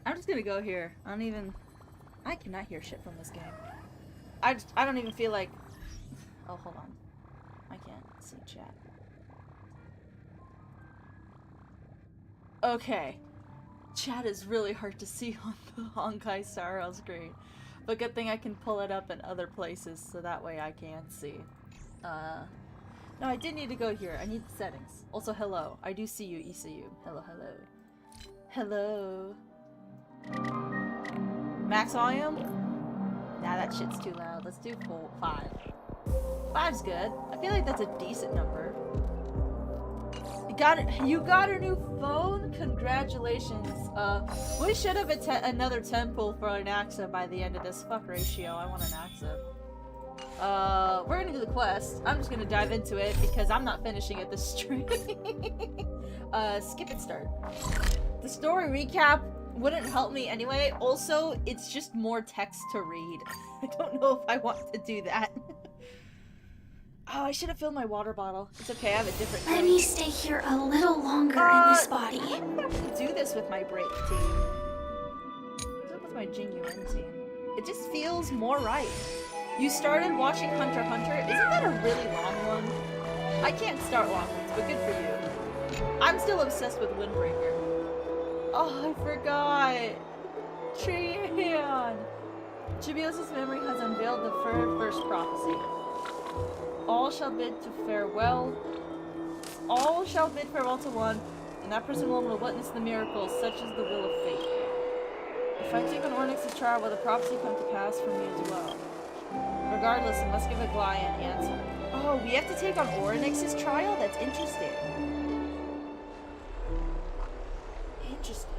I'm just gonna go here. I cannot hear shit from this game. I don't even feel like... Oh, hold on. I can't see chat. Okay. Chat is really hard to see on the Honkai Starrail screen. But good thing I can pull it up in other places so that way I can see. No, I did need to go here. I need the settings. Also, hello. I do see you, ECU. Hello, hello. Hello. Max volume? Nah, that shit's too loud. Let's do 5. 5's good. I feel like that's a decent number. You got a new phone? Congratulations. We should have another temple for an AXA by the end of this. Fuck ratio. I want an AXA. We're gonna do the quest. I'm just gonna dive into it because I'm not finishing it this stream. Skip and start. The story recap wouldn't help me anyway. Also, it's just more text to read. I don't know if I want to do that. Oh, I should have filled my water bottle. It's okay, I have a different Let me stay here a little longer in this body. I don't have to do this with my break team. Do it with my Jing-Yuan team. It just feels more right. You started watching Hunter x Hunter? Isn't that a really long one? I can't start long ones, but good for you. I'm still obsessed with Windbreaker. Oh, I forgot! Trian! Chibios' memory has unveiled the first prophecy. All shall bid farewell to one, and that person alone will witness the miracles, such as the will of fate. If I take on Ornyx's trial, will the prophecy come to pass for me as well? Regardless, I must give a Glyan answer. Oh, we have to take on Ornyx's trial? That's interesting. Interesting.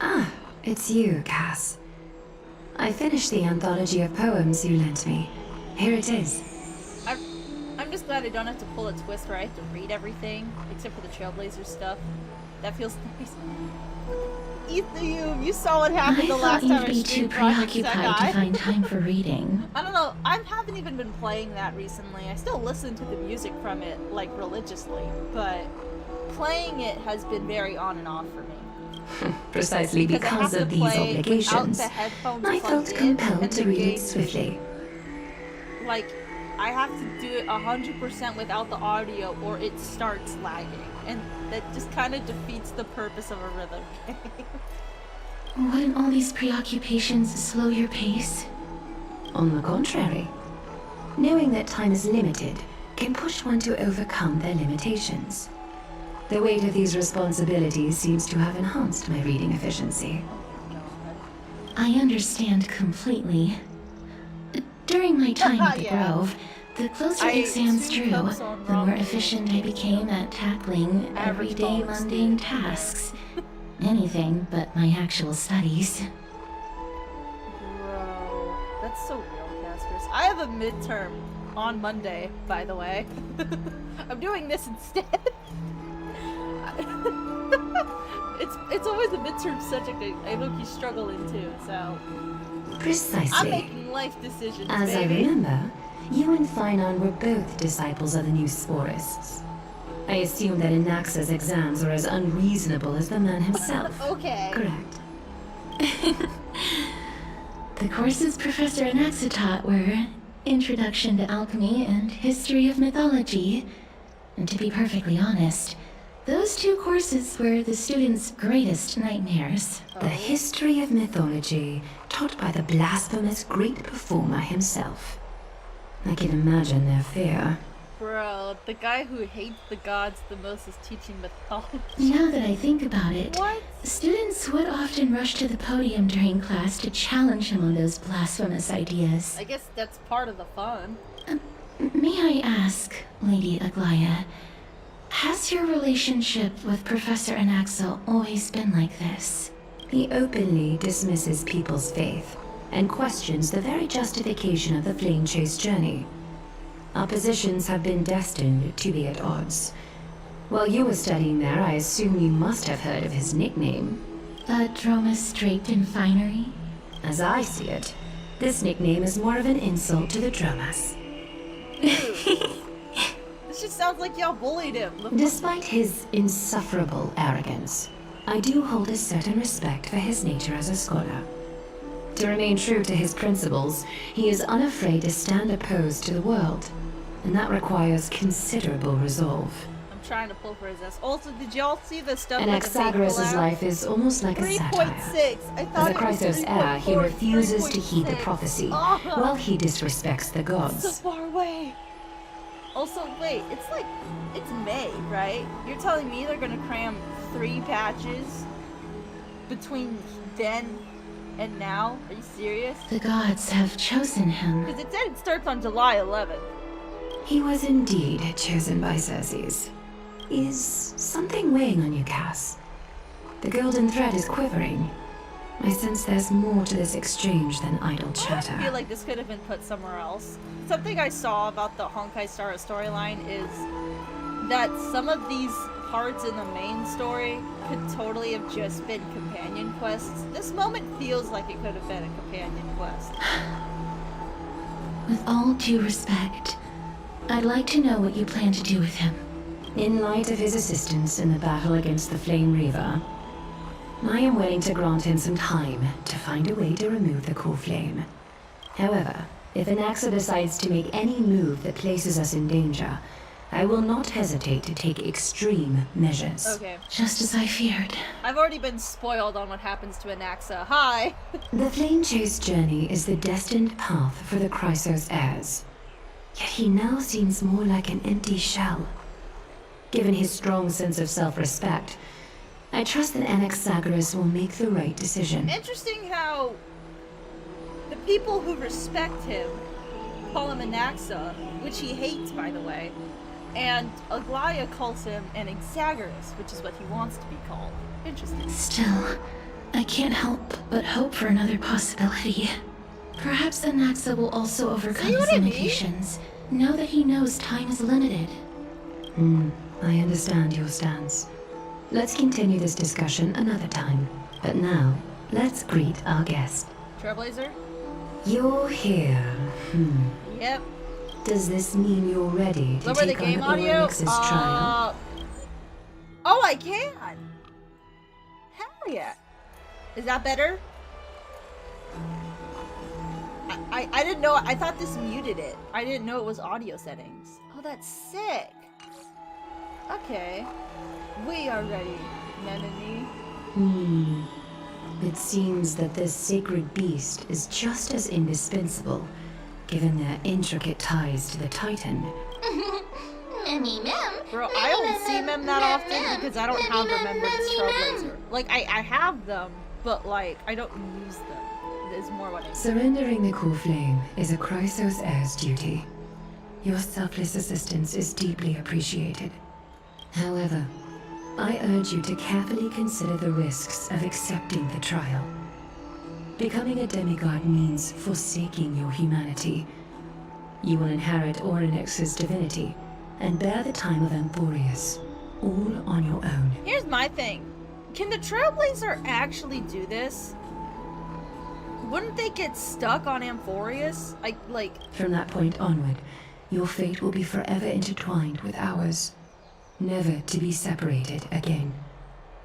Ah, it's you, Cass. I finished the anthology of poems you lent me. Here it is. I'm just glad I don't have to pull a twist where I have to read everything, except for the Trailblazer stuff. That feels nice. You saw what happened the last time I streamed. I thought you'd be too preoccupied to find time for reading. I don't know. I haven't even been playing that recently. I still listen to the music from it, like, religiously, but playing it has been very on and off for me. Precisely because of these obligations, I felt compelled to read it swiftly. Like, I have to do it 100% without the audio or it starts lagging. And that just kind of defeats the purpose of a rhythm game. Wouldn't all these preoccupations slow your pace? On the contrary. Knowing that time is limited can push one to overcome their limitations. The weight of these responsibilities seems to have enhanced my reading efficiency. I understand completely. During my time at the Grove, the closer exams drew, the more efficient I became at tackling everyday mundane tasks. Anything but my actual studies. Bro, that's so real, Caspers. I have a midterm on Monday, by the way. I'm doing this instead. It's always a midterm subject I low-key struggle into, so... Precisely. I'm making life decisions, As baby. I remember, You and Finon were both disciples of the new Sporists. I assume that Anaxa's exams were as unreasonable as the man himself. Okay. Correct. The courses Professor Anaxa taught were Introduction to Alchemy and History of Mythology. And to be perfectly honest, those two courses were the students' greatest nightmares. The history of mythology, taught by the blasphemous great performer himself. I can imagine their fear. Bro, the guy who hates the gods the most is teaching mythology. Now that I think about it, What? students would often rush to the podium during class to challenge him on those blasphemous ideas. I guess that's part of the fun. May I ask, Lady Aglaya, has your relationship with Professor Anaxa always been like this? He openly dismisses people's faith and questions the very justification of the Flame Chase journey. Our positions have been destined to be at odds. While you were studying there, I assume you must have heard of his nickname. Dromus draped in finery? As I see it, this nickname is more of an insult to the Dromas. This just sounds like y'all bullied him. Despite his insufferable arrogance, I do hold a certain respect for his nature as a scholar. To remain true to his principles, he is unafraid to stand opposed to the world, and that requires considerable resolve. I'm trying to pull for his ass. Also, did y'all see the stuff And with the fake Anaxagoras' collab? life is almost like a satire. 3.6. I thought As a it was Chrysos heir, he 3.4, refuses to heed the 3.6. prophecy, Ah, while he disrespects the so gods. far away. Also, wait, it's May, right? You're telling me they're gonna cram 3 patches between then and now? Are you serious? The gods have chosen him. Because it said it starts on July 11th. He was indeed chosen by Xerxes. Is something weighing on you, Cass? The golden thread is quivering. I sense there's more to this exchange than idle chatter. I feel like this could have been put somewhere else. Something I saw about the Honkai Star storyline is that some of these parts in the main story could totally have just been companion quests. This moment feels like it could have been a companion quest. With all due respect, I'd like to know what you plan to do with him. In light of his assistance in the battle against the Flame Reaver, I am willing to grant him some time to find a way to remove the core flame. However, if Anaxa decides to make any move that places us in danger, I will not hesitate to take extreme measures. Okay. Just as I feared. I've already been spoiled on what happens to Anaxa. Hi! The Flame Chase journey is the destined path for the Chrysos heirs. Yet he now seems more like an empty shell. Given his strong sense of self-respect, I trust that Anaxagoras will make the right decision. Interesting how the people who respect him call him Anaxa, which he hates, by the way, and Aglaya calls him an Anaxagoras, which is what he wants to be called. Interesting. Still, I can't help but hope for another possibility. Perhaps Anaxa will also overcome See what his I mean? limitations, now that he knows time is limited. I understand your stance. Let's continue this discussion another time. But now, let's greet our guest. Trailblazer? You're here. Yep. Does this mean you're ready to Lower the take game on audio? Oryx's trial? Oh, I can! Hell yeah. Is that better? I didn't know. I thought this muted it. I didn't know it was audio settings. Oh, that's sick. Okay. We are ready, Nenani. It seems that this sacred beast is just as indispensable, given their intricate ties to the Titan. Bro, I don't see them that often because I don't have Remembrance Trailblazer. Like, I have them, but, like, I don't use them. Is more what I mean. Surrendering the core flame is a Chrysos heir's duty. Your selfless assistance is deeply appreciated. However, I urge you to carefully consider the risks of accepting the trial. Becoming a demigod means forsaking your humanity. You will inherit Oryx's divinity and bear the time of Amphorius, all on your own. Here's my thing. Can the Trailblazer actually do this? Wouldn't they get stuck on Amphorius? Like... From that point onward, your fate will be forever intertwined with ours. Never to be separated again.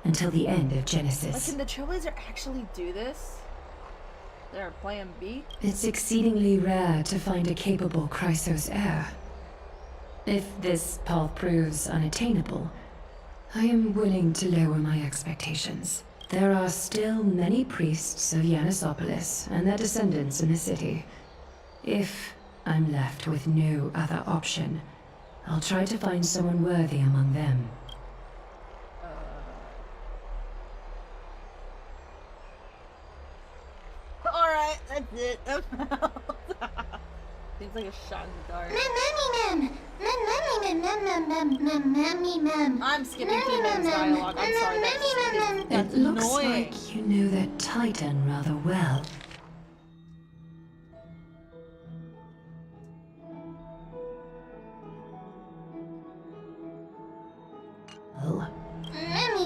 Until the end of Like, Genesis. can the Trailblazer actually do this? They're plan B? It's exceedingly rare to find a capable Chrysos heir. If this path proves unattainable, I am willing to lower my expectations. There are still many priests of Yanissopolis and their descendants in the city. If I'm left with no other option, I'll try to find someone worthy among them. Alright, that's it. I'm out. Seems like a shot in the dark. I'm skipping through Mem's dialogue. I'm sorry, that's It looks annoying. like you know that Titan rather well.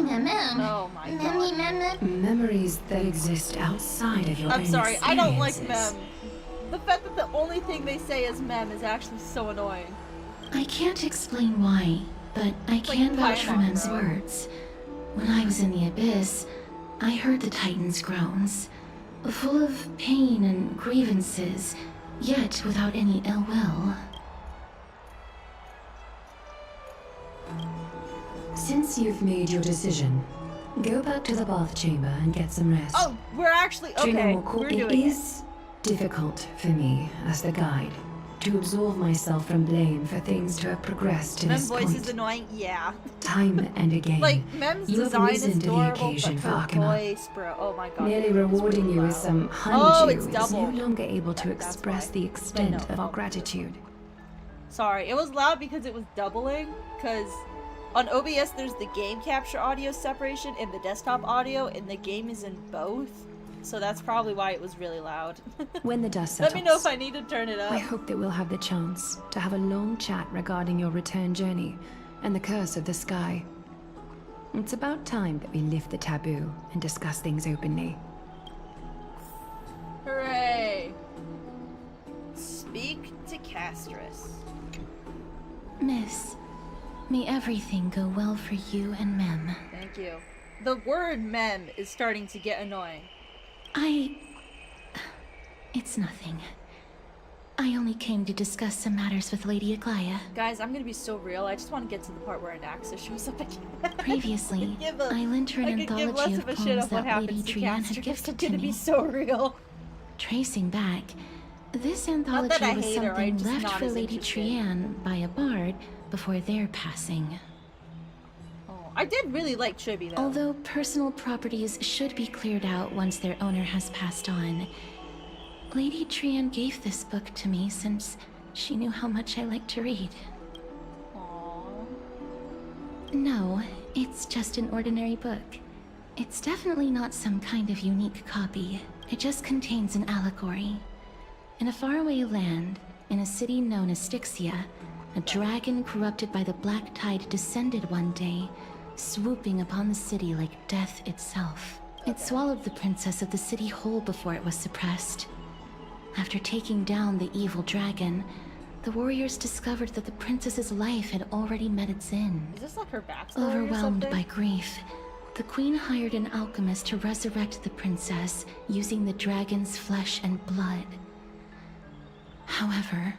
Oh my god. Memories that exist outside of your I'm own sorry, I don't like experiences. Mem. The fact that the only thing they say is Mem is actually so annoying. I can't explain why, but I can vouch for Paimon, Mem's bro. words. When I was in the Abyss, I heard the Titan's groans, full of pain and grievances, yet without any ill will. Since you've made your decision, go back to the bath chamber and get some rest. Oh, we're actually okay. We're It doing it. is difficult for me, as the guide, to absolve myself from blame for things to have progressed to Mem's this voice point. is annoying. Yeah. Time and again, Like Mem's you have design risen is to the adorable, occasion but for her Arkema. voice, bro. Oh my god. Merely it's rewarding really you loud. as some Oh, honeydew it's is double. no longer able to That's express why. the extent But no. of our gratitude. Sorry, it was loud because it was doubling. Because on OBS there's the game capture audio separation and the desktop audio, and the game is in both. So that's probably why it was really loud. When the dust settles, Let me know if I need to turn it up. I hope that we'll have the chance to have a long chat regarding your return journey and the curse of the sky. It's about time that we lift the taboo and discuss things openly. Hooray! Speak to Castris. Miss, may everything go well for you and Mem. Thank you. The word mem is starting to get annoying. It's nothing. I only came to discuss some matters with Lady Aglaya. Guys, I'm gonna be so real. I just want to get to the part where Anaxa shows up again. Previously, give a- I lent her an I could give anthology less of of a shit poems of what that Lady happens to Trian had Castris. gifted It's to gonna be me. so real. Tracing back, this that anthology I was hate her, something I'm just left not for as Lady interested. Trian by a bard before their passing. Oh, I did really like Chibi though. Although personal properties should be cleared out once their owner has passed on, Lady Trian gave this book to me since she knew how much I like to read. Aww. No, it's just an ordinary book. It's definitely not some kind of unique copy. It just contains an allegory. In a faraway land, in a city known as Styxia, a dragon corrupted by the black tide descended one day, swooping upon the city like death itself. It swallowed the princess of the city whole before it was suppressed. After taking down the evil dragon, the warriors discovered that the princess's life had already met its end. Is this like her backstory or Overwhelmed something? by grief, the queen hired an alchemist to resurrect the princess using the dragon's flesh and blood. However,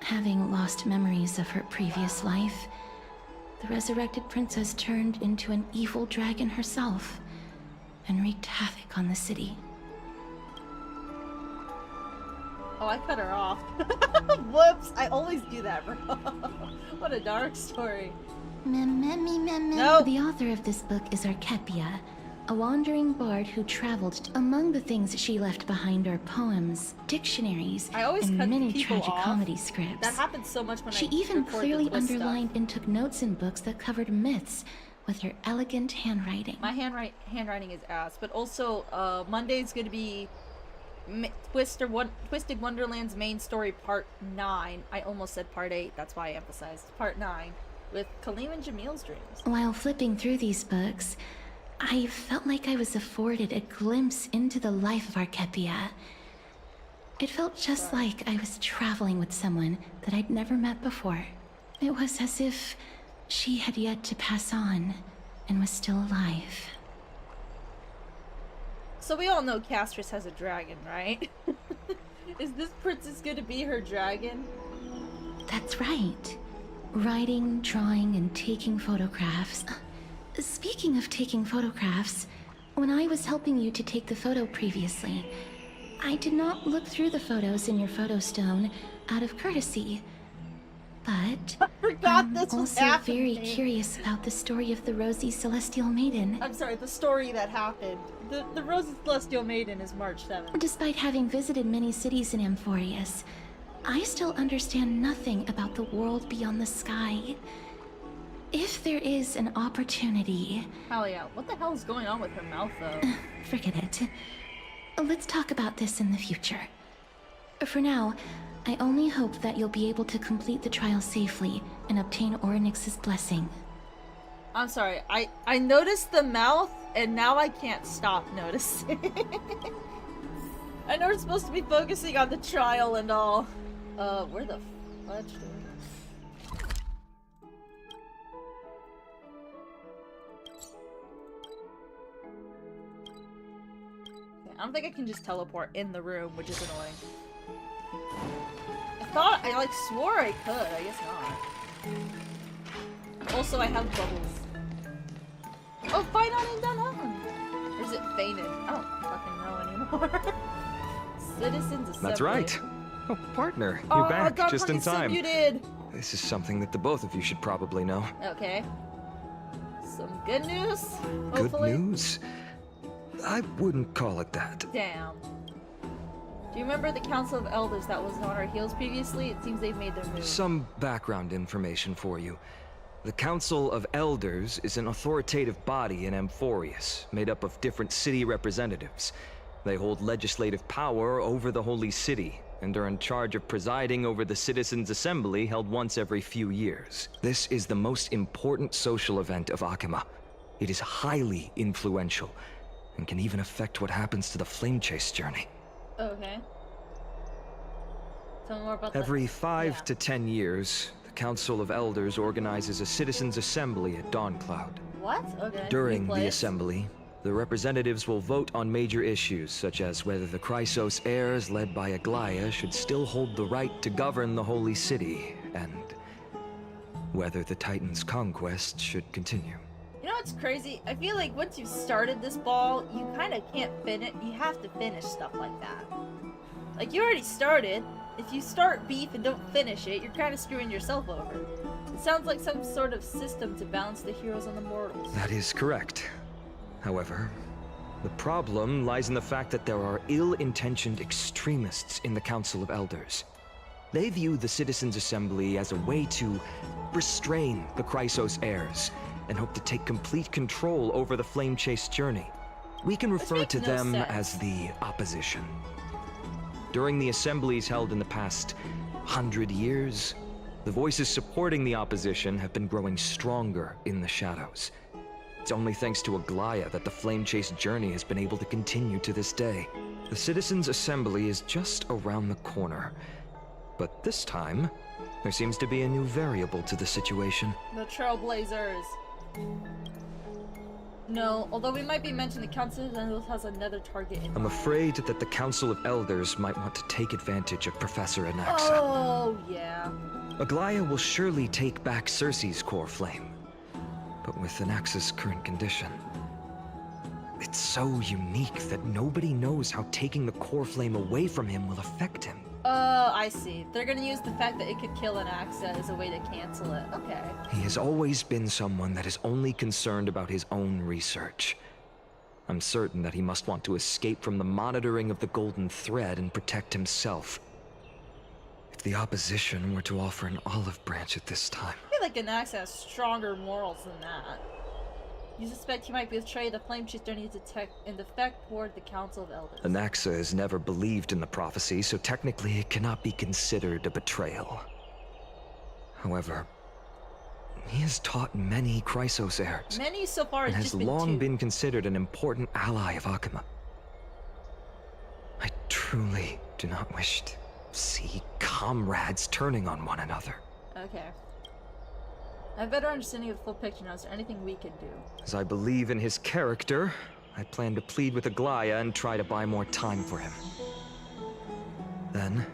having lost memories of her previous life, the resurrected princess turned into an evil dragon herself and wreaked havoc on the city. Oh, I cut her off. Whoops! I always do that, bro. What a dark story. No. The author of this book is Archepia, a wandering bard who traveled. Among the things she left behind are poems, dictionaries, I always and cut many people tragic off. comedy scripts. That happens so much when She I even record the clearly twist underlined and took notes in books that covered myths with her elegant handwriting. Stuff. My handwriting is ass, but also Monday's gonna be Twisted Wonderland's main story part 9. I almost said part 8. That's why I emphasized part 9 with Kaleem and Jamil's dreams. While flipping through these books, I felt like I was afforded a glimpse into the life of Archepia. It felt just like I was traveling with someone that I'd never met before. It was as if she had yet to pass on and was still alive. So we all know Castris has a dragon, right? Is this princess gonna be her dragon? That's right. Writing, drawing, and taking photographs. Speaking of taking photographs, when I was helping you to take the photo previously, I did not look through the photos in your photo stone out of courtesy. But I forgot I'm this was also happening. very curious about the story of the Rosy Celestial Maiden. I'm sorry, the story that happened. The Rose Celestial Maiden is March 7th. Despite having visited many cities in Amphorius, I still understand nothing about the world beyond the sky. If there is an opportunity... Hell yeah. What the hell is going on with her mouth, though? Forget it. Let's talk about this in the future. For now, I only hope that you'll be able to complete the trial safely and obtain Orynyx's blessing. I'm sorry, I noticed the mouth, and now I can't stop noticing. I know we're supposed to be focusing on the trial and all. Where the fudge do we go? Okay, I don't think I can just teleport in the room, which is annoying. I like swore I could, I guess not. Also, I have bubbles. Oh, fight on and done on! Or is it fainted? I don't fucking know anymore. Citizens Assembly. That's right. Oh, partner, you're back God, just in time. You did. This is something that the both of you should probably know. Okay. Some good news, Good hopefully. news? I wouldn't call it that. Damn. Do you remember the Council of Elders that was on our heels previously? It seems they've made their move. Some background information for you. The Council of Elders is an authoritative body in Amphorius, made up of different city representatives. They hold legislative power over the Holy City, and are in charge of presiding over the Citizens' Assembly held once every few years. This is the most important social event of Akima. It is highly influential, and can even affect what happens to the Flame Chase journey. Okay. Tell me more about that. Every 5 to 10 years, the Council of Elders organizes a Citizens' Assembly at Dawncloud. What? Okay. During New the place. assembly, the representatives will vote on major issues, such as whether the Chrysos heirs led by Aglaia should still hold the right to govern the Holy City, and whether the Titan's conquest should continue. You know what's crazy? I feel like once you've started this ball, you kind of can't finish. You have to finish stuff like that. Like, you already started. If you start beef and don't finish it, you're kind of screwing yourself over. It sounds like some sort of system to balance the heroes and the mortals. That is correct. However, the problem lies in the fact that there are ill-intentioned extremists in the Council of Elders. They view the Citizens' Assembly as a way to restrain the Chrysos heirs, and hope to take complete control over the Flame Chase journey. We can refer makes to no them sense. as the opposition. During the assemblies held in the past 100 years, the voices supporting the opposition have been growing stronger in the shadows. It's only thanks to Aglaia that the Flame Chase journey has been able to continue to this day. The Citizens' Assembly is just around the corner, but this time, there seems to be a new variable to the situation. The Trailblazers. No, although we might be mentioning the Council of Elders has another target in I'm mind. afraid that the Council of Elders might want to take advantage of Professor Anaxa. Oh, yeah. Aglaia will surely take back Circe's core flame, but with Anaxa's current condition, it's so unique that nobody knows how taking the core flame away from him will affect him. I see. They're gonna use the fact that it could kill an Axa as a way to cancel it. Okay. He has always been someone that is only concerned about his own research. I'm certain that he must want to escape from the monitoring of the Golden Thread and protect himself. If the opposition were to offer an olive branch at this time... I feel like an Axa has stronger morals than that. You suspect he might betray the Flame Chase journey and defect toward the Council of Elders. Anaxa has never believed in the prophecy, so technically it cannot be considered a betrayal. However, He has taught many Chrysos heirs, Many so far and has has just been long 2. been considered an important ally of Akuma. I truly do not wish to see comrades turning on one another. Okay. I have a better understanding of the full picture now. Is there anything we can do? As I believe in his character, I plan to plead with Aglaya and try to buy more time for him. Then,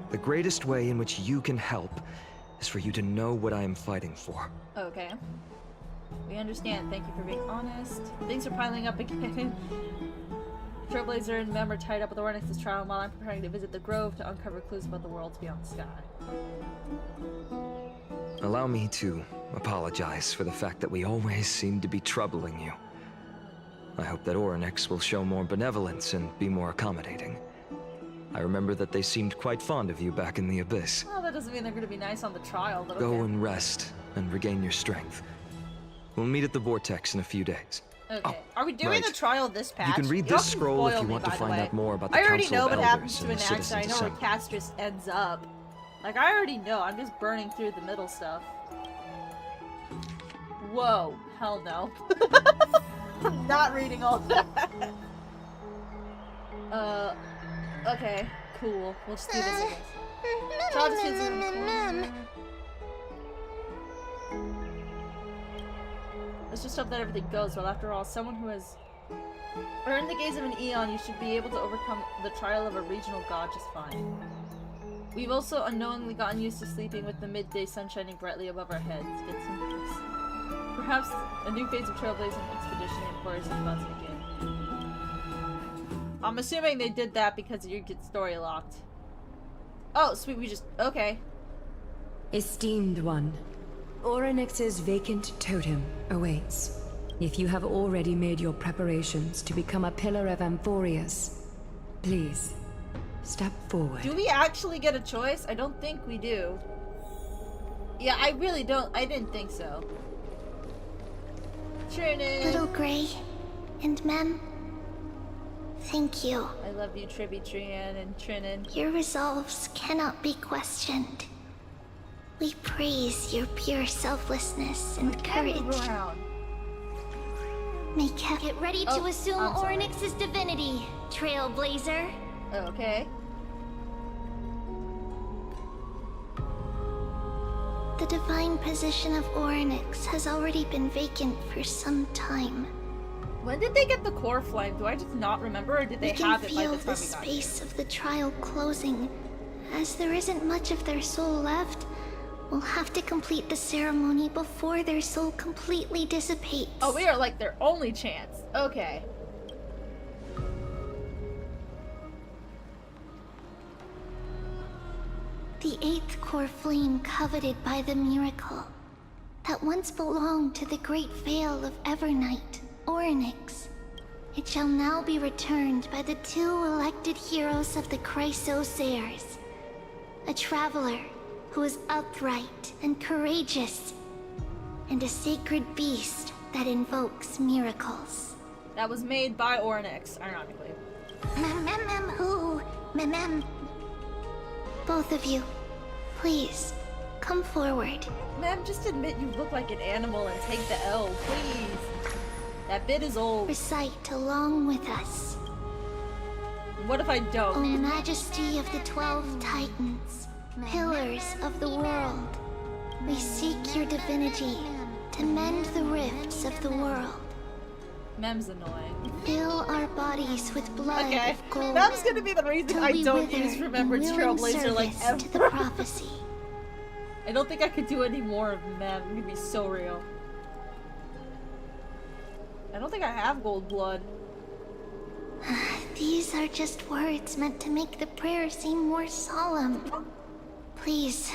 the greatest way in which you can help is for you to know what I am fighting for. Okay. We understand. Thank you for being honest. Things are piling up again. Trailblazer and Mem are tied up with the Ornix's trial while I'm preparing to visit the Grove to uncover clues about the worlds beyond the sky. Allow me to apologize for the fact that we always seem to be troubling you. I hope that Oryx will show more benevolence and be more accommodating. I remember that they seemed quite fond of you back in the Abyss. Well, that doesn't mean they're going to be nice on the trial, but Go okay. and rest and regain your strength. We'll meet at the Vortex in a few days. Okay. Oh, Are we doing right. the trial this patch? You can read Y'all this scroll if spoil you me, want to by the find way. out more about the I already Council know of what happens Elders to and an the axe. Citizens' I know where Assembly. Castris ends up. Like, I already know. I'm just burning through the middle stuff. Whoa. Hell no. I'm not reading all that. Okay. Cool. We'll just do this, I guess. Child defense. Let's just hope that everything goes well. After all, someone who has earned the gaze of an Eon, you should be able to overcome the trial of a regional god just fine. We've also unknowingly gotten used to sleeping with the midday sun shining brightly above our heads. Get some peace. Perhaps a new phase of trailblazing expedition employers is about to begin. I'm assuming they did that because you get story locked. Oh, sweet, we just... Okay. Esteemed one, Oryx's vacant totem awaits. If you have already made your preparations to become a pillar of Amphorius, please, step forward. Do we actually get a choice? I don't think we do. Yeah, I really don't. I didn't think so. Trinin! Little Gray and Mem, thank you. I love you, Tribby Trian and Trinin. Your resolves cannot be questioned. We praise your pure selflessness and courage. Around. May get ready to Oh, assume I'm sorry. Oryx's divinity, Trailblazer. Okay. The divine position of Oryx has already been vacant for some time. When did they get the core flame? Do I just not remember, or did they We can have it by feel the the time we got here? space of the trial closing. As there isn't much of their soul left, we'll have to complete the ceremony before their soul completely dissipates. Oh, we are like their only chance. Okay. The eighth core flame coveted by the miracle that once belonged to the great Vale of Evernight, Oryx. It shall now be returned by the two elected heroes of the Chrysos heirs. A traveler who is upright and courageous, and a sacred beast that invokes miracles. That was made by Ornyx, ironically. Mem. Both of you, please, come forward. Ma'am, just admit you look like an animal and take the L, please. That bit is old. Recite along with us. What if I O don't? Majesty of the 12 Titans, pillars of the world, we seek your divinity to mend the rifts of the world. Mem's annoying. Fill our bodies with blood Okay. of gold. Mem's gonna be the reason till I we don't wither use in Remembrance willing Trailblazer like service to the ever. prophecy. I don't think I could do any more of Mem. It'd be so real. I don't think I have gold blood. These are just words meant to make the prayer seem more solemn. Please,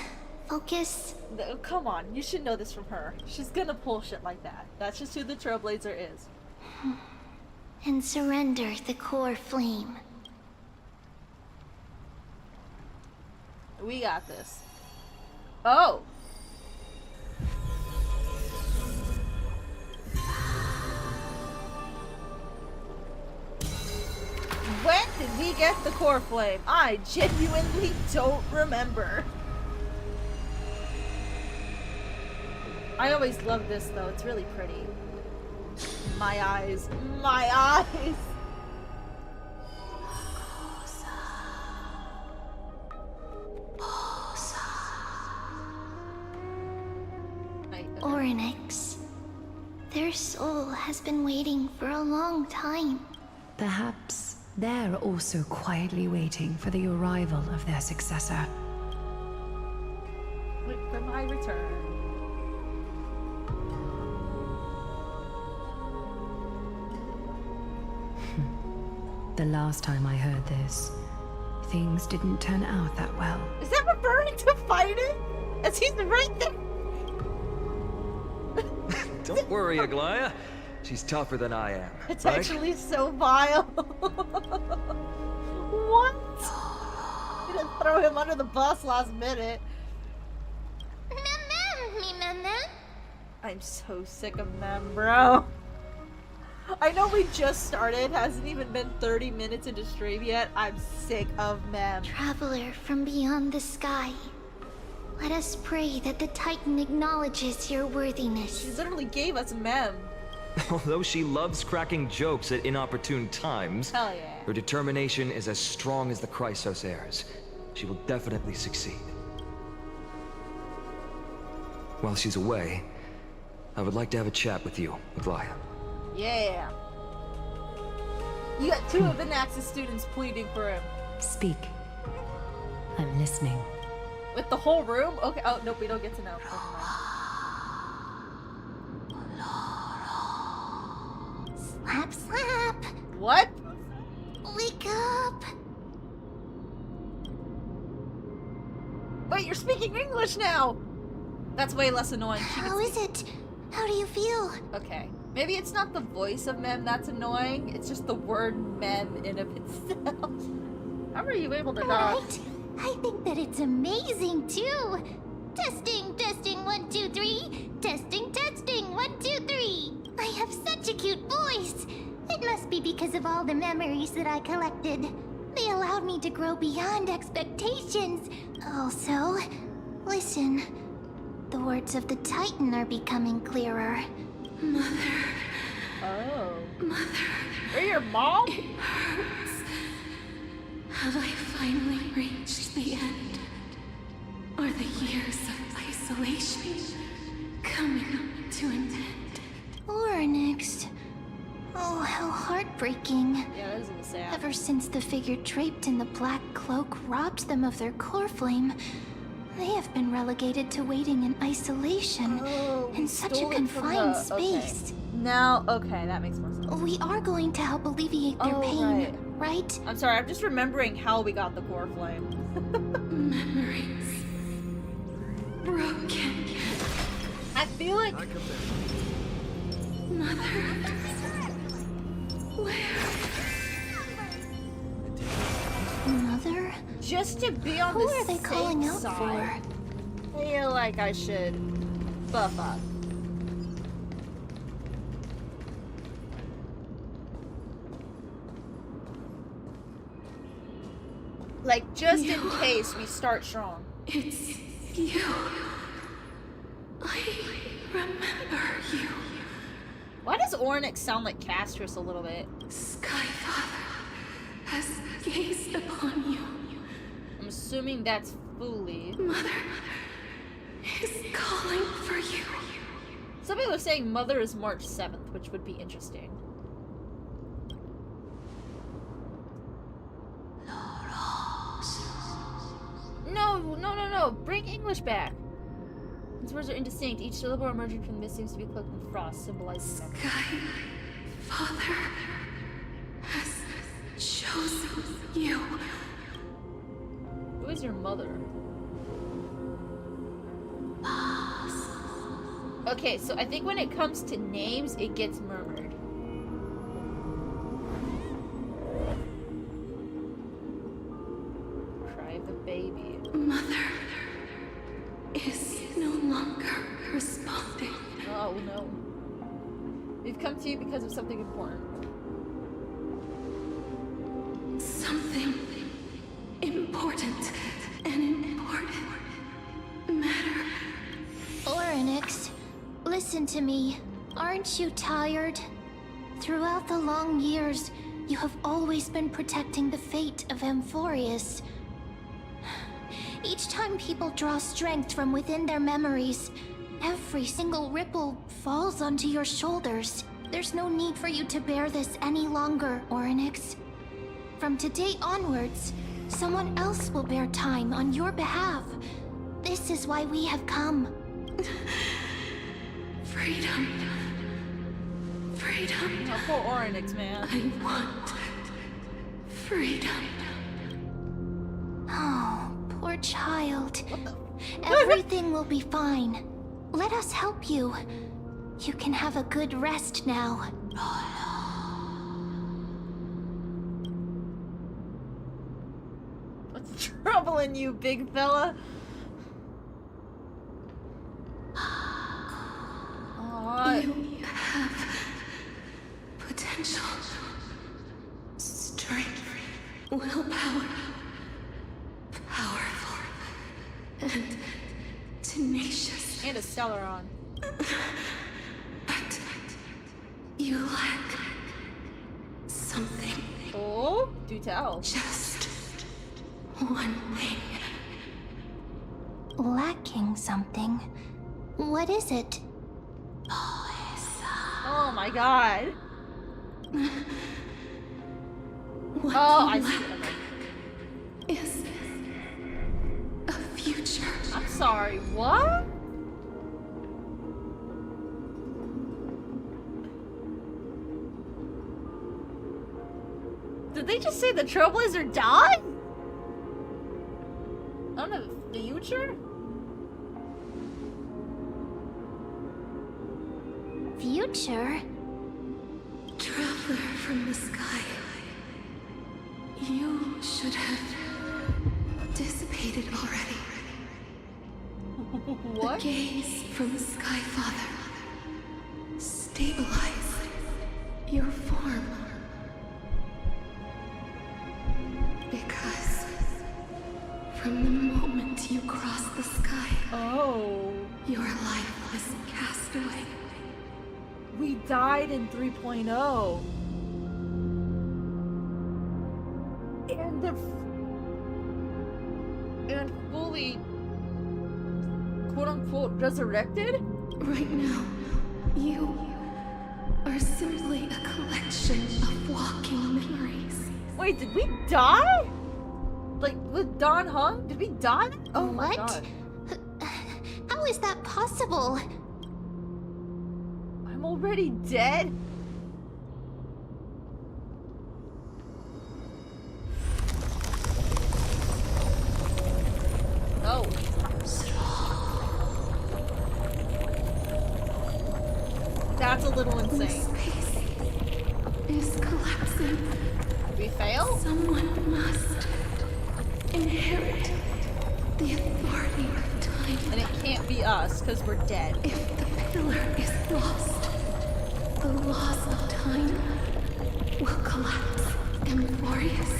focus. No, come on, you should know this from her. She's gonna pull shit like that. That's just who the Trailblazer is. And surrender the core flame. We got this. Oh! When did we get the core flame? I genuinely don't remember. I always love this though, it's really pretty. My eyes. My eyes! Orynyx. Their soul has been waiting for a long time. Perhaps they're also quietly waiting for the arrival of their successor. Wait for my return. The last time I heard this, things didn't turn out that well. Is that referring to fighting? As he's right there. Don't worry, Aglaya. She's tougher than I am. It's right? actually so vile. What? You didn't throw him under the bus last minute. I'm so sick of them, bro. I know we just started, hasn't even been 30 minutes into stream yet. I'm sick of Mem. Traveler from beyond the sky. Let us pray that the Titan acknowledges your worthiness. She literally gave us Mem. Although she loves cracking jokes at inopportune times, Hell yeah. her determination is as strong as the Chrysos heirs. She will definitely succeed. While she's away, I would like to have a chat with you, Aglaya. Yeah. You got two of the Naxos students pleading for him. Speak. I'm listening. With the whole room? Okay. Oh, nope, we don't get to know. Never mind. Slap, slap. What? Wake up. Wait, you're speaking English now! That's way less annoying. She How can is it? How do you feel? Okay. Maybe it's not the voice of Mem that's annoying, it's just the word Mem in of itself. How are you able to not? Right? I think that it's amazing too. Testing, testing, 1, 2, 3. Testing, testing, 1, 2, 3. I have such a cute voice. It must be because of all the memories that I collected. They allowed me to grow beyond expectations. Also, listen. The words of the Titan are becoming clearer. Mother, Oh. Mother, Are you your mom? it hurts. Have I finally reached the end? Are the years of isolation coming to an end? Orynyx. Oh, how heartbreaking. Yeah, that is a little sad. Ever since the figure draped in the black cloak robbed them of their core flame, they have been relegated to waiting in isolation Oh, we in such a stole it from confined the- space. Okay. Now, okay, that makes more sense. We are going to help alleviate their Oh, pain, right? I'm sorry, I'm just remembering how we got the core flame. Memories broken. I feel like Mother, Mother? just to be on Who the are they calling safe out side, for? I feel like I should buff up. Like, just in case we start strong. it's you. I remember you. Why does Orynyx sound like Castris a little bit? Skyfather has gazed upon you. I'm assuming that's Fuli. Mother is calling for you. Some people are saying Mother is March 7th, which would be interesting. No. Bring English back. These words are indistinct. Each syllable emerging from the mist seems to be cloaked in frost, symbolizing memory. Skyfather has chosen you. Who is your mother? Okay, so I think when it comes to names, it gets murmured. Cry of the baby. Mother is no longer responding. Oh no. We've come to you because of something important. Something important. An important matter. Orynyx, listen to me. Aren't you tired? Throughout the long years, you have always been protecting the fate of Amphorius. Each time people draw strength from within their memories, every single ripple falls onto your shoulders. There's no need for you to bear this any longer, Orynyx. From today onwards, someone else will bear time on your behalf. This is why we have come. Freedom. Freedom. Oh, poor Orynyx, man. I want freedom. Oh, poor child. What the? Everything will be fine. Let us help you. You can have a good rest now. What's troubling you, big fella? You have potential, strength, willpower, powerful, and tenacious. And a Stellaron. But you lack something. Oh, do tell. Just one thing. Lacking something. What is it? Oh my god. What Oh, I you see. lack is a future. I'm sorry, what? Did they just say the Trailblazer died? On a future? Future? Traveler from the sky. You should have dissipated already. What? The gaze from the Sky Father stabilized your form. Because from the moment you crossed the sky, Oh. your life was cast away. We died in 3.0. And fully, quote unquote, resurrected? Right now, you are simply a collection of walking memories. Wait, did we die? Like, with Don Hung? Did we die? Oh my What? god. How is that possible? I'm already dead? Oh. That's a little insane. Space is collapsing. We fail? Someone must inherit the authority of time. And it can't be us, because we're dead. If the pillar is lost, the laws of time will collapse. Amphorius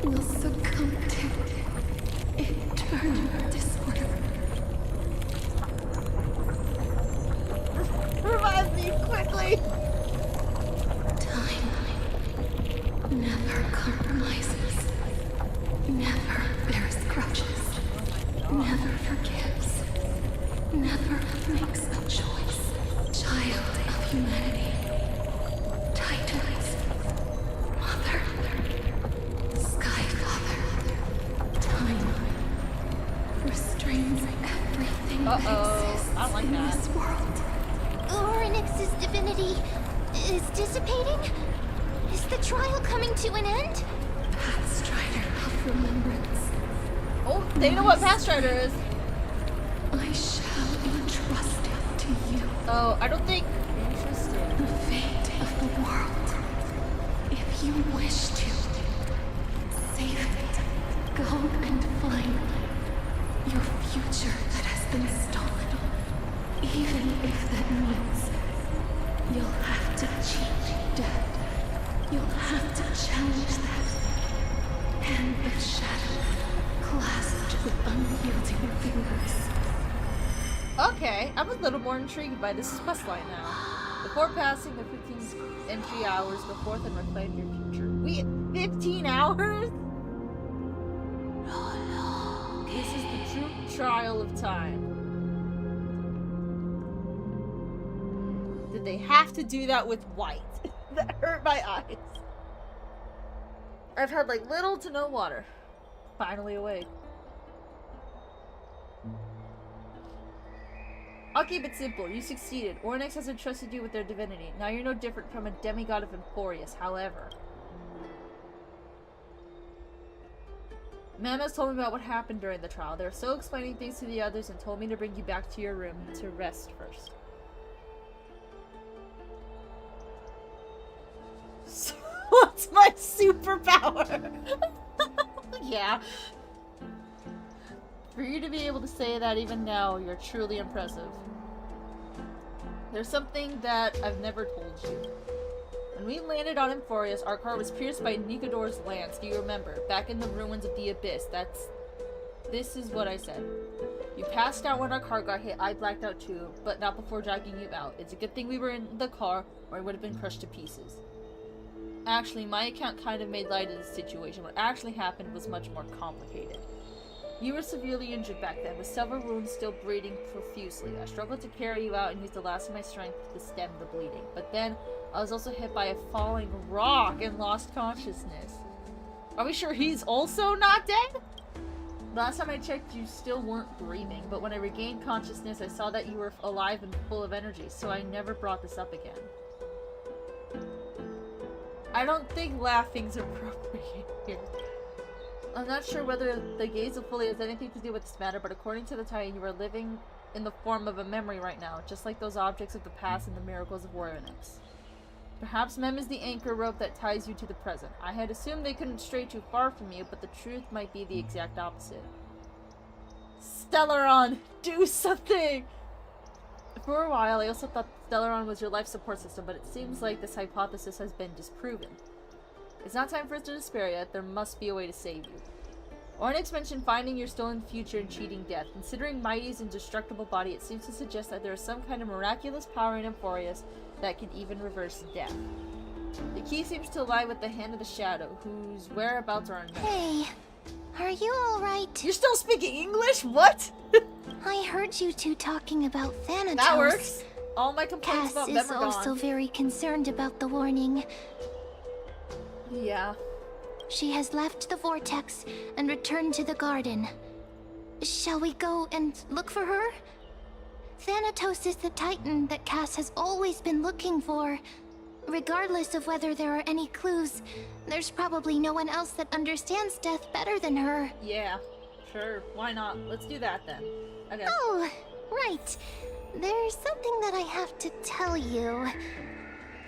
will succumb to eternal disorder. Revive me quickly! Time never compromises, never bears grudges, never forgives, never makes a choice. Child of humanity, Titans, Mother, Sky Father, time restrains everything that exists I don't like in that. this world. Orynyx's divinity is dissipating? Is the trial coming to an end? Pathstrider of remembrance. Oh, they know what Pathstrider is. I shall entrust it to you. Oh, I don't think. Interesting. The fate of the world. If you wish to save it, go and find your future that has been stolen. Even if that means you'll have to cheat death. You'll have to challenge that. Hand of shadow clasped with unyielding fingers. Okay, I'm a little more intrigued by this quest line now. Before passing the 15 entry hours, go forth and reclaim your future. We have 15 hours? This is the true trial of time. Did they have to do that with white? That hurt my eyes. I've had like little to no water. Finally awake. I'll keep it simple. You succeeded. Ornyx has entrusted you with their divinity. Now you're no different from a demigod of Emporius, however. Mama's told me about what happened during the trial. They were still explaining things to the others and told me to bring you back to your room to rest first. So, what's my superpower? Yeah. For you to be able to say that even now, you're truly impressive. There's something that I've never told you. When we landed on Emporius, our car was pierced by Nicodor's lance. Do you remember? Back in the ruins of the Abyss. This is what I said. You passed out when our car got hit. I blacked out too, but not before dragging you out. It's a good thing we were in the car, or I would have been crushed to pieces. Actually, my account kind of made light of the situation. What actually happened was much more complicated. You were severely injured back then, with several wounds still bleeding profusely. I struggled to carry you out and used the last of my strength to stem the bleeding. But then, I was also hit by a falling rock and lost consciousness. Are we sure he's also not dead? Last time I checked, you still weren't breathing, but when I regained consciousness, I saw that you were alive and full of energy, so I never brought this up again. I don't think laughing's appropriate here. I'm not sure whether the gaze of Fully has anything to do with this matter, but according to the Titan, you are living in the form of a memory right now, just like those objects of the past and the miracles of Ornyx. Perhaps Mem is the anchor rope that ties you to the present. I had assumed they couldn't stray too far from you, but the truth might be the exact opposite. Stellaron, do something! For a while, I also thought Stellaron was your life support system, but it seems like this hypothesis has been disproven. It's not time for us to despair yet. There must be a way to save you. Ornyx mentioned finding your stolen future and cheating death. Considering Mighty's indestructible body, it seems to suggest that there is some kind of miraculous power in Emporius that can even reverse death. The key seems to lie with the Hand of the Shadow, whose whereabouts are unknown. Hey, are you alright? You're still speaking English? What? I heard you two talking about Thanatos. That works. All my complaints Cass about is them are also gone. very concerned about the warning. Yeah. She has left the vortex and returned to the garden. Shall we go and look for her? Thanatos is the Titan that Cass has always been looking for. Regardless of whether there are any clues, there's probably no one else that understands death better than her. Yeah. Sure. Why not? Let's do that then. Okay. Oh, right. There's something that I have to tell you.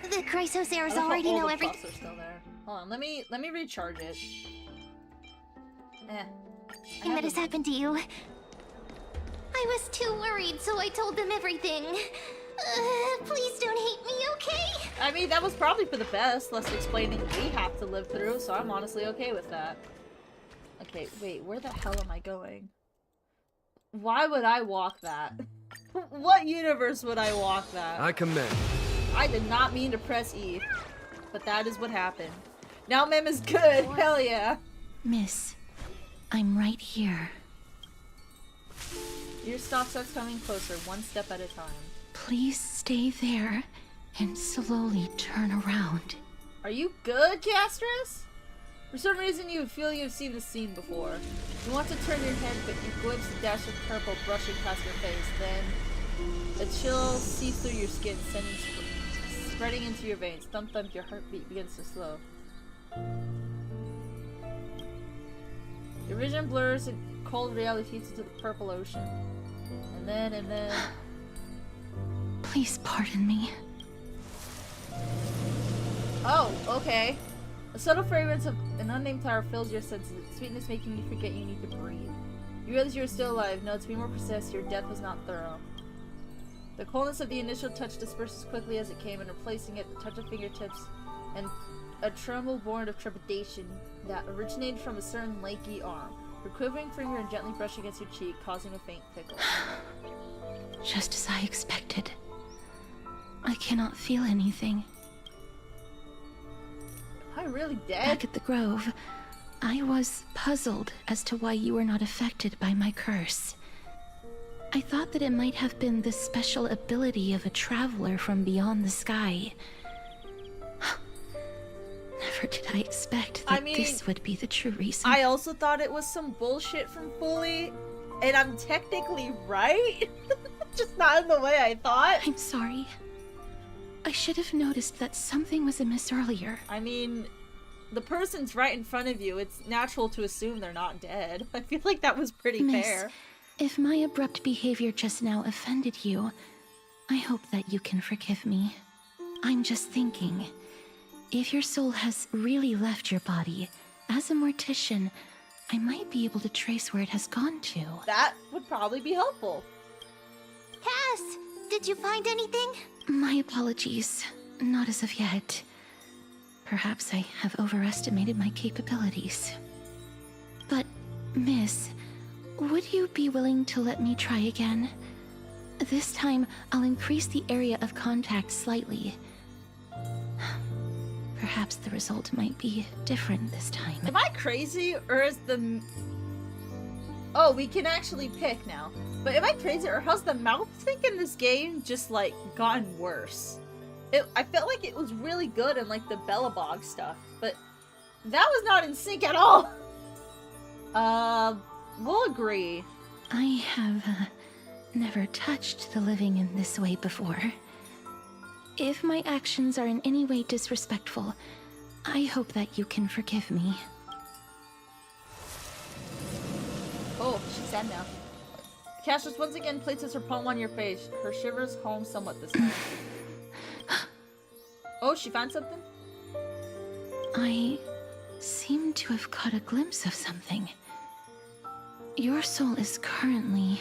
The Chrysosaurs already know everything. Are still there. Hold on, let me recharge it. That has happened to you. I was too worried, so I told them everything. Please don't hate me, okay? I mean, that was probably for the best, less explaining we have to live through, so I'm honestly okay with that. Okay, wait, where the hell am I going? Why would I walk that? What universe would I walk that? I commend. I did not mean to press E, but that is what happened. Now Mem is good, hell yeah. Miss, I'm right here. Your stop starts coming closer, one step at a time. Please stay there and slowly turn around. Are you good, Castris? For some reason you feel you've seen this scene before. You want to turn your head, but you glimpse a dash of purple brushing past your face. Then a chill seeps through your skin, spreading into your veins. Thump thump, your heartbeat begins to slow. Your vision blurs and cold reality feeds into the purple ocean. And then... Please pardon me. Oh, okay. A subtle fragrance of an unnamed flower fills your senses, sweetness making you forget you need to breathe. You realize you are still alive. No, to be more precise, your death was not thorough. The coldness of the initial touch disperses quickly as it came, and replacing it, the touch of fingertips, and a tremble born of trepidation that originated from a certain lanky arm. Her quivering finger and gently brush against your cheek, causing a faint tickle. just as I expected. I cannot feel anything. Am I really dead? Back at the Grove, I was puzzled as to why you were not affected by my curse. I thought that it might have been the special ability of a traveler from beyond the sky. Never did I expect that this would be the true reason. I also thought it was some bullshit from Fully, and I'm technically right. Just not in the way I thought. I'm sorry. I should have noticed that something was amiss earlier. I mean, the person's right in front of you. It's natural to assume they're not dead. I feel like that was pretty fair. If my abrupt behavior just now offended you, I hope that you can forgive me. I'm just thinking, if your soul has really left your body, as a mortician, I might be able to trace where it has gone to. That would probably be helpful. Cass, did you find anything? My apologies. Not as of yet. Perhaps I have overestimated my capabilities. But, Miss, would you be willing to let me try again? This time, I'll increase the area of contact slightly. Perhaps the result might be different this time. Am I crazy, or is the... Oh, we can actually pick now. But am I crazy, or has the mouth thing in this game just, like, gotten worse? I felt like it was really good in, like, the Bellabog stuff, but that was not in sync at all! We'll agree. I have, never touched the living in this way before. If my actions are in any way disrespectful, I hope that you can forgive me. Oh, she's sad now. Cassius once again places her palm on your face. Her shivers calm somewhat this time. Oh, she found something? I seem to have caught a glimpse of something. Your soul is currently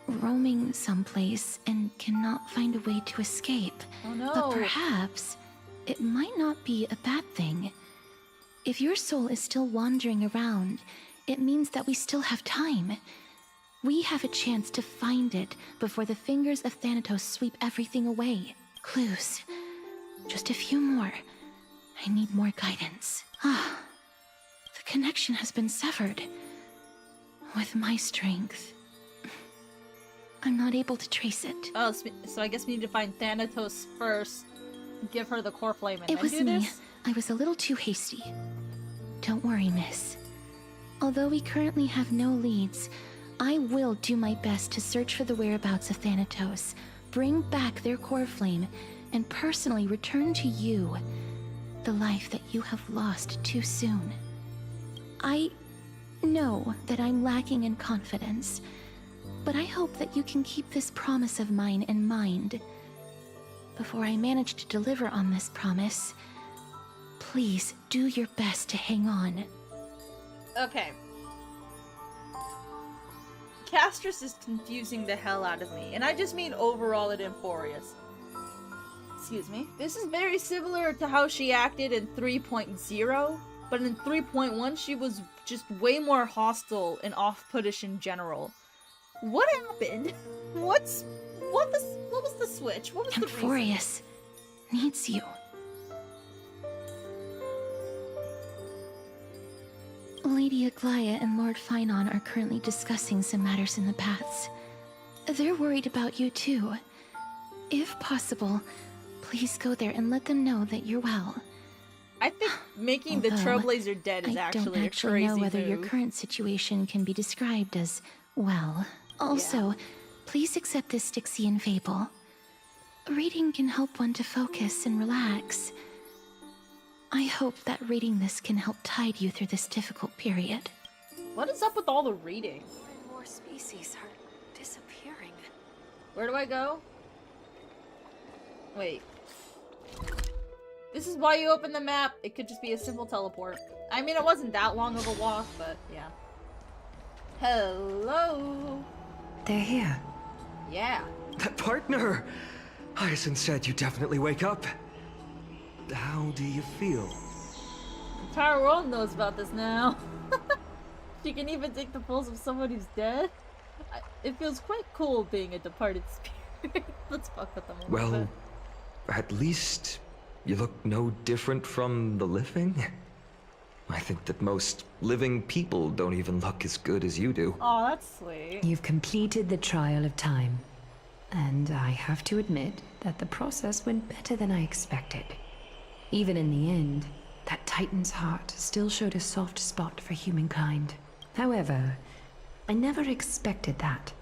roaming someplace and cannot find a way to escape. Oh no. But perhaps it might not be a bad thing. If your soul is still wandering around, it means that we still have time. We have a chance to find it before the fingers of Thanatos sweep everything away. Clues. Just a few more. I need more guidance. Ah, the connection has been severed. With my strength, I'm not able to trace it. Oh, so I guess we need to find Thanatos first. Give her the core flame and It then was do me. this? I was a little too hasty. Don't worry, miss. Although we currently have no leads, I will do my best to search for the whereabouts of Thanatos, bring back their core flame, and personally return to you the life that you have lost too soon. I know that I'm lacking in confidence, but I hope that you can keep this promise of mine in mind. Before I manage to deliver on this promise, please do your best to hang on. Okay. Castress is confusing the hell out of me, and I just mean overall at Emphorius. Excuse me. This is very similar to how she acted in 3.0, but in 3.1 she was just way more hostile and off-puttish in general. What happened? What was the switch? What was the reason? Emphorius needs you. Lady Aglaia and Lord Finon are currently discussing some matters in the paths. They're worried about you too. If possible, please go there and let them know that you're well. I think making the Trailblazer dead is I actually don't a actually crazy know whether your move. current situation can be described as well. Also, please accept this Styxian fable. Reading can help one to focus and relax. I hope that reading this can help tide you through this difficult period. What is up with all the reading? More species are disappearing. Where do I go? Wait. This is why you open the map. It could just be a simple teleport. I mean, it wasn't that long of a walk, but yeah. Hello? They're here. Yeah. Partner! Hyacinth said you definitely wake up. How do you feel? The entire world knows about this now. She can even take the pulse of someone who's dead. It feels quite cool being a departed spirit. Let's fuck with them a little Well, bit. at least you look no different from the living. I think that most living people don't even look as good as you do. Oh, that's sweet. You've completed the trial of time. And I have to admit that the process went better than I expected. Even in the end, that Titan's heart still showed a soft spot for humankind. However, I never expected that.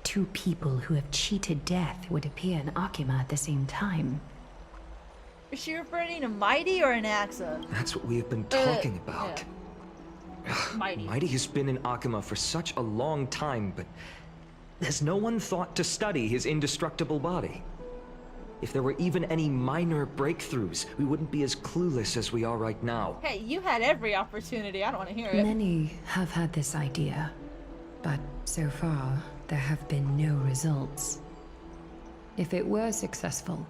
Two people who have cheated death would appear in Akima at the same time. Is she referring to Mighty or Anaxa? That's what we have been talking about. Yeah. Mighty. Mighty has been in Akima for such a long time, but has no one thought to study his indestructible body? If there were even any minor breakthroughs, we wouldn't be as clueless as we are right now. Hey, you had every opportunity. I don't want to hear it. Many have had this idea, but so far, there have been no results. If it were successful,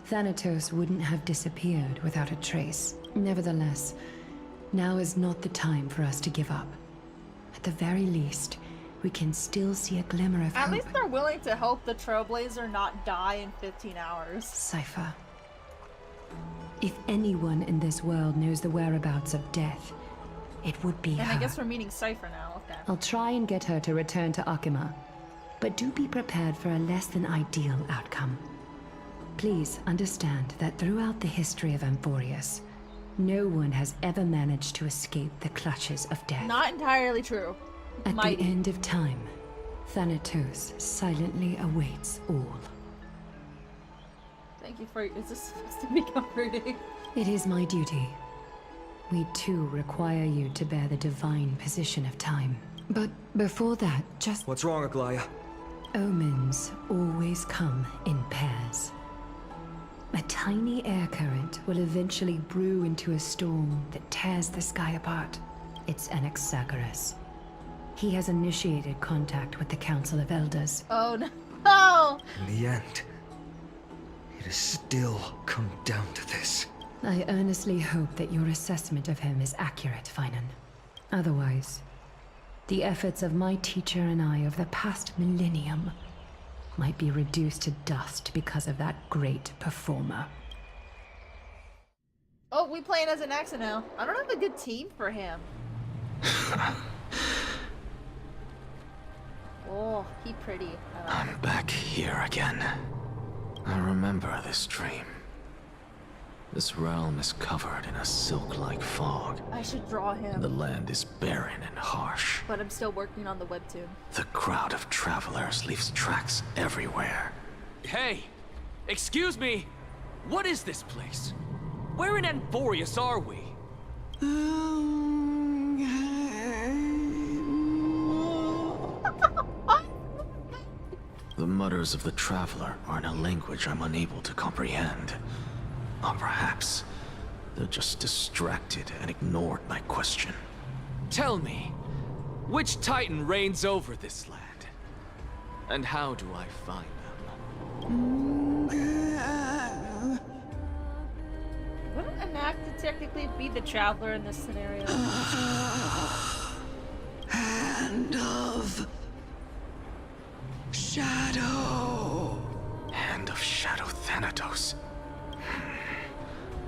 Thanatos wouldn't have disappeared without a trace. Nevertheless, now is not the time for us to give up. At the very least, we can still see a glimmer of At hope. least they're willing to help the Trailblazer not die in 15 hours. Cypher. If anyone in this world knows the whereabouts of death, it would be And her. I guess we're meeting Cypher now, okay. I'll try and get her to return to Akima, but do be prepared for a less than ideal outcome. Please understand that throughout the history of Amphorius, no one has ever managed to escape the clutches of death. Not entirely true. At Mighty. the end of time, Thanatos silently awaits all. Thank you for... Is this supposed to be comforting? It is my duty. We too require you to bear the divine position of time. But before that, just... What's wrong, Aglaya? Omens always come in pairs. A tiny air current will eventually brew into a storm that tears the sky apart. It's Anaxagoras. He has initiated contact with the Council of Elders. Oh no. Oh! In the end, it has still come down to this. I earnestly hope that your assessment of him is accurate, Finan. Otherwise, the efforts of my teacher and I over the past millennium might be reduced to dust because of that great performer. Oh, we playing as an Anaxa now. I don't have a good team for him. Oh, he pretty. I like I'm back here again. I remember this dream. This realm is covered in a silk-like fog. I should draw him. The land is barren and harsh. But I'm still working on the webtoon. The crowd of travelers leaves tracks everywhere. Hey! Excuse me! What is this place? Where in Amphorius are we? The mutters of the traveler are in a language I'm unable to comprehend. Or perhaps they're just distracted and ignored my question. Tell me, which Titan reigns over this land? And how do I find them? Wouldn't Anaxa technically be the traveler in this scenario? Hand of Shadow. Hand of Shadow Thanatos.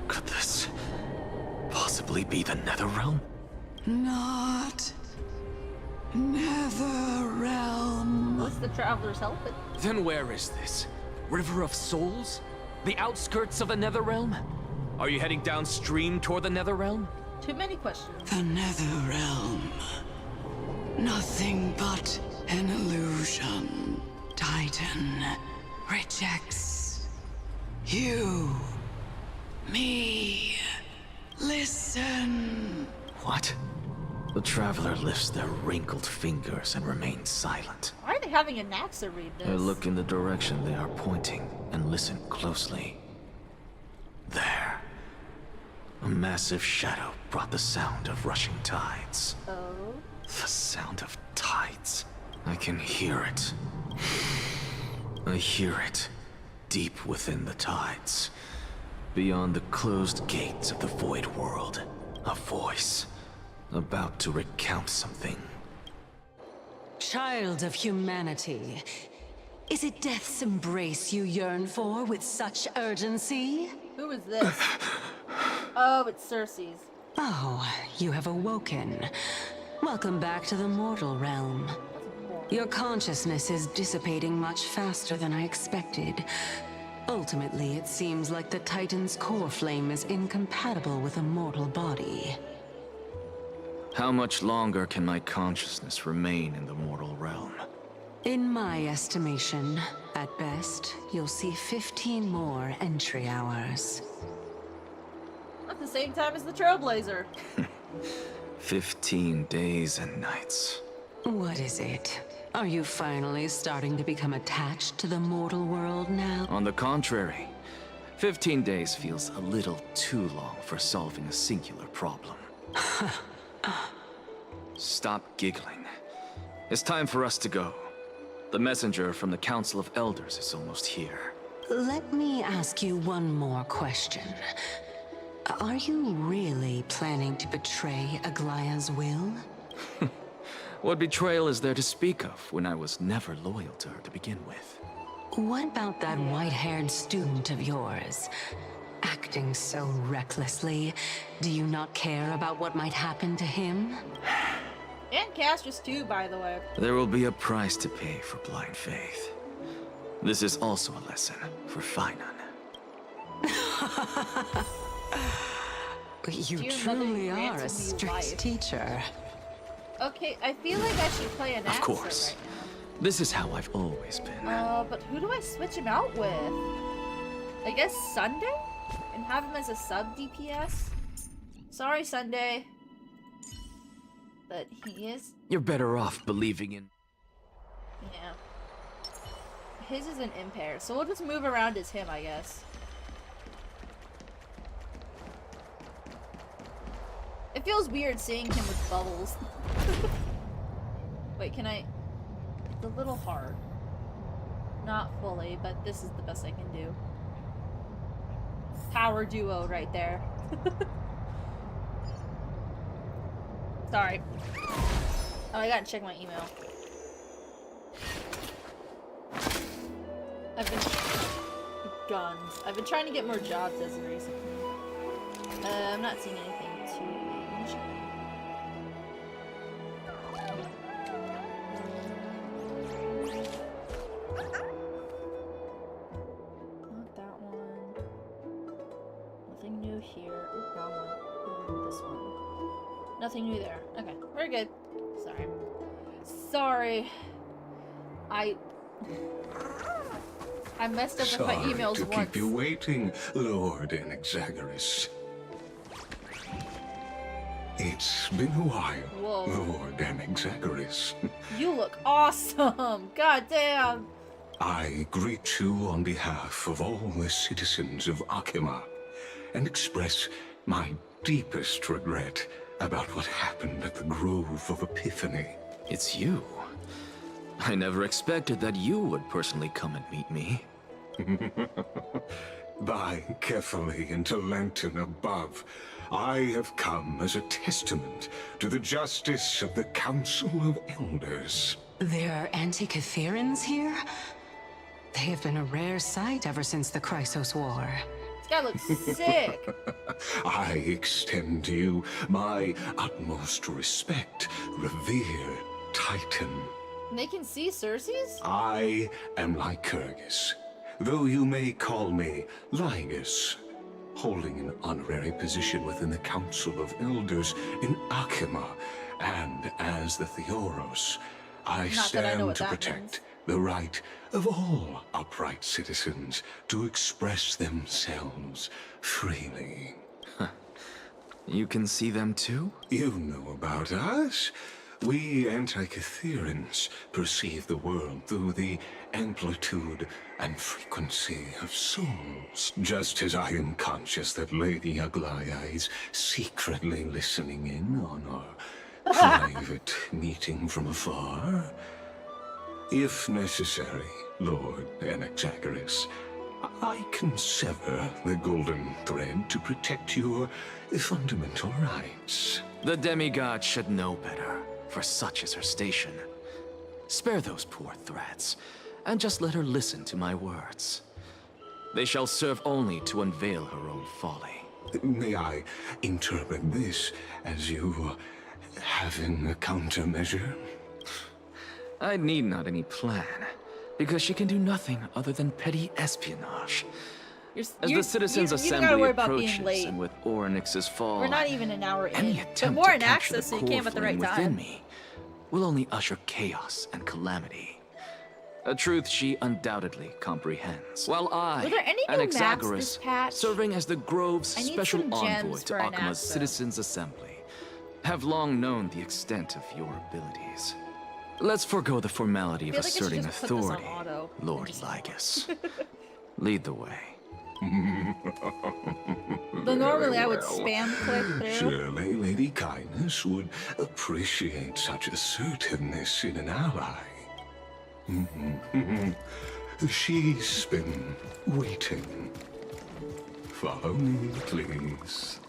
Could this possibly be the Netherrealm? Not Netherrealm. What's the traveler's helping? Then where is this? River of Souls? The outskirts of the Netherrealm? Are you heading downstream toward the Netherrealm? Too many questions. The Netherrealm. Nothing but an illusion. Titan rejects you. Me. Listen. What? The traveler lifts their wrinkled fingers and remains silent. Why are they having Anaxa read this? I look in the direction they are pointing and listen closely. There. A massive shadow brought the sound of rushing tides. Oh? The sound of tides. I can hear it. I hear it deep within the tides. Beyond the closed gates of the void world. A voice about to recount something. child of humanity, is it death's embrace you yearn for with such urgency? Who is this? Oh, it's Cersei's. Oh, you have awoken. Welcome back to the mortal realm. Your consciousness is dissipating much faster than I expected. Ultimately, it seems like the Titan's core flame is incompatible with a mortal body. How much longer can my consciousness remain in the mortal realm? In my estimation, at best, you'll see 15 more entry hours. At the same time as the Trailblazer. 15 days and nights. What is it? Are you finally starting to become attached to the mortal world now? On the contrary, 15 days feels a little too long for solving a singular problem. Stop giggling. It's time for us to go. The messenger from the Council of Elders is almost here. Let me ask you one more question. Are you really planning to betray Aglaya's will? What betrayal is there to speak of when I was never loyal to her to begin with? What about that white-haired student of yours? Acting so recklessly, do you not care about what might happen to him? And Castrus too, by the way. There will be a price to pay for blind faith. This is also a lesson for Finan. You truly are a strict teacher. Okay, I feel like I should play an Of course. right now. This is how I've always been. But who do I switch him out with? I guess Sunday? And have him as a sub DPS? Sorry, Sunday. But he is... You're better off believing in... Yeah. His is an impair, so we'll just move around as him, I guess. It feels weird seeing him with bubbles. Wait, can I... It's a little hard. Not fully, but this is the best I can do. Power duo right there. Sorry. Oh, I gotta check my email. Guns. I've been trying to get more jobs as of recently. I'm not seeing anything too major. Not that one. Nothing new here. Ooh, wrong one. Ooh, this one. Nothing new there. Okay, we're good. Sorry. Sorry. I messed up with my emails to once. keep you waiting, Lord Enexagaris. It's been a while, Whoa. Lord Enexagaris. You look awesome! God damn! I greet you on behalf of all the citizens of Akima and express my deepest regret about what happened at the Grove of Epiphany. It's you. I never expected that you would personally come and meet me. By carefully into Lantern above, I have come as a testament to the justice of the Council of Elders. There are anti-Catherians here? They have been a rare sight ever since the Chrysos War. This guy looks sick! I extend to you my utmost respect, revered Titan. And they can see Cersei's? I am Lycurgus, though you may call me Lygus, holding an honorary position within the Council of Elders in Akima, and as the Theoros, I Not that I know stand what to that protect means. the right of all upright citizens to express themselves freely. You can see them too? You know about us. We anti-Catherians perceive the world through the amplitude and frequency of souls. Just as I am conscious that Lady Aglaya is secretly listening in on our private meeting from afar. If necessary, Lord Enexagaris, I can sever the golden thread to protect your fundamental rights. The demigod should know better, for such is her station. Spare those poor threats, and just let her listen to my words. They shall serve only to unveil her own folly. May I interpret this as you having a countermeasure? I need not any plan, because she can do nothing other than petty espionage. As the Citizens' Assembly approaches, and with Orynyx's fall, we're not even an hour in. any But attempt more to in capture access, the so you came at the core right flame within time. me will only usher chaos and calamity. A truth she undoubtedly comprehends. While I, Were there any an new maps Exagoras, this patch? serving as the Grove's I need special some envoy gems to for an Akma's access. Citizens' Assembly, have long known the extent of your abilities. Let's forego the formality of I feel like I should asserting just put this on authority, auto. Lord Lygus. Lead the way. Though normally I would Well, spam click through. Surely Lady Kindness would appreciate such assertiveness in an ally. She's been waiting. Follow me, please.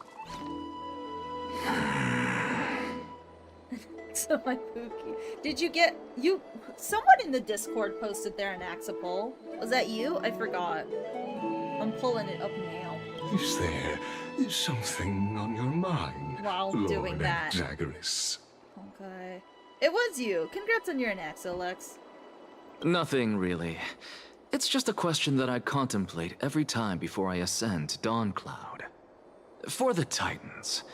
So my Pookie. Did you get you? Someone in the Discord posted their Anaxa poll. Was that you? I forgot. I'm pulling it up now. Is there something on your mind, While Lord doing that. Exagoras? Okay. It was you. Congrats on your Anaxa, Lex. Nothing, really. It's just a question that I contemplate every time before I ascend to Dawncloud. For the Titans,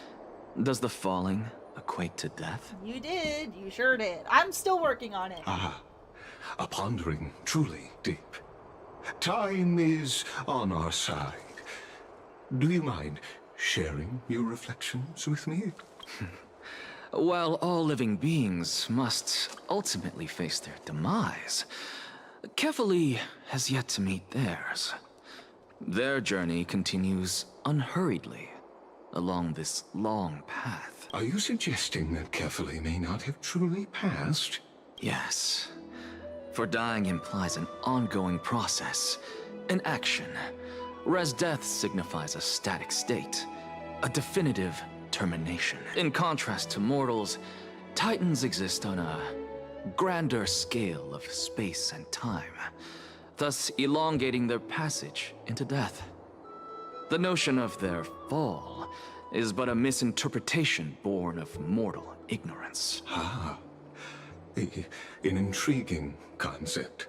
does the falling equate to death? You did. You sure did. I'm still working on it. Ah, a pondering truly deep. Time is on our side. Do you mind sharing your reflections with me? While all living beings must ultimately face their demise, Kefali has yet to meet theirs. Their journey continues unhurriedly along this long path. Are you suggesting that Kefali may not have truly passed? Yes. For dying implies an ongoing process, an action, whereas death signifies a static state, a definitive termination. In contrast to mortals, Titans exist on a grander scale of space and time, thus elongating their passage into death. The notion of their fall is but a misinterpretation born of mortal ignorance. Ah, an intriguing concept,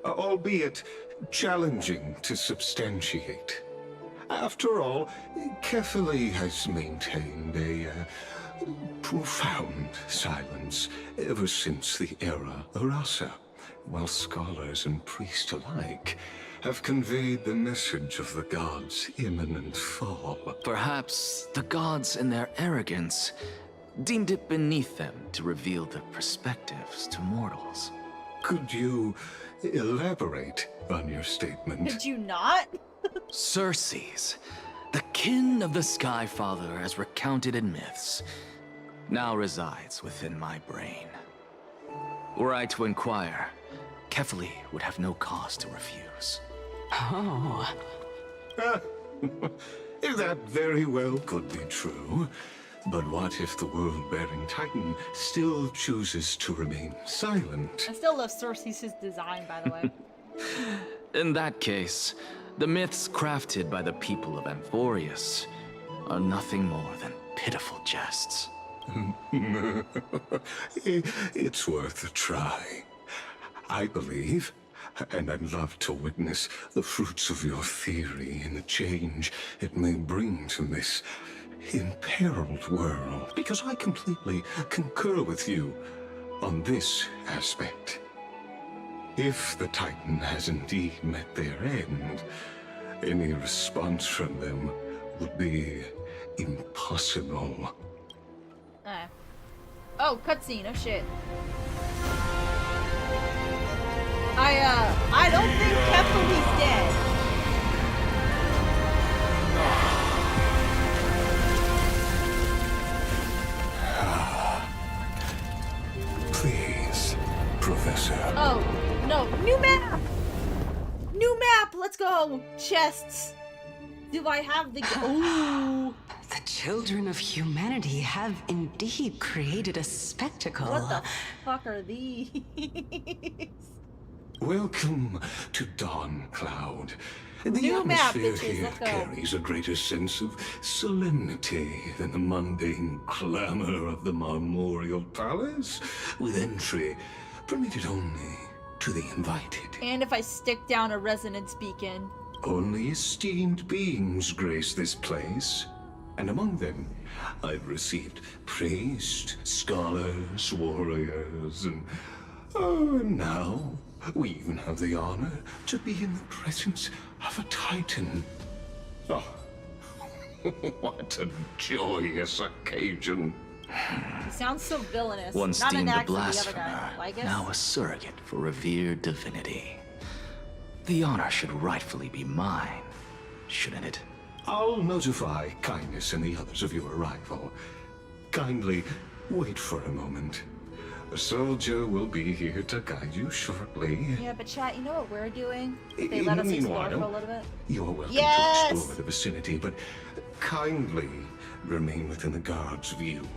albeit challenging to substantiate. After all, Kefali has maintained a profound silence ever since the era Arasa, while scholars and priests alike have conveyed the message of the gods' imminent fall. Perhaps the gods, in their arrogance, deemed it beneath them to reveal their perspectives to mortals. Could you elaborate on your statement? Did you not? Circes, the kin of the Skyfather as recounted in myths, now resides within my brain. Were I to inquire, Kefali would have no cause to refuse. Oh, That very well could be true. But what if the world-bearing Titan still chooses to remain silent? I still love Circe's design, by the way. In that case, the myths crafted by the people of Amphorius are nothing more than pitiful jests. It's worth a try. I believe, and I'd love to witness the fruits of your theory and the change it may bring to this imperiled world, because I completely concur with you on this aspect. If the Titan has indeed met their end, any response from them would be impossible. Oh, cutscene. Oh shit. I don't think Kefali's dead. Please, Professor. Oh, no. New map! New map! Let's go! Chests! Do I have the... Ooh! the The children of humanity have indeed created a spectacle. What the fuck are these? Welcome to Dawn Cloud. The New map, atmosphere bitches, here let's go. carries a greater sense of solemnity than the mundane clamor of the Marmorial Palace, with entry permitted only to the invited. And if I stick down a resonance beacon. Only esteemed beings grace this place, and among them, I've received priests, scholars, warriors, and now we even have the honor to be in the presence of a Titan. Oh, what a joyous occasion. He sounds so villainous. Once Not an deemed a axe, but the other blasphemer, guy. Well, I guess. now a surrogate for revered divinity. The honor should rightfully be mine, shouldn't it? I'll notify Kindness and the others of your arrival. Kindly wait for a moment. A soldier will be here to guide you shortly. Yeah, but chat, you know what we're doing? If they let us explore for a little bit. You're welcome Yes! to explore the vicinity, but kindly remain within the guard's view.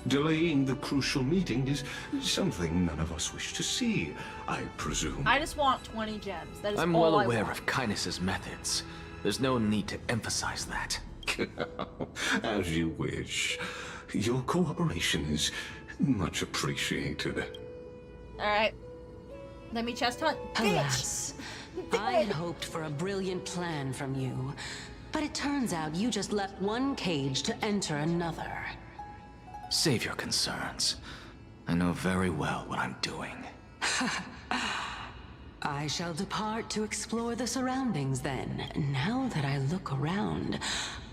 Delaying the crucial meeting is something none of us wish to see, I presume. I just want 20 gems. That is I'm all well I aware want. of Kindness's methods. There's no need to emphasize that. As you wish. Your cooperation is much appreciated. Alright. Let me chest hunt. Bitch! Alas, I had hoped for a brilliant plan from you, but it turns out you just left one cage to enter another. Save your concerns. I know very well what I'm doing. I shall depart to explore the surroundings then. Now that I look around,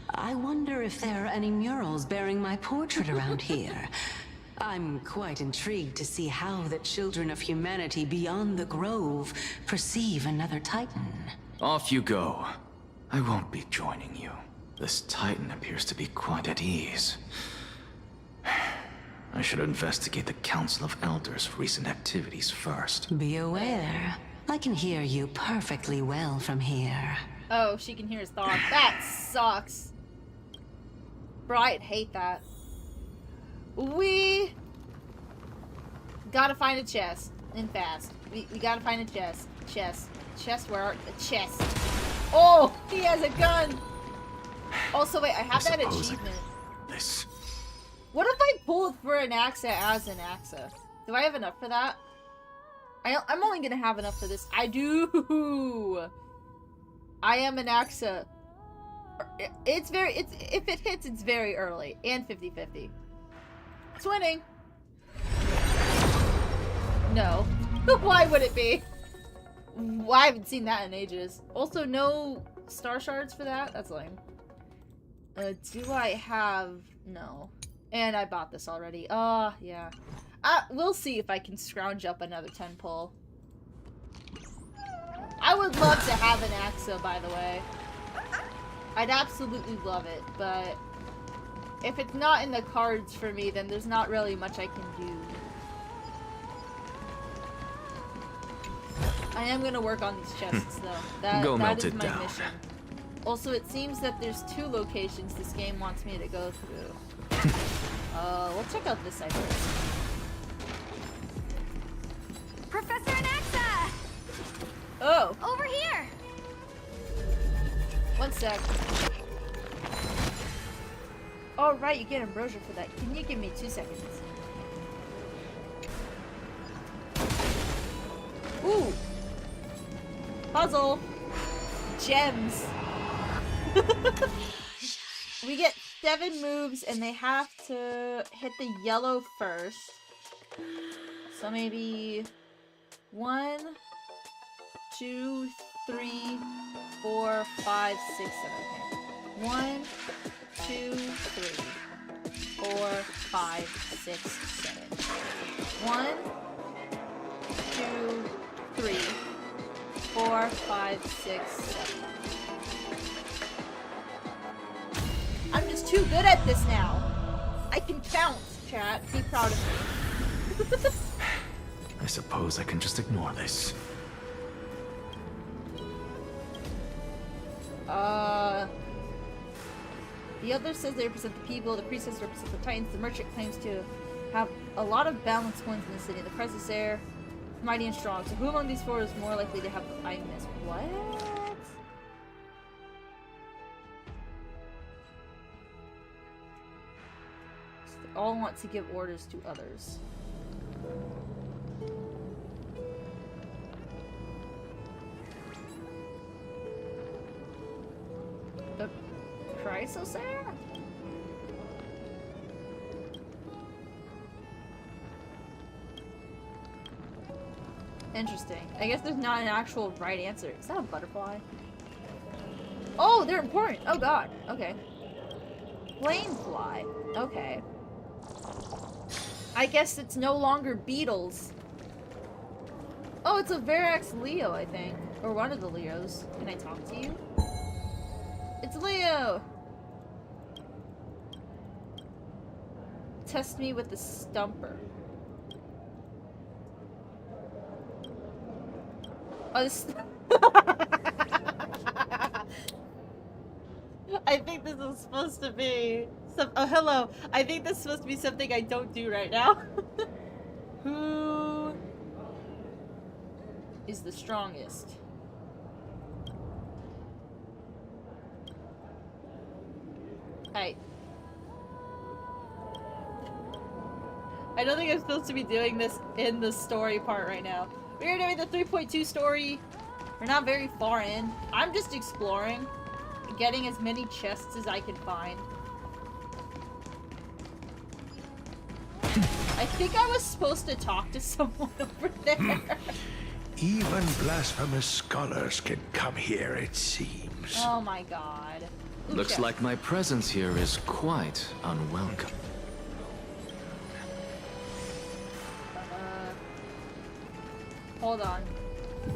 I wonder if there are any murals bearing my portrait around here. I'm quite intrigued to see how the children of humanity beyond the grove perceive another Titan. Off you go. I won't be joining you. This Titan appears to be quite at ease. I should investigate the Council of Elders' recent activities first. Be aware, I can hear you perfectly well from here. Oh, she can hear his thoughts. That sucks. Bro, I'd hate that. We gotta find a chest. And fast. We gotta find a chest. Chest, where are the chest? Oh, he has a gun! Also, wait, I have that achievement. This. What if I pulled for an Axa as an Axa? Do I have enough for that? I'm only gonna have enough for this. I do! I am an Axa. If it hits, it's very early. And 50-50. It's winning. No. Why would it be? I haven't seen that in ages. Also, no star shards for that? That's lame. Do I have... No. And I bought this already. Yeah. We'll see if I can scrounge up another 10 pull. I would love to have an Axa, by the way. I'd absolutely love it, but if it's not in the cards for me, then there's not really much I can do. I am gonna work on these chests, though. That is my mission. Also, it seems that there's 2 locations this game wants me to go through. We'll check out this side first. Professor Anaxa! Oh! Over here! One sec. Oh, right, you get ambrosia for that. Can you give me 2 seconds? Ooh! Puzzle! Gems! We get 7 moves and they have to hit the yellow first. So maybe 1, 2, 3, 4, 5, 6, 7. Okay. 1, 2, 3, 4, 5, 6, 7. 1, 2, 3, 4, 5, 6, 7. I'm just too good at this now. I can count, chat. Be proud of me. I suppose I can just ignore this. The other says they represent the people, the priest says they represent the titans, the merchant claims to have a lot of balance coins in the city. The presence there, mighty and strong. So who among these four is more likely to have the kindness? What? So they all want to give orders to others. The Chrysosaur? Interesting. I guess there's not an actual right answer. Is that a butterfly? Oh, they're important. Oh god. Okay. Planefly. Okay. I guess it's no longer beetles. Oh, it's a Verax Leo, I think. Or one of the Leos. Can I talk to you? It's Leo! Test me with the stumper. Oh, this... I think this is supposed to be some... Oh, hello. I think this is supposed to be something I don't do right now. Who is the strongest? I don't think I'm supposed to be doing this in the story part right now. We're doing the 3.2 story. We're not very far in. I'm just exploring, getting as many chests as I can find. I think I was supposed to talk to someone over there. Even blasphemous scholars can come here, it seems. Oh my god. Ooh, Looks chest. like my presence here is quite unwelcome. Hold on.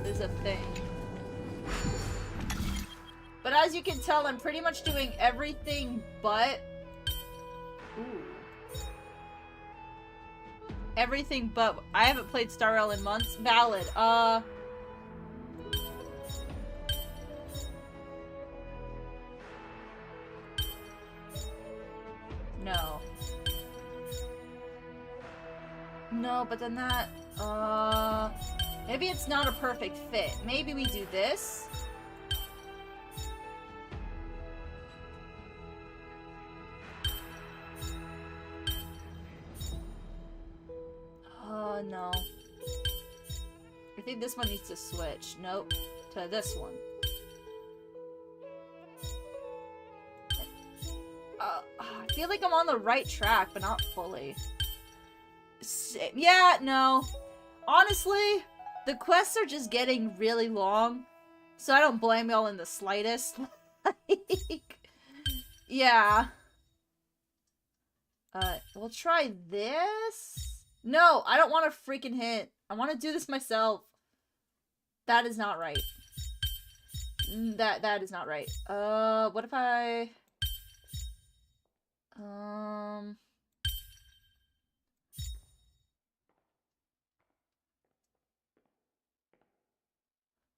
There's a thing. But as you can tell, I'm pretty much doing everything but... Ooh. Everything but... I haven't played Starrail in months. Valid. No. No, but then that... Maybe it's not a perfect fit. Maybe we do this. No. I think this one needs to switch. Nope. To this one. I feel like I'm on the right track, but not fully. Yeah, no. Honestly, the quests are just getting really long, so I don't blame y'all in the slightest. Like, yeah. We'll try this. No, I don't want a freaking hint. I want to do this myself. That is not right. That is not right. What if I...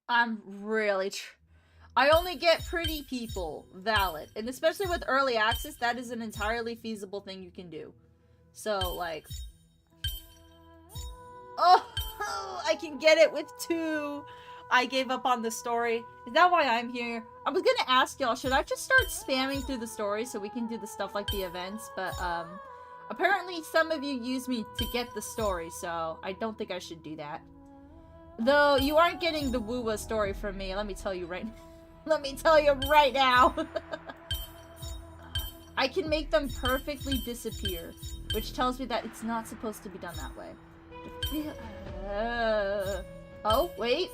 I'm really I only get pretty people. Valid. And especially with early access, that is an entirely feasible thing you can do. So, like... Oh! I can get it with 2! I gave up on the story. Is that why I'm here? I was gonna ask y'all, should I just start spamming through the story so we can do the stuff like the events? But, apparently some of you use me to get the story, so I don't think I should do that. Though, you aren't getting the Woowa story from me, let me tell you right now. Let me tell you right now. I can make them perfectly disappear, which tells me that it's not supposed to be done that way. Oh, wait.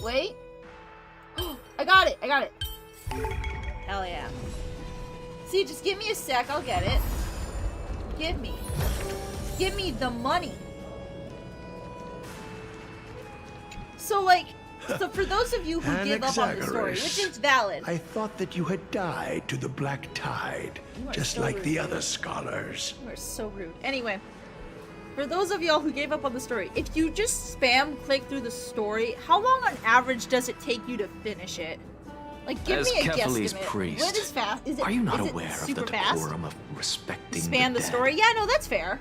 I got it. Hell yeah. See, just give me a sec, I'll get it. Give me the money. So, like, for those of you who give up on the story, which is valid. I thought that you had died to the Black Tide, just so like rude. the other scholars. You are so rude. Anyway, for those of y'all who gave up on the story, if you just spam click through the story, how long on average does it take you to finish it? Like, give As me a Kefali's guesstimate. priest, What is fast? Is it, are you not is it aware of the super fast? decorum of respecting Span the the dead? story? Yeah, no, that's fair.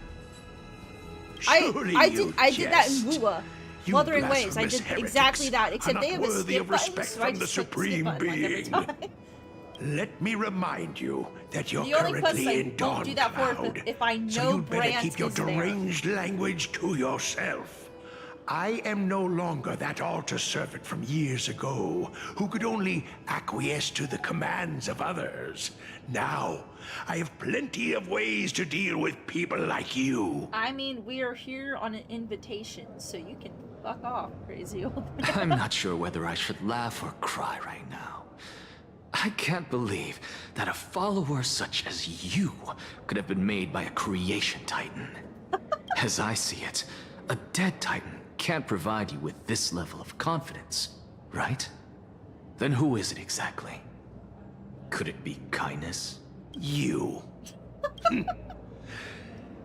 Surely I you did that in jest. Wuwa. You Wuthering Waves. I blasphemous did heretics exactly that, are except not they have a worthy skip of button, respect so I from the just click the skip Supreme button like every Being. time. Let me remind you that you're The only quest currently I in won't do that for Dawncloud, if I know so you'd better Brant keep your is there. deranged language to yourself. I am no longer that altar servant from years ago who could only acquiesce to the commands of others. Now, I have plenty of ways to deal with people like you. I mean, we are here on an invitation, so you can fuck off, crazy old man. I'm not sure whether I should laugh or cry right now. I can't believe that a follower such as you could have been made by a creation titan. As I see it, a dead titan can't provide you with this level of confidence, right? Then who is it exactly? Could it be kindness? You.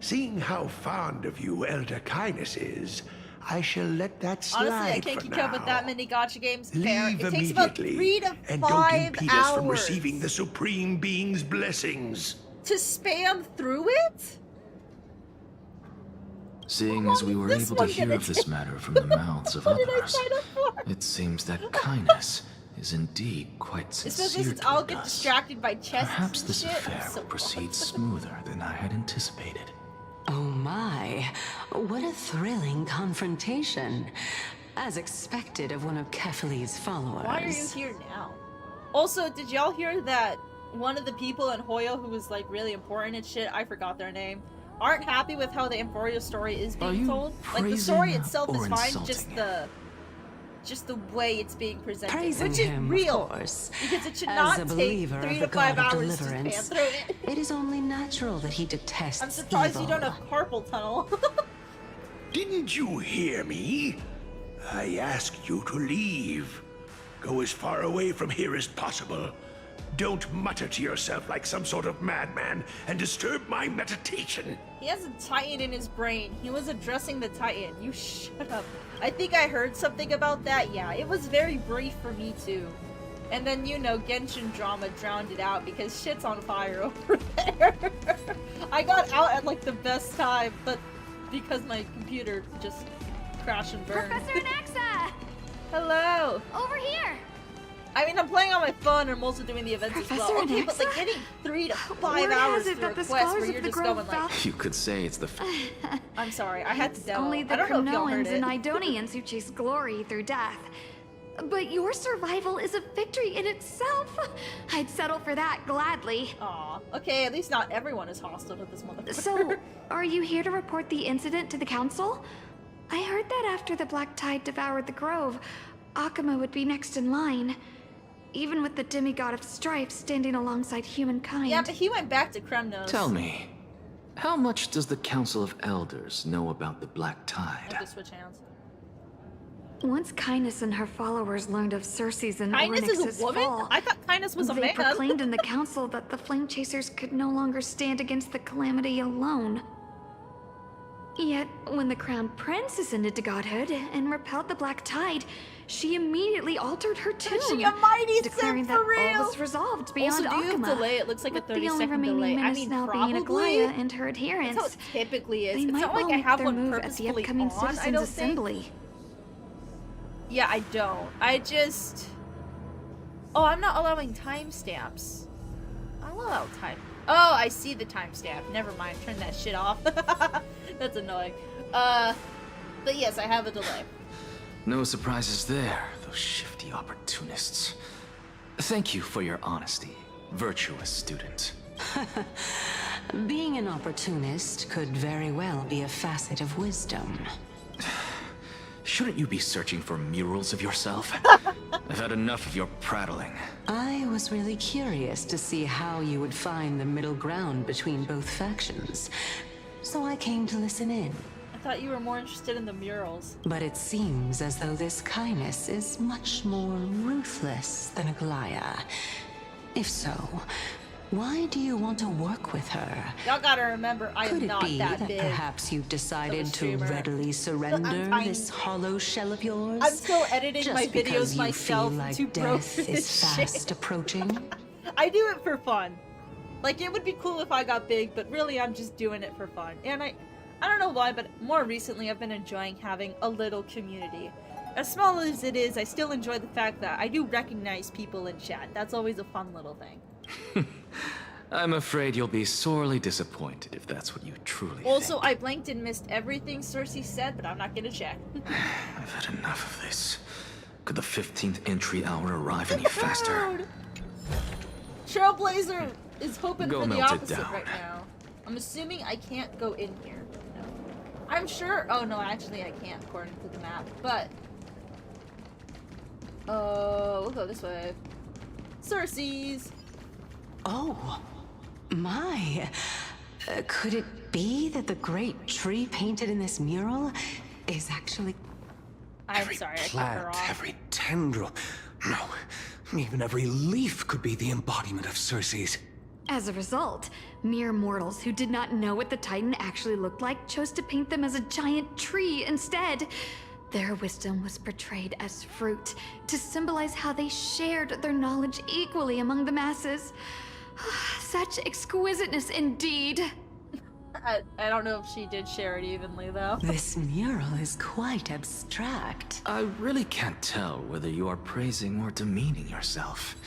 Seeing how fond of you Elder Kindness is, I shall let that slide Honestly, I can't for keep now. up with that many gacha games. Fair. Leave It takes about immediately, 3 to 5 and don't impede us from hours receiving the Supreme Being's blessings. to spam through it? Seeing How as long we is were this able to one hear gonna of this take? matter from the mouths of What did I others, sign up for? it seems that kindness is indeed quite Especially sincere since I'll toward get us. distracted by chests Perhaps and this shit. affair So will proceed smoother than I had anticipated. Oh my, what a thrilling confrontation. As expected of one of Kefali's followers. why are you here now? Also, did y'all hear that one of the people in Hoyo who was like really important and shit, I forgot their name, aren't happy with how the Emporio story is Are being you told? Like the story praising itself is or fine, insulting? just the way it's being presented, Praising which is him, real, of course. because it should As not a take believer 3 of to the 5 God of hours to span deliverance, through it. it is only natural that he detests I'm surprised evil. you don't have carpal tunnel. Didn't you hear me? I asked you to leave. Go as far away from here as possible. Don't mutter to yourself like some sort of madman and disturb my meditation. He has a Titan in his brain. He was addressing the Titan. You shut up. I think I heard something about that. Yeah, it was very brief for me too. And then, you know, Genshin drama drowned it out because shit's on fire over there. I got out at like the best time, but because my computer just crashed and burned. Professor Anaxa! Hello! Over here! I mean, I'm playing on my phone and I'm also doing the events as Professor well. Okay, but like Anaxa? getting 3 to 5 Word hours has it through a that the quest scholars where of you're the just Grove going like, You could say it's the I'm sorry, I had to It's demo. only the I don't know if y'all heard Cronoans it. and Idonians who chase glory through death. But your survival is a victory in itself. I'd settle for that gladly. Aw, okay, at least not everyone is hostile to this motherfucker. So, are you here to report the incident to the council? I heard that after the Black Tide devoured the grove, Akuma would be next in line. Even with the demigod of strife standing alongside humankind. Yeah, but he went back to Kremnos. Tell me, how much does the Council of Elders know about the Black I Tide? have to switch hands. Once Kindness and her followers learned of Cersei's and Kindness is Ornyx's a woman? fall, I thought Kindness was a they man. proclaimed in the council that the Flame Chasers could no longer stand against the calamity alone. Yet, when the Crown Prince ascended to godhood and repelled the Black Tide, she immediately altered her tune, She a mighty declaring Sith for that real. all was resolved beyond Also, do you have Akuma. delay? It looks like a with the 30 only second remaining delay. I menace mean, now probably. being Aglaya and her adherents. That's how it typically is. They It's might not well like I make have their one move at the purposefully upcoming on, I Citizens don't Assembly. think. Yeah, I don't. I just... Oh, I'm not allowing timestamps. I'll allow time. Oh, I see the timestamp. Never mind. Turn that shit off. That's annoying. But yes, I have a delay. No surprises there, those shifty opportunists. Thank you for your honesty, virtuous student. Being an opportunist could very well be a facet of wisdom. Shouldn't you be searching for murals of yourself? I've had enough of your prattling. I was really curious to see how you would find the middle ground between both factions, so I came to listen in. I thought you were more interested in the murals. But it seems as though this kindness is much more ruthless than Aglaya. If so, Why do you want to work with her? Y'all gotta remember, I Could am it not be that that big. perhaps you've decided to streamer. readily surrender tiny. this hollow shell of yours? I'm still editing Just my because videos you myself feel like to broker death this is fast shit. approaching? I do it for fun. Like, it would be cool if I got big, but really I'm just doing it for fun. And I don't know why, but more recently I've been enjoying having a little community. As small as it is, I still enjoy the fact that I do recognize people in chat. That's always a fun little thing. I'm afraid you'll be sorely disappointed if that's what you truly Also, think. I blanked and missed everything Cersei said, but I'm not gonna check. I've had enough of this. Could the 15th entry hour arrive any faster? Trailblazer is hoping Go for the melt it opposite down. right now. I'm assuming I can't go in here. No. I'm sure. Oh no, actually I can't according to the map. But we'll go this way. Cersei's. Oh, my. Could it be that the great tree painted in this mural is actually... I'm sorry, I cut her Plant, off. every tendril. No, even every leaf could be the embodiment of Cersei's. As a result, mere mortals who did not know what the Titan actually looked like chose to paint them as a giant tree instead. Their wisdom was portrayed as fruit, to symbolize how they shared their knowledge equally among the masses. Such exquisiteness indeed. I don't know if she did share it evenly though. This mural is quite abstract. I really can't tell whether you are praising or demeaning yourself.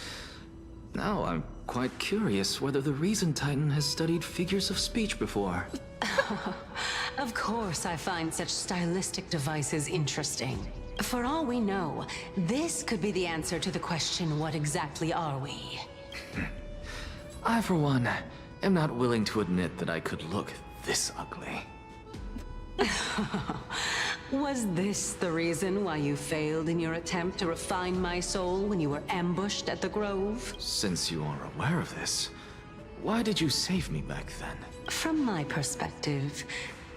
Now I'm quite curious whether the Reason Titan has studied figures of speech before. Of course I find such stylistic devices interesting. For all we know, this could be the answer to the question, what exactly are we? I, for one, am not willing to admit that I could look this ugly. Was this the reason why you failed in your attempt to refine my soul when you were ambushed at the Grove? Since you are aware of this, why did you save me back then? From my perspective,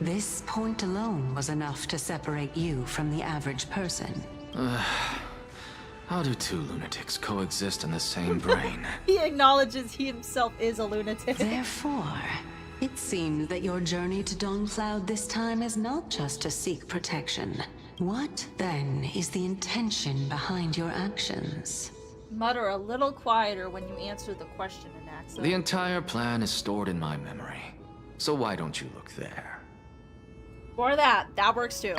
this point alone was enough to separate you from the average person. How do two lunatics coexist in the same brain? He acknowledges he himself is a lunatic. Therefore, it seems that your journey to Dawnfloud this time is not just to seek protection. What, then, is the intention behind your actions? Mutter a little quieter when you answer the question in accent. The entire plan is stored in my memory. So why don't you look there? For that works too.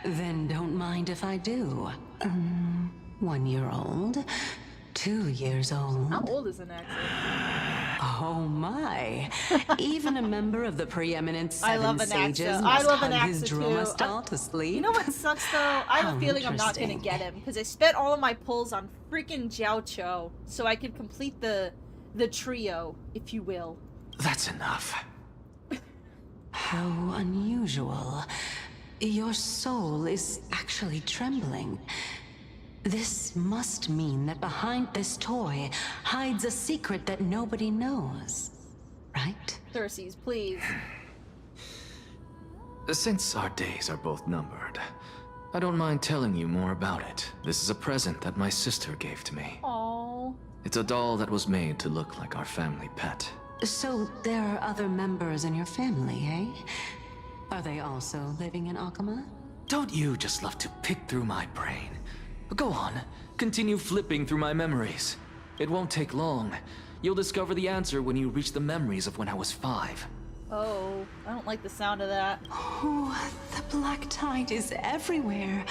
Then don't mind if I do. 1 year old? 2 years old? How old is an accent? Oh my! Even a member of the preeminent I Seven love an Sages accent. must I love hug an his accent droma too. stall to sleep. You know what sucks though? I have How a feeling I'm not gonna interesting. get him because I spent all of my pulls on freaking Jiao Cho so I could complete the trio, if you will. That's enough. How unusual. Your soul is actually trembling. This must mean that behind this toy hides a secret that nobody knows. Right? Cersei's, please. Since our days are both numbered, I don't mind telling you more about it. This is a present that my sister gave to me. Aww. It's a doll that was made to look like our family pet. So there are other members in your family, eh? Are they also living in Akama? Don't you just love to pick through my brain? Go on, continue flipping through my memories. It won't take long. You'll discover the answer when you reach the memories of when I was 5. Oh, I don't like the sound of that. Oh, the black tide is everywhere.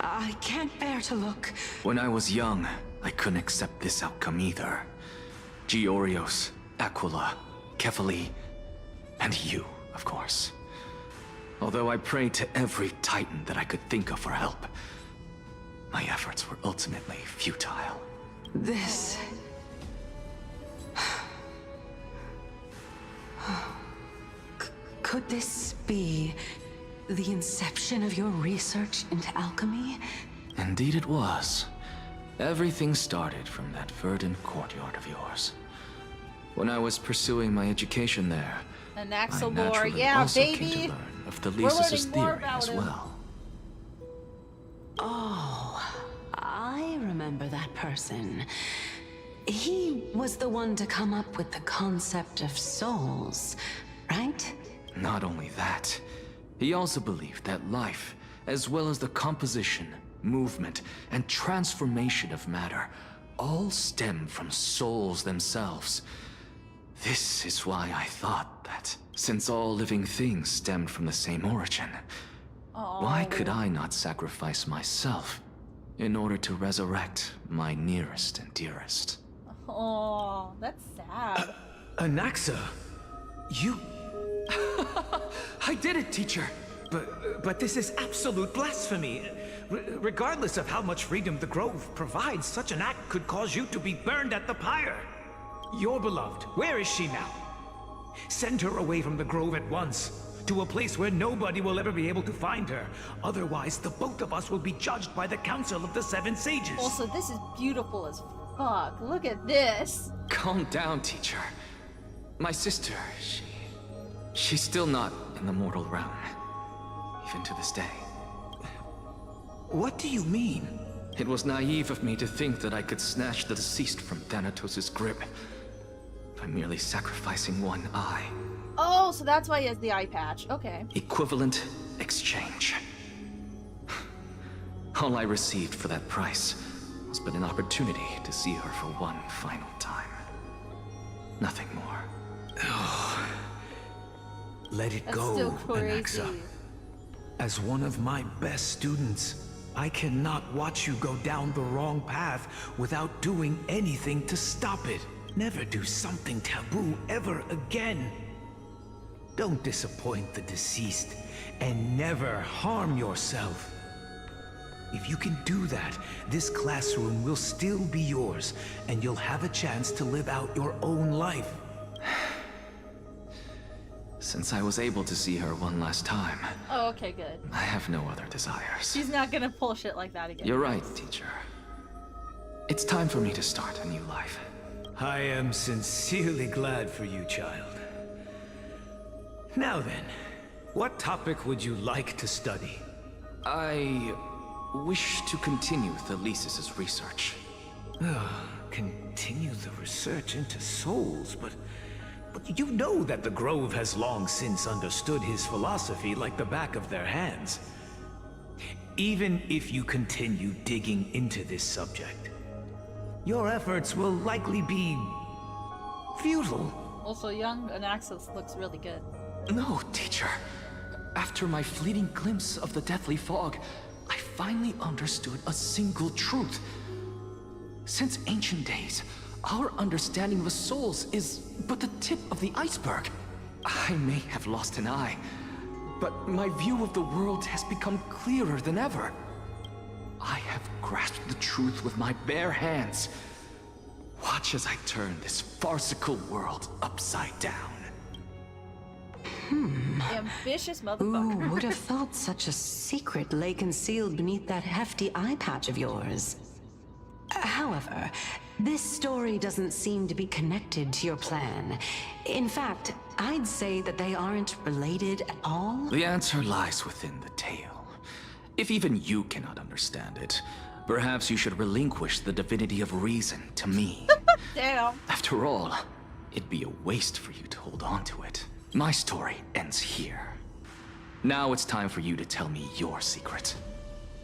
I can't bear to look. When I was young, I couldn't accept this outcome either. Georios, Aquila, Kefali, and you, of course. Although I prayed to every titan that I could think of for help, my efforts were ultimately futile. This... Could this be the inception of your research into alchemy? Indeed it was. Everything started from that verdant courtyard of yours. When I was pursuing my education there, An I Axelor, naturally yeah, also came to baby. learn of the We're Thesis' learning more theory about as him. well. Oh, I remember that person. he was the one to come up with the concept of souls, right? Not only that, he also believed that life, as well as the composition, movement, and transformation of matter, all stem from souls themselves. This is why I thought that, since all living things stemmed from the same origin, why could I not sacrifice myself in order to resurrect my nearest and dearest? Oh, that's sad. Anaxa, you... I did it, teacher. But this is absolute blasphemy. Regardless of how much freedom the Grove provides, such an act could cause you to be burned at the pyre. Your beloved, where is she now? Send her away from the Grove at once, to a place where nobody will ever be able to find her. Otherwise, the both of us will be judged by the Council of the Seven Sages. Also, this is beautiful as fuck. Look at this. Calm down, teacher. My sister, she's still not in the mortal realm. Even to this day. What do you mean? It was naive of me to think that I could snatch the deceased from Thanatos' grip by merely sacrificing one eye. Oh, so that's why he has the eye patch. Okay. Equivalent exchange. All I received for that price was but an opportunity to see her for one final time. Nothing more. Oh. Let it That's go, still crazy. Anaxa. As one of my best students, I cannot watch you go down the wrong path without doing anything to stop it. Never do something taboo ever again. Don't disappoint the deceased, and never harm yourself. If you can do that, this classroom will still be yours, and you'll have a chance to live out your own life. Since I was able to see her one last time, Oh, okay, good. I have no other desires. She's not gonna pull shit like that again. You're right, teacher. It's time for me to start a new life. I am sincerely glad for you, child. Now then, what topic would you like to study? I wish to continue Thalesis' research. Continue the research into souls, but you know that the Grove has long since understood his philosophy like the back of their hands. Even if you continue digging into this subject, your efforts will likely be futile. Also, young Anaxis looks really good. No, teacher. After my fleeting glimpse of the deathly fog, I finally understood a single truth. Since ancient days, our understanding of souls is but the tip of the iceberg. I may have lost an eye, but my view of the world has become clearer than ever. I have grasped the truth with my bare hands. Watch as I turn this farcical world upside down. Ambitious Who motherfucker. would have thought such a secret lay concealed beneath that hefty eye patch of yours? However, this story doesn't seem to be connected to your plan. In fact, I'd say that they aren't related at all. The answer lies within the tale. If even you cannot understand it, perhaps you should relinquish the divinity of reason to me. Damn. After all, it'd be a waste for you to hold on to it. My story ends here. Now it's time for you to tell me your secret.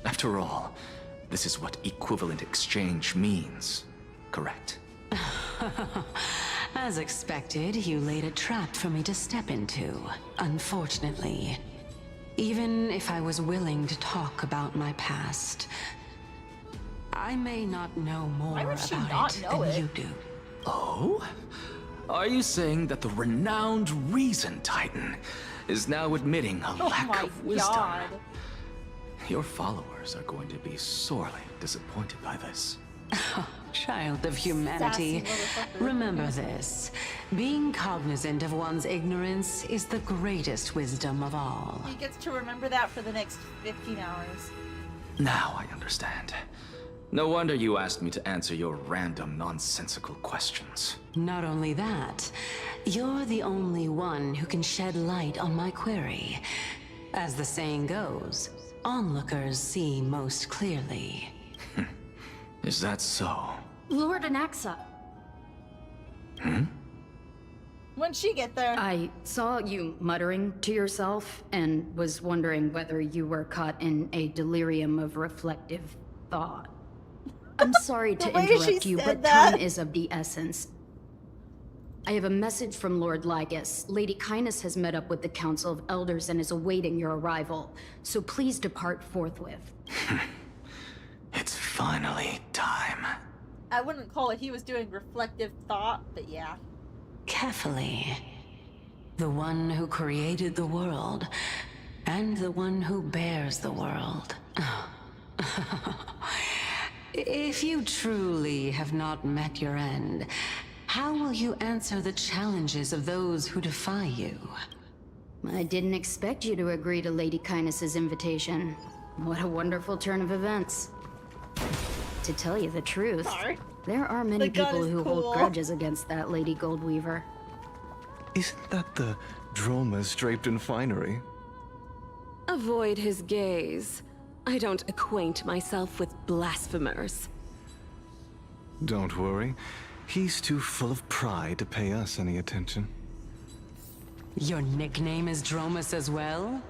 After all, this is what equivalent exchange means, correct? As expected, you laid a trap for me to step into, unfortunately. Even if I was willing to talk about my past, I may not know more Why would she about not it know than it? you do. Oh? Are you saying that the renowned Reason Titan is now admitting a Oh lack my of wisdom? god. Your followers are going to be sorely disappointed by this. Child of humanity, Sassy motherfucker. remember this. Being cognizant of one's ignorance is the greatest wisdom of all. He gets to remember that for the next 15 hours. Now I understand. No wonder you asked me to answer your random, nonsensical questions. Not only that, you're the only one who can shed light on my query. As the saying goes, onlookers see most clearly. Is that so? Lord Anaxa, When'd she get there? I saw you muttering to yourself and was wondering whether you were caught in a delirium of reflective thought. I'm sorry to interrupt you, but time is of the essence. I have a message from Lord Lygus. Lady Kindness has met up with the Council of Elders and is awaiting your arrival, so please depart forthwith. It's finally time. I wouldn't call it he was doing reflective thought, but yeah. Carefully. The one who created the world, and the one who bears the world. If you truly have not met your end, how will you answer the challenges of those who defy you? I didn't expect you to agree to Lady Kindness's invitation. What a wonderful turn of events. To tell you the truth, there are many people who hold grudges against that Lady Goldweaver. Isn't that the Dromas draped in finery? Avoid his gaze. I don't acquaint myself with blasphemers. Don't worry. He's too full of pride to pay us any attention. Your nickname is Dromas as well?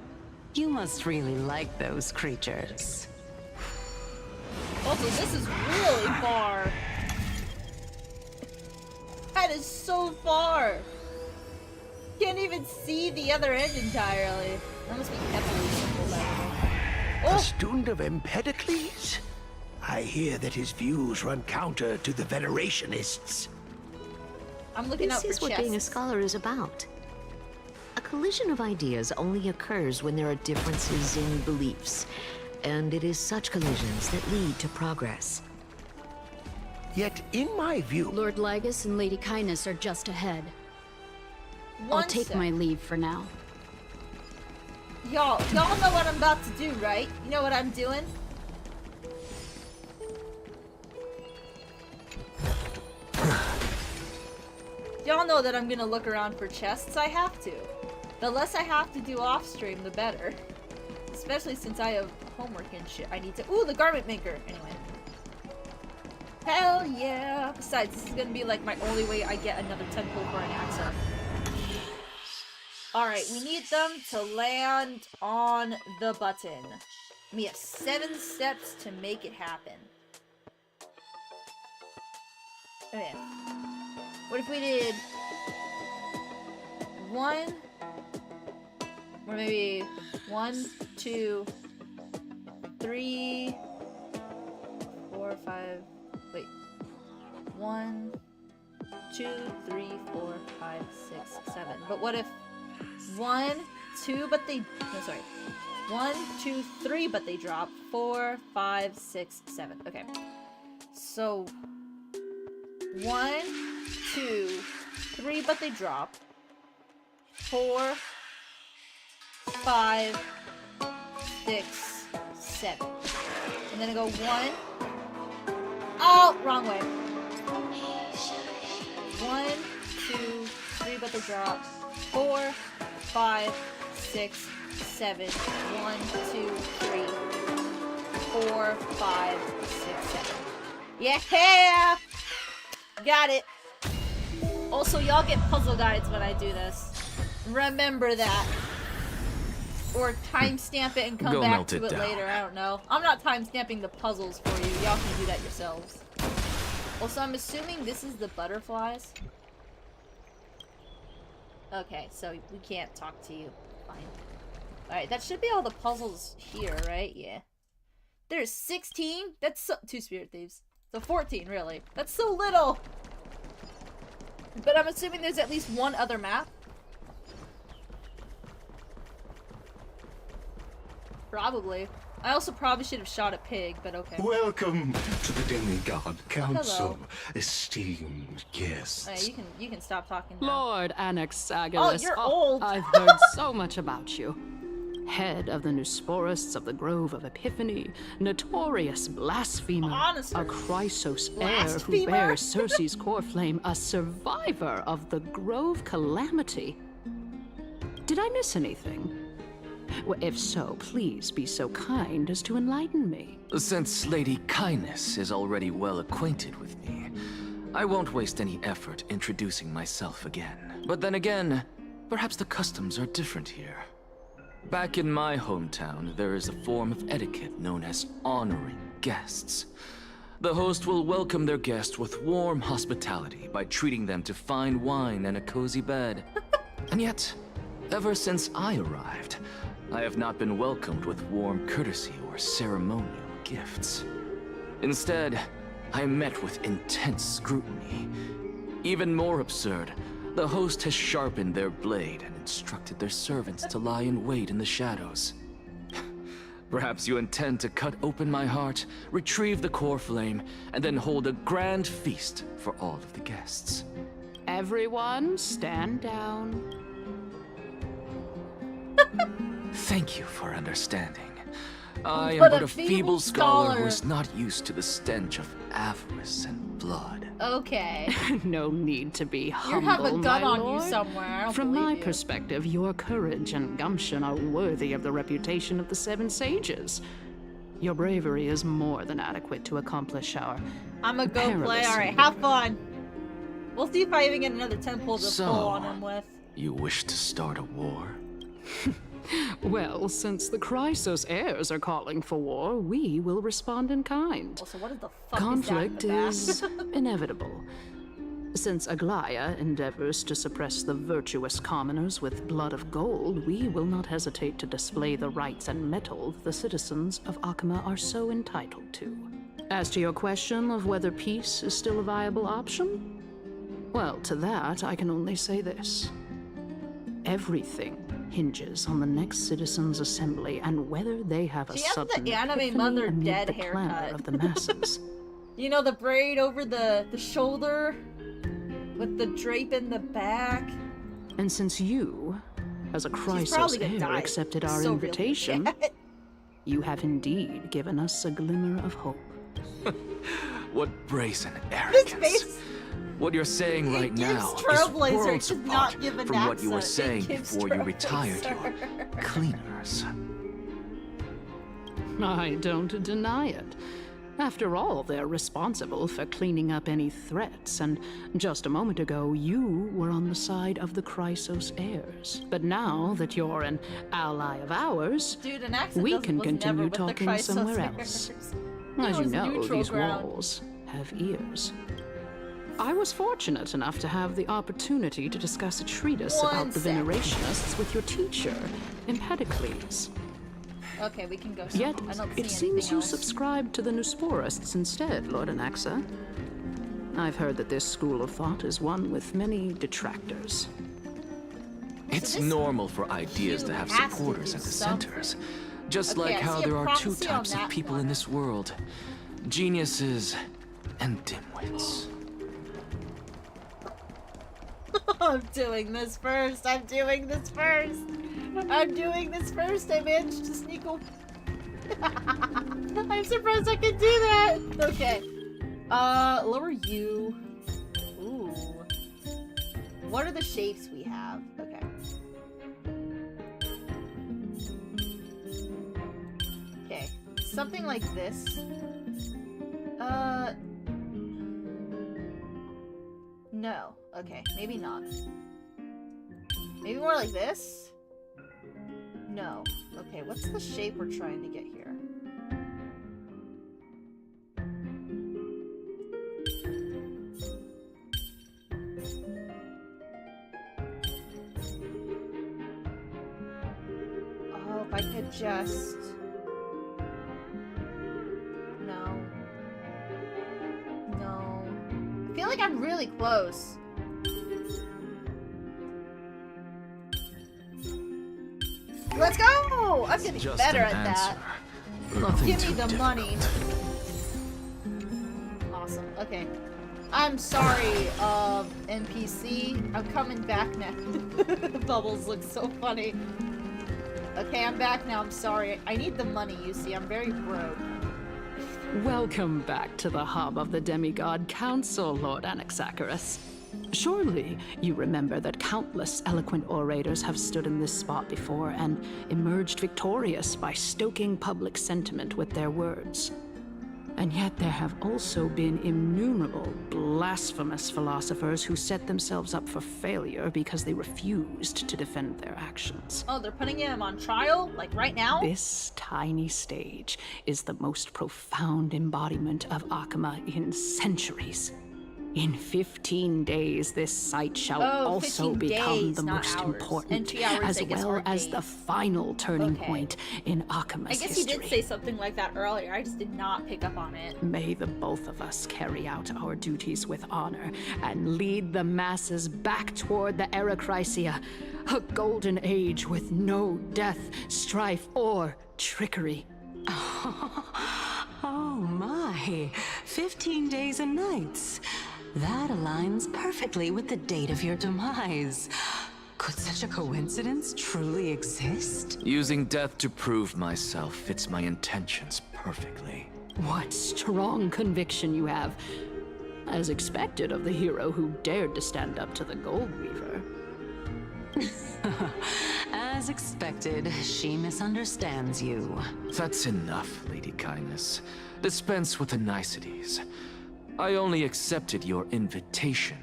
You must really like those creatures. Also, this is really far. That is so far. Can't even see the other end entirely. That must be heavily simple, by the way. A student of Empedocles? I hear that his views run counter to the Venerationists. I'm looking out for This is what being a scholar is about. A collision of ideas only occurs when there are differences in beliefs, and it is such collisions that lead to progress. Yet, in my view... Lord Lygus and Lady Kindness are just ahead. I'll take my leave for now. Y'all know what I'm about to do, right? You know what I'm doing? Y'all know that I'm gonna look around for chests. I have to. The less I have to do off stream, the better. Especially since I have homework and shit. I need to. Ooh, the garment maker. Anyway. Hell yeah! Besides, this is gonna be like my only way I get another temple for an Axa. Alright, we need them to land on the button. We have 7 steps to make it happen. Okay. What if we did 1, or maybe 1, 2, 3, 4, 5, wait. 1, 2, 3, 4, 5, 6, 7. But what if 1, 2, but they, no, sorry. 1, 2, 3, but they drop. 4, 5, 6, 7. Okay. So 1, 2, 3, but they drop. 4, 5, 6, 7. And then I go 1. Oh, wrong way. 1, 2, 3, but they drop. 4, 5, 6, 7. 1, 2, 3, 4, 5, 6, 7. Yeah! Got it. Also, y'all get puzzle guides when I do this. Remember that. Or timestamp it and come back to it later. I don't know. I'm not timestamping the puzzles for you. Y'all can do that yourselves. Also, I'm assuming this is the butterflies. Okay, so we can't talk to you. Fine. Alright, that should be all the puzzles here, right? Yeah. There's 16? That's so— 2 spirit thieves. So 14, really. That's so little! But I'm assuming there's at least one other map. Probably. I also probably should have shot a pig, but okay. Welcome to the Demigod Council, Hello. esteemed guests. Alright, you can stop talking now. Lord Anaxagoras. Oh, you're old. I've heard so much about you. Head of the Nusporists of the Grove of Epiphany, notorious blasphemer, a Chrysos heir who bears Circe's core flame, a survivor of the Grove calamity. Did I miss anything? Well, if so, please be so kind as to enlighten me. Since Lady Kindness is already well acquainted with me, I won't waste any effort introducing myself again. But then again, perhaps the customs are different here. Back in my hometown, there is a form of etiquette known as honoring guests. The host will welcome their guest with warm hospitality by treating them to fine wine and a cozy bed. And yet, ever since I arrived, I have not been welcomed with warm courtesy or ceremonial gifts. Instead, I am met with intense scrutiny. Even more absurd, the host has sharpened their blade and instructed their servants to lie in wait in the shadows. Perhaps you intend to cut open my heart, retrieve the core flame, and then hold a grand feast for all of the guests. Everyone, stand down. Thank you for understanding. I am but a feeble scholar who is not used to the stench of avarice and blood. Okay. No need to be humble, You have a gun my on lord. you somewhere. I don't From my believe you. perspective, your courage and gumption are worthy of the reputation of the Seven Sages. Your bravery is more than adequate to accomplish our I'm a go play. perilous All right, have fun. We'll see if I even get another temple to pull on him with. You wish to start a war? Well, since the Chrysos heirs are calling for war, we will respond in kind. So what is the fuck Conflict is that in the back? is inevitable. Since Aglaya endeavors to suppress the virtuous commoners with blood of gold, we will not hesitate to display the rights and mettle the citizens of Akama are so entitled to. As to your question of whether peace is still a viable option, well, to that I can only say this. Everything hinges on the next citizens' assembly and whether they have a She has sudden the anime epiphany mother amid dead the clamor haircut. of the masses. You know, the braid over the shoulder with the drape in the back. And since you, as a probably Chrysos gonna heir, die accepted our so really invitation, bad. you have indeed given us a glimmer of hope. What brazen His arrogance. face. What you're saying right now is Trailblazer worlds does apart not give an from what you were accent. saying It gives before you retired Trailblazer. your cleaners. I don't deny it. After all, they're responsible for cleaning up any threats, and just a moment ago, you were on the side of the Chrysos heirs. But now that you're an ally of ours, Dude, an accent we was can never continue with the talking Chrysos somewhere heirs. else. It As you was know, neutral these ground. walls have ears. I was fortunate enough to have the opportunity to discuss a treatise about the Venerationists with your teacher, Empedocles. Okay, we can go. Yet, I don't it see seems anything you else. subscribe to the Nusporists instead, Lord Anaxa. I've heard that this school of thought is one with many detractors. It's normal for ideas to have has to supporters do and dissenters. Just Okay, like I how see a there are two prophecy on types of that people in this world. Geniuses and dimwits. I'm doing this first. I'm doing this first. I'm doing this first. I managed to sneak away. I'm surprised I could do that. Okay. Lower you. Ooh. What are the shapes we have? Okay. Okay. Something like this. No. Okay, maybe not. Maybe more like this? No. Okay, what's the shape we're trying to get here? Oh, if I could just... No. No. I feel like I'm really close. Let's go! I'm getting Just better an at that. Nothing Give me too the difficult. money. Awesome. Okay. I'm sorry, NPC. I'm coming back now. The bubbles look so funny. Okay, I'm back now. I'm sorry. I need the money, you see. I'm very broke. Welcome back to the hub of the Demigod Council, Lord Anaxagoras. Surely you remember that countless eloquent orators have stood in this spot before and emerged victorious by stoking public sentiment with their words. And yet there have also been innumerable blasphemous philosophers who set themselves up for failure because they refused to defend their actions. Oh, they're putting him on trial? Like right now? This tiny stage is the most profound embodiment of Akama in centuries. In 15 days, this site shall also become the most important, as well as the final turning point in Akama's history. I guess he did say something like that earlier, I just did not pick up on it. May the both of us carry out our duties with honor and lead the masses back toward the Era Chrysia, a golden age with no death, strife, or trickery. Oh my, 15 days and nights. That aligns perfectly with the date of your demise. Could such a coincidence truly exist? Using death to prove myself fits my intentions perfectly. What strong conviction you have. As expected of the hero who dared to stand up to the Gold Weaver. As expected, she misunderstands you. That's enough, Lady Kindness. Dispense with the niceties. I only accepted your invitation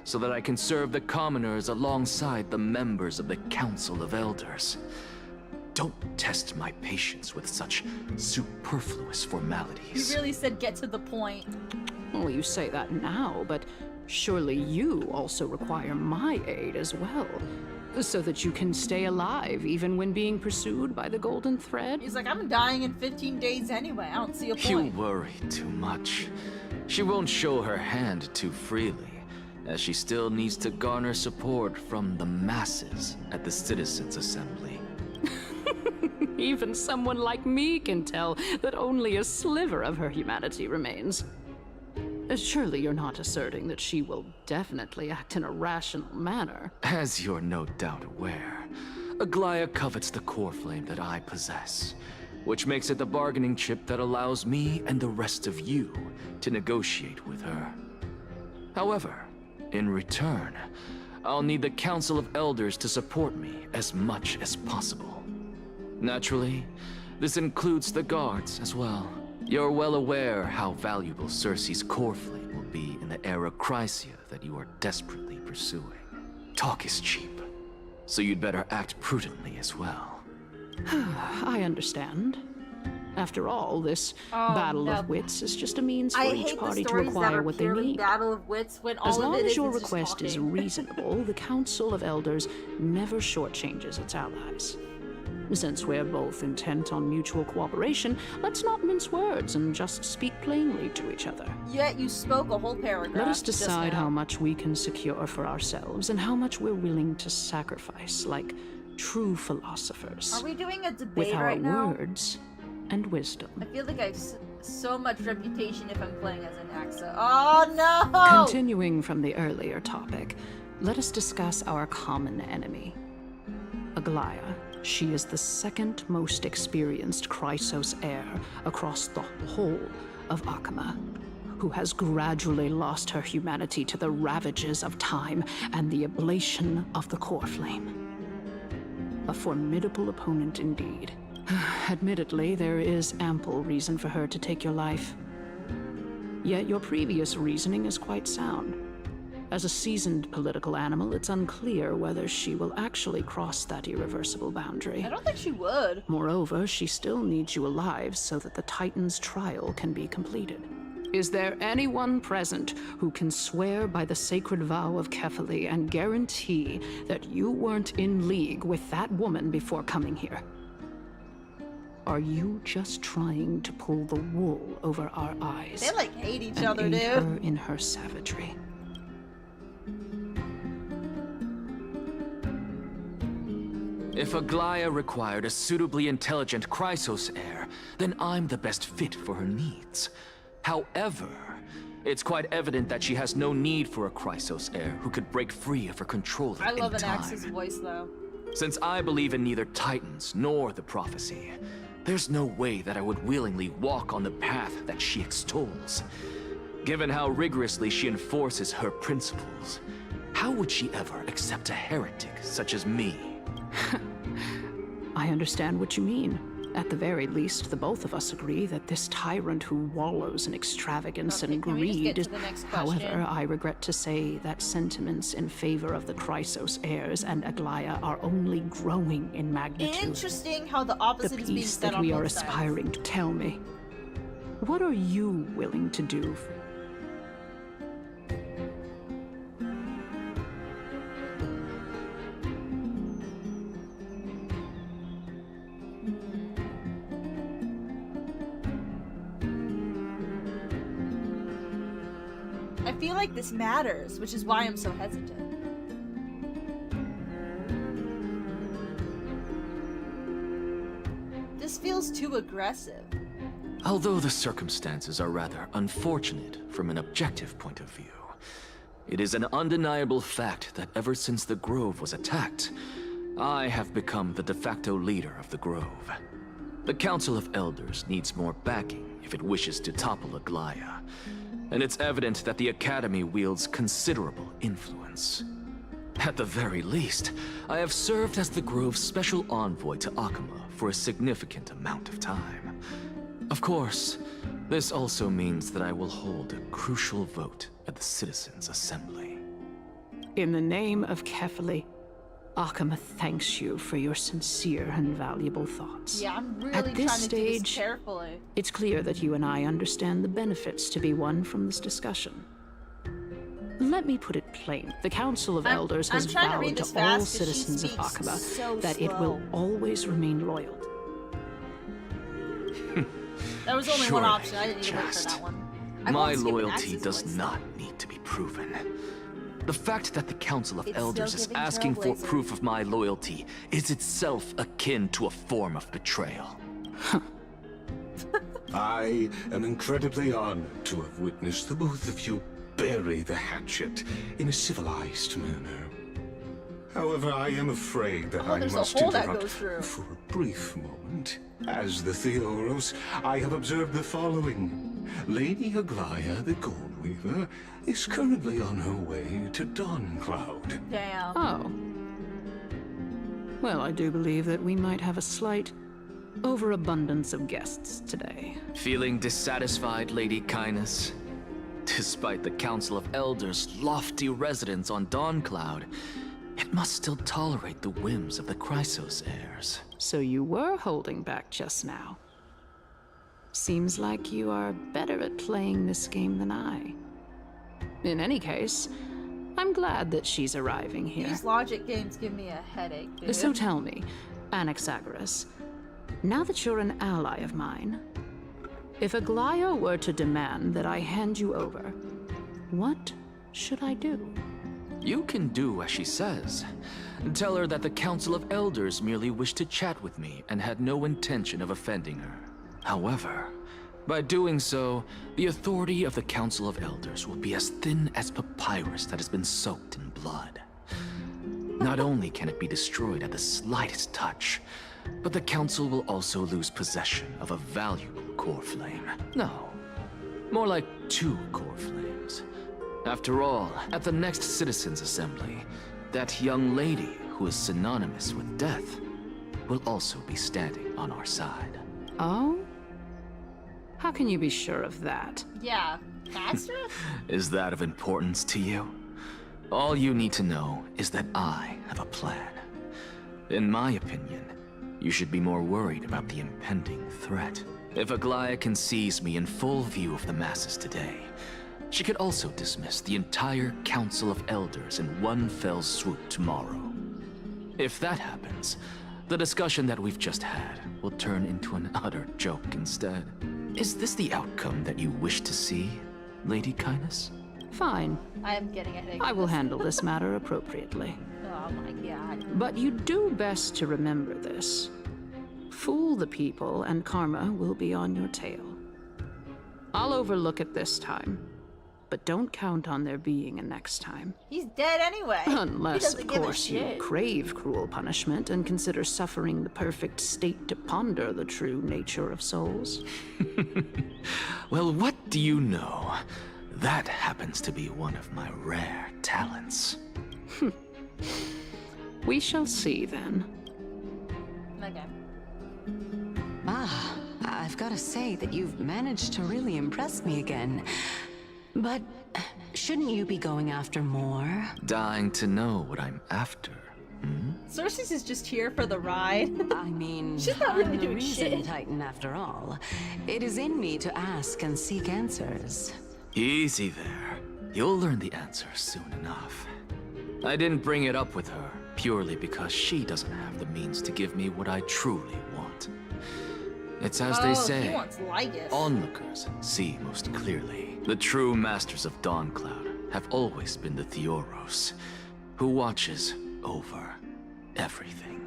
so that I can serve the commoners alongside the members of the Council of Elders. Don't test my patience with such superfluous formalities. You really said get to the point. Well, you say that now, but surely you also require my aid as well, so that you can stay alive even when being pursued by the Golden Thread. He's like, I'm dying in 15 days anyway. I don't see a point. You worry too much. She won't show her hand too freely, as she still needs to garner support from the masses at the Citizens' Assembly. Even someone like me can tell that only a sliver of her humanity remains. Surely you're not asserting that she will definitely act in a rational manner. As you're no doubt aware, Aglaya covets the core flame that I possess, which makes it the bargaining chip that allows me and the rest of you to negotiate with her. However, in return, I'll need the Council of Elders to support me as much as possible. Naturally, this includes the guards as well. You're well aware how valuable Cersei's core flame will be in the Era Chrysia that you are desperately pursuing. Talk is cheap, so you'd better act prudently as well. I understand. After all, this battle of wits is just a means for each party to acquire what they need. Battle of wits when all as long of it as your is request is reasonable, the Council of Elders never shortchanges its allies. Since we're both intent on mutual cooperation, let's not mince words and just speak plainly to each other. Yet you spoke a whole paragraph. Let us decide how much we can secure for ourselves and how much we're willing to sacrifice, like true philosophers. Are we doing a debate with our right now? words and wisdom. I feel like I have so much reputation if I'm playing as an Axa. Oh no! Continuing from the earlier topic, let us discuss our common enemy. Aglaya. She is the second most experienced Chrysos heir across the whole of Akama, who has gradually lost her humanity to the ravages of time and the ablation of the core flame. A formidable opponent indeed. Admittedly, there is ample reason for her to take your life. Yet your previous reasoning is quite sound. As a seasoned political animal, it's unclear whether she will actually cross that irreversible boundary. I don't think she would. Moreover, she still needs you alive so that the Titan's trial can be completed. Is there anyone present who can swear by the sacred vow of Kefali and guarantee that you weren't in league with that woman before coming here? Are you just trying to pull the wool over our eyes? They like hate each and other, aid dude. her in her savagery. If Aglaya required a suitably intelligent Chrysos heir, then I'm the best fit for her needs. However, it's quite evident that she has no need for a Chrysos heir who could break free of her control at I love any an time. Axe's voice though. Since I believe in neither Titans nor the prophecy, there's no way that I would willingly walk on the path that she extols. Given how rigorously she enforces her principles, how would she ever accept a heretic such as me? I understand what you mean. At the very least, the both of us agree that this tyrant who wallows in extravagance and greed is... However, I regret to say that sentiments in favor of the Chrysos heirs and Aglaya are only growing in magnitude. Interesting how the opposite is being said on both sides. The peace that we are aspiring to. Tell me, what are you willing to do? I feel like this matters, which is why I'm so hesitant. This feels too aggressive. Although the circumstances are rather unfortunate from an objective point of view, it is an undeniable fact that ever since the Grove was attacked, I have become the de facto leader of the Grove. The Council of Elders needs more backing if it wishes to topple Aglaya, and it's evident that the Academy wields considerable influence. At the very least, I have served as the Grove's special envoy to Akama for a significant amount of time. Of course, this also means that I will hold a crucial vote at the Citizens' Assembly. In the name of Kefali, Akama thanks you for your sincere and valuable thoughts. Yeah, I'm really At this trying to do this stage, carefully. it's clear that you and I understand the benefits to be won from this discussion. Let me put it plain. The Council of Elders has vowed to all citizens of Akama that it will always remain loyal. There was only one option. I didn't even wait for that one. My loyalty does not need to be proven. The fact that the Council of Elders is asking for proof of my loyalty is itself akin to a form of betrayal. I am incredibly honored to have witnessed the both of you bury the hatchet in a civilized manner. However, I am afraid that I must interrupt for a brief moment. As the Theoros, I have observed the following. Lady Aglaya, the Goldweaver, is currently on her way to Dawncloud. Damn. Oh. Well, I do believe that we might have a slight overabundance of guests today. Feeling dissatisfied, Lady Kindness? Despite the Council of Elders' lofty residence on Dawncloud, it must still tolerate the whims of the Chrysos heirs. So you were holding back just now. Seems like you are better at playing this game than I. In any case, I'm glad that she's arriving here. These logic games give me a headache, dude. So tell me, Anaxagoras, now that you're an ally of mine, if Aglaya were to demand that I hand you over, what should I do? You can do as she says. Tell her that the Council of Elders merely wished to chat with me and had no intention of offending her. However, by doing so, the authority of the Council of Elders will be as thin as papyrus that has been soaked in blood. Not only can it be destroyed at the slightest touch, but the Council will also lose possession of a valuable core flame. No, more like 2 core flames. After all, at the next Citizens' Assembly, that young lady who is synonymous with death will also be standing on our side. Oh? How can you be sure of that? Yeah, faster? Is that of importance to you? All you need to know is that I have a plan. In my opinion, you should be more worried about the impending threat. If Aglaya can seize me in full view of the masses today, she could also dismiss the entire Council of Elders in one fell swoop tomorrow. If that happens, the discussion that we've just had will turn into an utter joke instead. Is this the outcome that you wish to see, Lady Kindness? Fine. I am getting a headache. I will handle this matter appropriately. Oh my god. But you do best to remember this. Fool the people and karma will be on your tail. I'll overlook it this time, but don't count on there being a next time. He's dead anyway. Unless, of course, you crave cruel punishment and consider suffering the perfect state to ponder the true nature of souls. Well, what do you know? That happens to be one of my rare talents. We shall see then. Okay. I've got to say that you've managed to really impress me again. But shouldn't you be going after more? Dying to know what I'm after. Cersei's is just here for the ride. I mean, she's not really I'm the doing reason shit. Titan after all. It is in me to ask and seek answers. Easy there. You'll learn the answer soon enough. I didn't bring it up with her purely because she doesn't have the means to give me what I truly want. It's as they say, he wants Lygus. onlookers see most clearly. The true masters of Dawncloud have always been the Theoros, who watches over everything.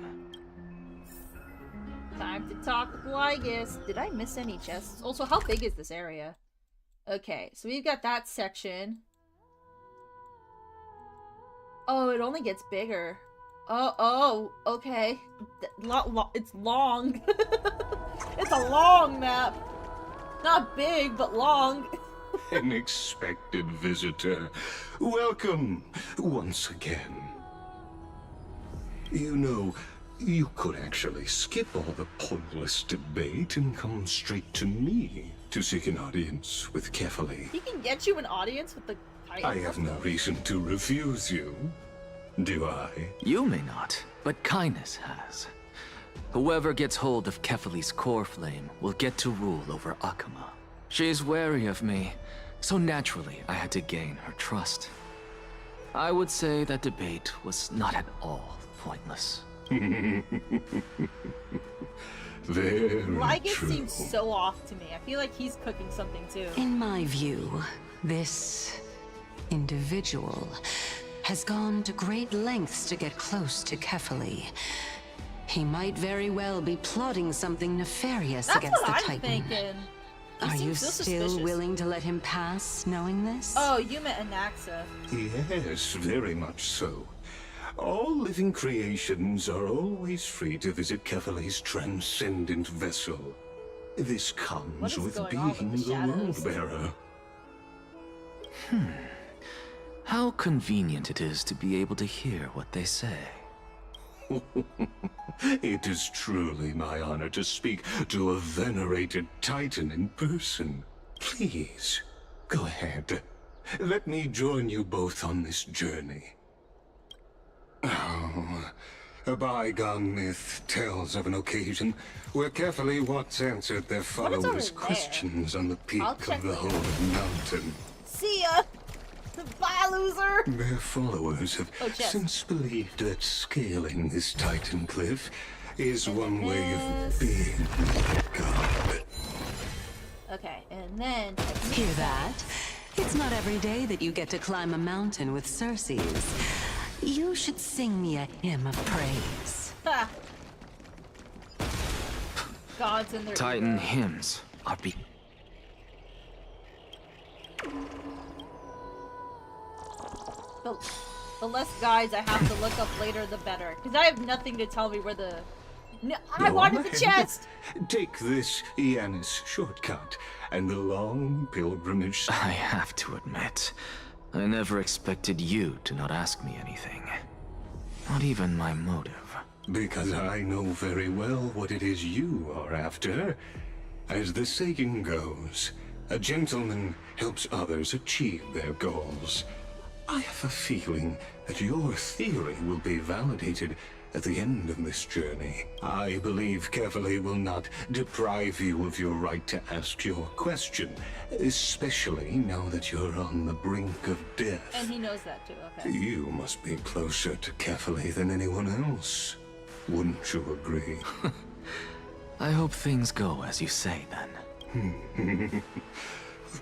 Time to talk with Lygus. Did I miss any chests? Also, how big is this area? Okay, so we've got that section. Oh, it only gets bigger. Oh, okay. It's long. It's a long map. Not big, but long. An expected visitor. Welcome once again. You know, you could actually skip all the pointless debate and come straight to me to seek an audience with Kefali. He can get you an audience with the Titan. I have no reason to refuse you, do I? You may not, but kindness has. Whoever gets hold of Kefali's core flame will get to rule over Akama. She's wary of me, so naturally I had to gain her trust. I would say that debate was not at all pointless. Very Lygus true. seems so off to me. I feel like he's cooking something too. In my view, this individual has gone to great lengths to get close to Kefali. He might very well be plotting something nefarious against the Titan. Thinking. Are you still willing to let him pass, knowing this? Oh, you meant Anaxa. Yes, very much so. All living creations are always free to visit Kefali's transcendent vessel. This comes with being the world-bearer. How convenient it is to be able to hear what they say. It is truly my honor to speak to a venerated Titan in person. Please, go ahead. Let me join you both on this journey. Oh, a bygone myth tells of an occasion where Kefali once answered their followers' questions on the peak of the Holy Mountain. See ya! Bye, loser! Their followers have since believed that scaling this Titan cliff is one way of being God. Okay, and then... Hear that? It's not every day that you get to climb a mountain with Cersei's. You should sing me a hymn of praise. Ha! Gods in their Titan ego. hymns are The less guides I have to look up later, the better. Because I have nothing to tell me where the... No, I wanted the chest! Take this Yanis shortcut and the long pilgrimage. I have to admit, I never expected you to not ask me anything. Not even my motive. Because I know very well what it is you are after. As the saying goes, a gentleman helps others achieve their goals. I have a feeling that your theory will be validated at the end of this journey. I believe Kefali will not deprive you of your right to ask your question, especially now that you're on the brink of death. And he knows that too, okay. You must be closer to Kefali than anyone else. Wouldn't you agree? I hope things go as you say, then.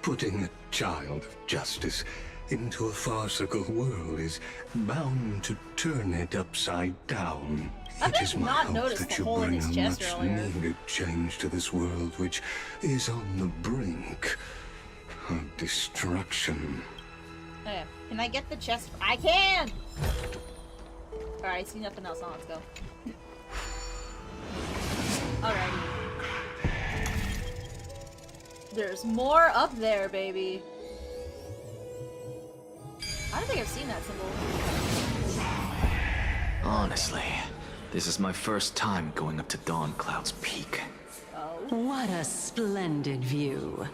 Putting a child of justice into a farcical world is bound to turn it upside down. It is my hope that you bring a much-needed change to this world, which is on the brink of destruction. Okay, can I get the chest? I can! Alright, I see nothing else. Now let's go. Alrighty. There's more up there, baby. I don't think I've seen that symbol. Honestly, this is my first time going up to Dawncloud's peak. Oh. What a splendid view.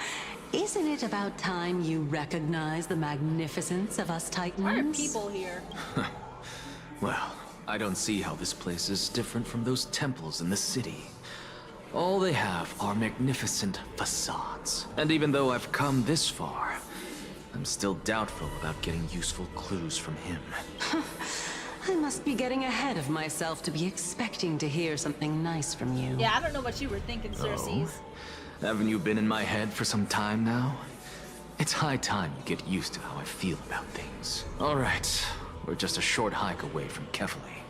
Isn't it about time you recognize the magnificence of us Titans? Why are people here? Well, I don't see how this place is different from those temples in the city. All they have are magnificent facades. And even though I've come this far, I'm still doubtful about getting useful clues from him. I must be getting ahead of myself to be expecting to hear something nice from you. Yeah, I don't know what you were thinking, Cersei. Haven't you been in my head for some time now? It's high time you get used to how I feel about things. All right, we're just a short hike away from Kefali.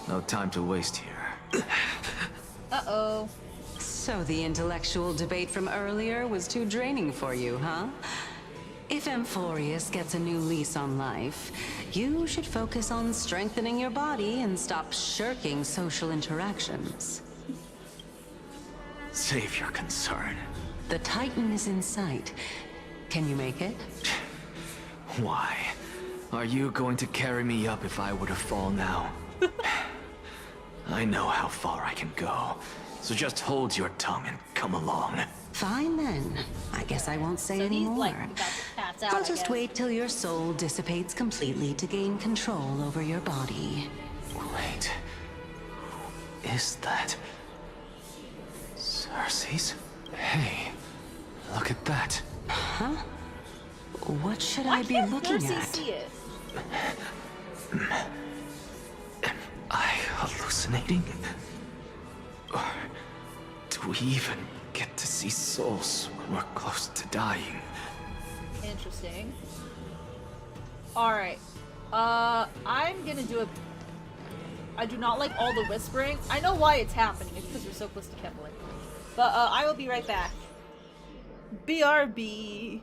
No time to waste here. Uh-oh. So the intellectual debate from earlier was too draining for you, huh? If Amphorius gets a new lease on life, you should focus on strengthening your body and stop shirking social interactions. Save your concern. The Titan is in sight. Can you make it? Why? Are you going to carry me up if I were to fall now? I know how far I can go, so just hold your tongue and come along. Fine then. I guess I won't say any more. I'll just wait till your soul dissipates completely to gain control over your body. Wait. Who is that? Cersei's? Hey, look at that. Huh? What should I be looking at? See it? Am I hallucinating? Or do we even get to see souls when we're close to dying? Interesting. Alright. I'm gonna do a... I do not like all the whispering. I know why it's happening. It's because we're so close to Kefali. But, I will be right back. BRB.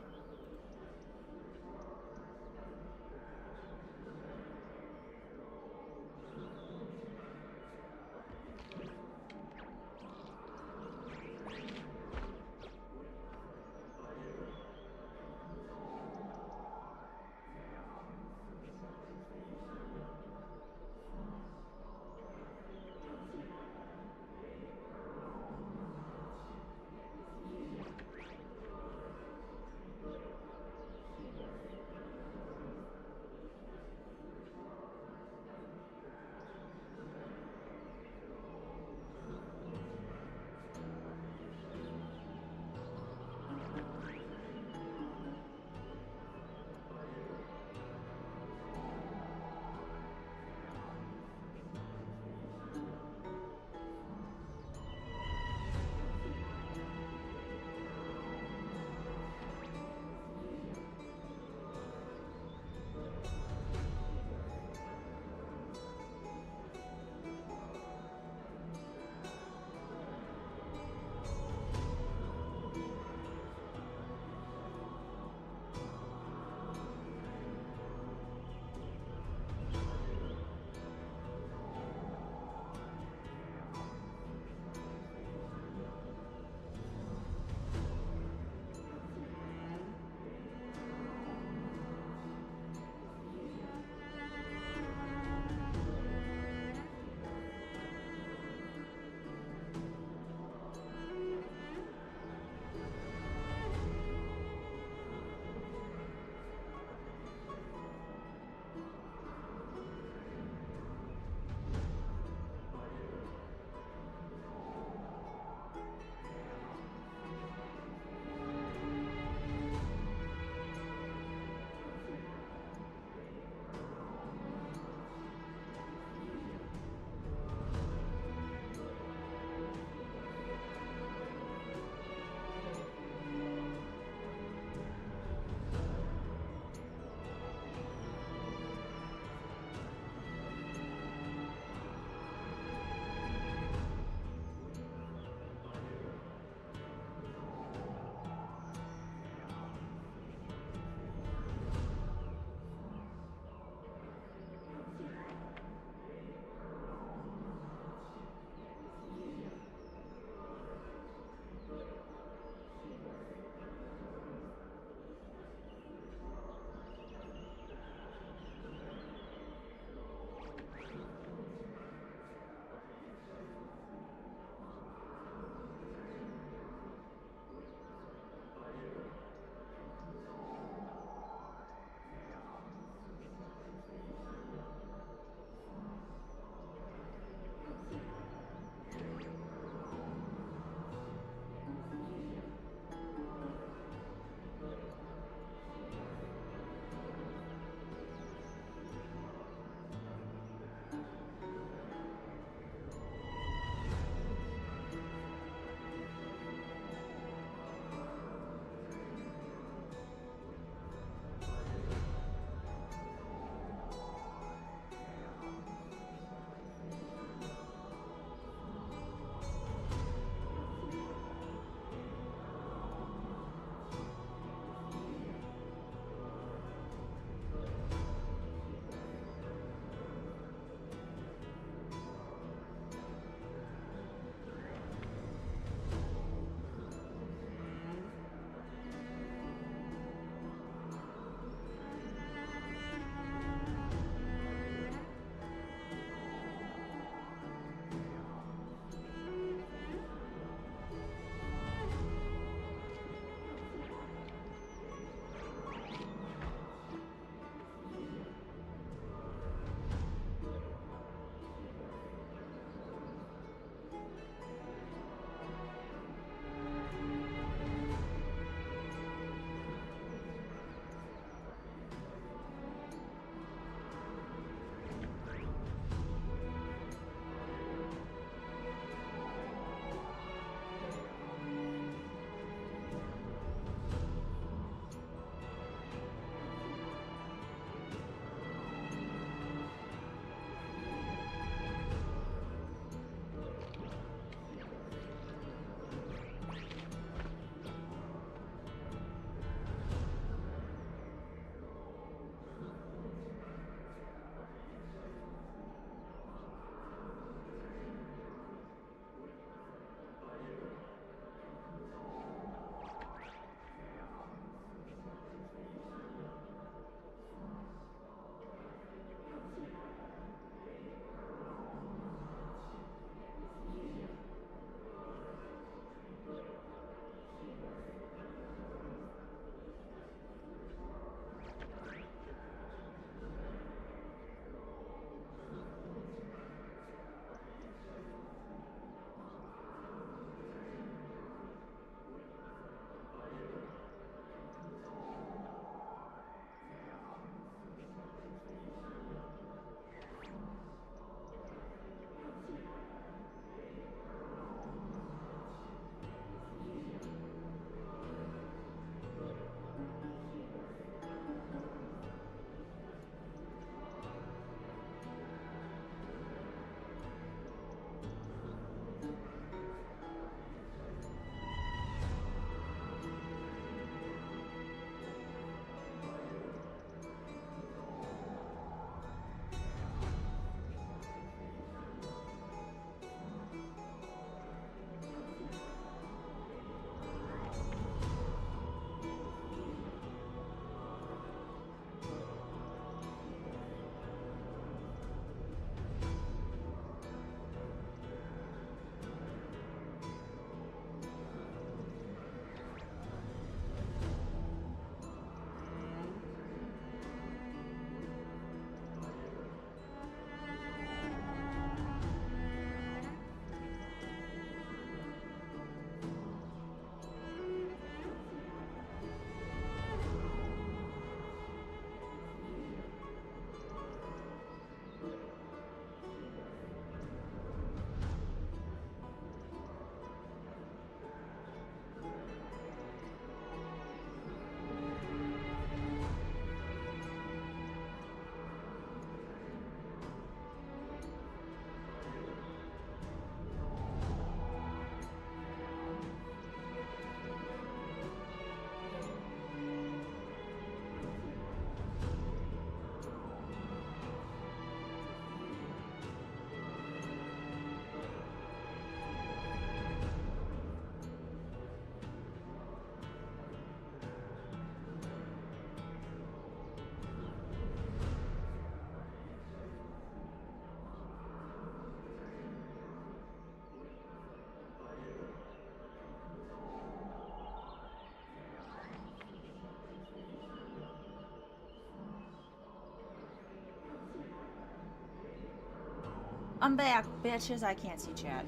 I'm back, bitches. I can't see chat.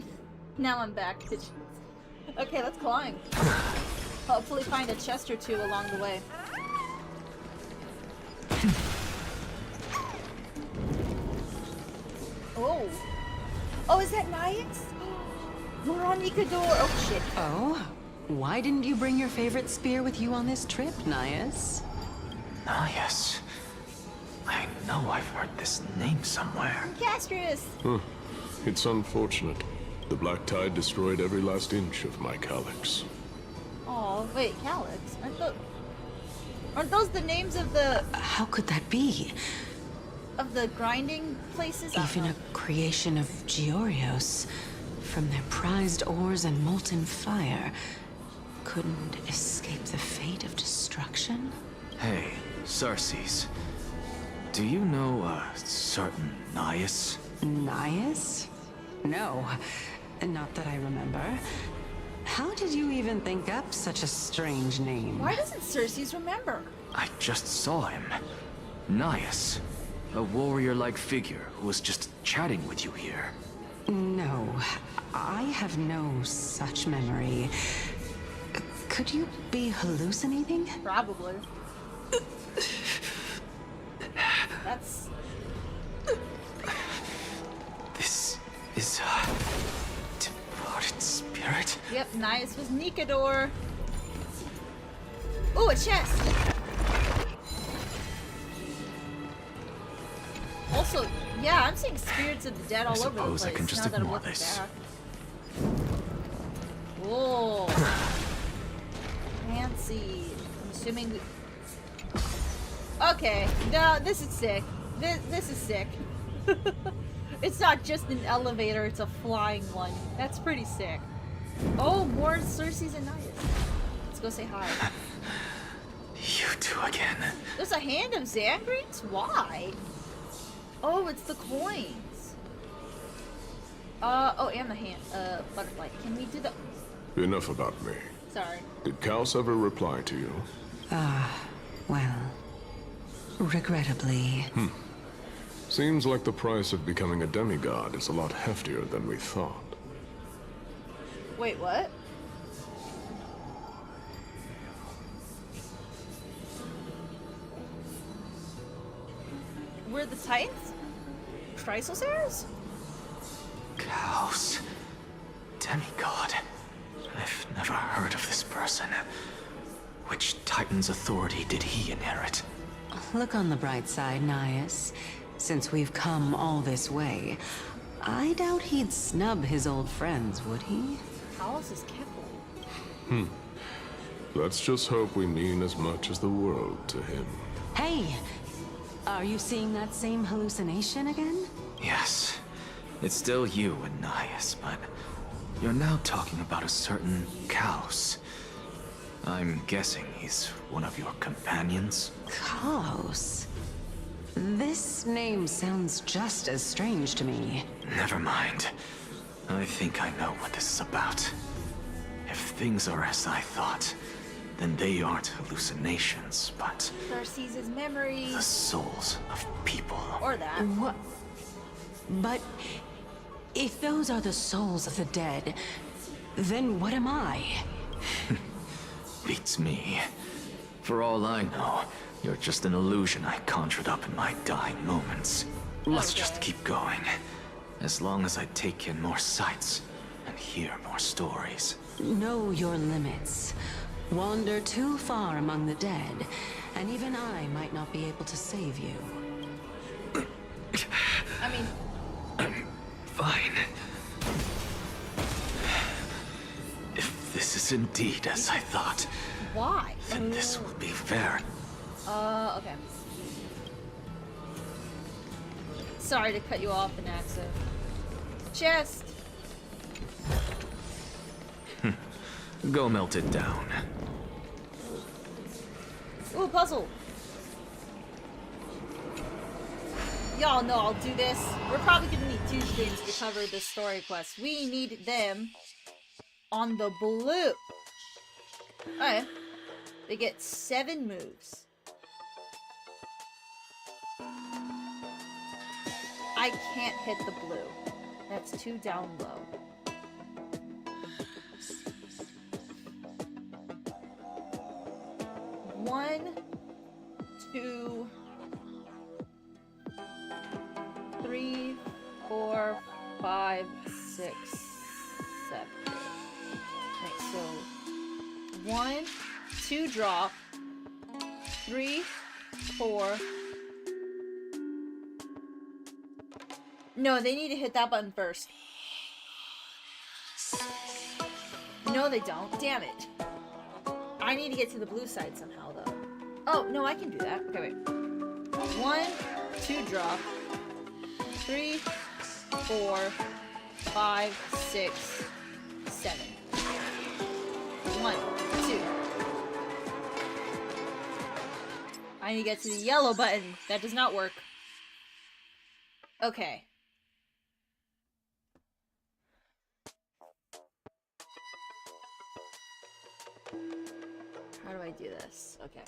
Now I'm back, bitches. Okay, let's climb. Hopefully find a chest or two along the way. Oh. Oh, is that Nyx? We're on Nikador. Oh, shit. Oh? Why didn't you bring your favorite spear with you on this trip, Nyas? Nyas. I know I've heard this name somewhere. Castrus! Huh. It's unfortunate. The Black Tide destroyed every last inch of my calyx. Oh, wait, Calyx? Aren't those the names of the... How could that be? Of the grinding places? Even a creation of Georios. From their prized ores and molten fire. Couldn't escape the fate of destruction? Hey, Sarces. Do you know a certain Nyas? Nyas? No, not that I remember. How did you even think up such a strange name? Why doesn't Circes remember? I just saw him. Nyas. A warrior-like figure who was just chatting with you here. No, I have no such memory. Could you be hallucinating? Probably. That's... This is a departed spirit? Yep, Nyas was Nikador. Ooh, a chest! Also, yeah, I'm seeing spirits of the dead all over the place. I can just now that I'm ignore looking this. back. Whoa. Fancy. I'm assuming we... Okay, no, this is sick. This is sick. It's not just an elevator, it's a flying one. That's pretty sick. Oh, more Circes and Nyas. Let's go say hi. You two again. There's a hand of Xangreeks? Why? Oh, it's the coins. Oh, and the hand, butterfly. Can we do the... Enough about me. Sorry. Did Kaos ever reply to you? Well... regrettably. Seems like the price of becoming a demigod is a lot heftier than we thought. Wait, what? We're the Titans? Chrysosairs? Kaos. Demigod. I've never heard of this person. Which Titan's authority did he inherit? Look on the bright side, Nyas. Since we've come all this way, I doubt he'd snub his old friends, would he? Kaos is careful. Let's just hope we mean as much as the world to him. Hey! Are you seeing that same hallucination again? Yes. It's still you and Nyas, but you're now talking about a certain Kaos. I'm guessing he's one of your companions? Kaos? This name sounds just as strange to me. Never mind. I think I know what this is about. If things are as I thought, then they aren't hallucinations, but... Circes' memories. the souls of people. Or that. What? But... if those are the souls of the dead, then what am I? Beats me. For all I know, you're just an illusion I conjured up in my dying moments. Let's just keep going. As long as I take in more sights and hear more stories. Know your limits. Wander too far among the dead, and even I might not be able to save you. I mean... I'm fine. If this is indeed as I thought... Why? Then this will be fair. Okay. Sorry to cut you off, Anaxa. Chest! Go melt it down. Ooh, puzzle! Y'all know I'll do this. We're probably gonna need 2 things to cover this story quest. We need them on the blue. Alright. They get 7 moves. I can't hit the blue. That's 2 down low. One, 2, 3, 4, 5, 6, 7. Right, so 1, 2 drop, 3, 4. No, they need to hit that button first. No, they don't. Damn it. I need to get to the blue side somehow, though. Oh, no, I can do that. Okay, wait. 1, 2 drop. 3, 4, 5, 6, 7. 1, 2. I need to get to the yellow button. That does not work. Okay. How do I do this? Okay.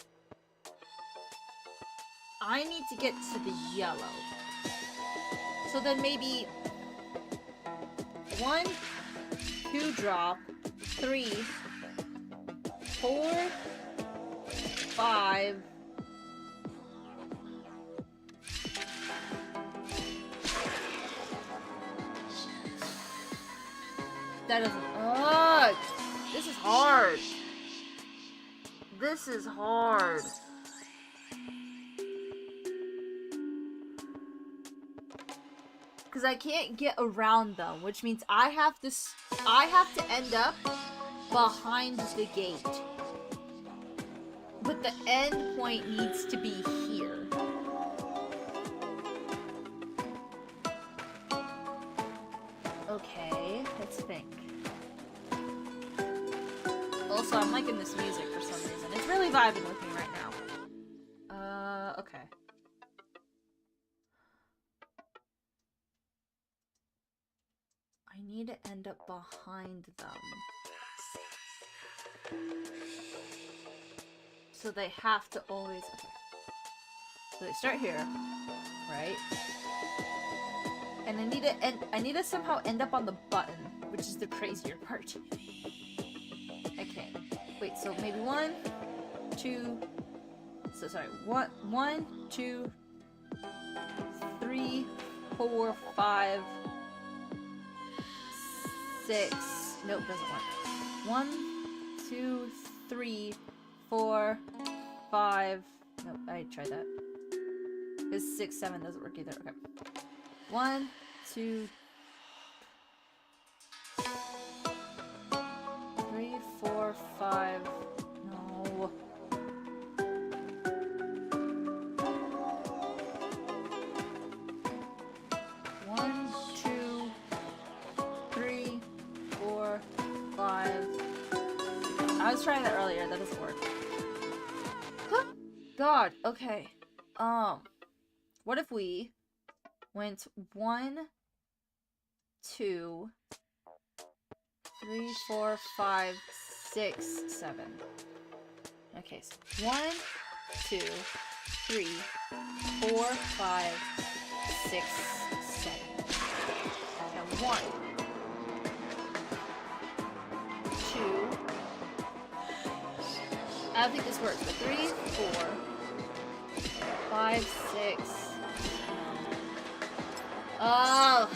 I need to get to the yellow. So then maybe 1, 2 drop, 3, 4, 5. That doesn't. Ugh! This is hard. This is hard. Because I can't get around them, which means I have to end up behind the gate. But the end point needs to be here. Okay, let's think. Also, I'm liking this music for some reason. It's really vibing with me right now. Okay. I need to end up behind them. So they have to always... Okay. So they start here, right? And I need to somehow end up on the button, which is the crazier part. Okay. Wait, so maybe 1, 2... So sorry, 1, 2, 3, 4, 5, 6. Nope, doesn't work. 1, 2, 3, 4, 5. Nope, I tried that. Because 6, 7 doesn't work either. Okay. 1, 2, 3, 4, 5. No. 1, 2, 3, 4, 5. I was trying that earlier. That doesn't work. Huh. God. Okay. What if we went 1, 2, 3, 4, 5, 6, 7. Okay, so 1, 2, 3, 4, 5, 6, 7. Now 1, 2. I don't think this works, but 3, 4, 5, 6. Oh,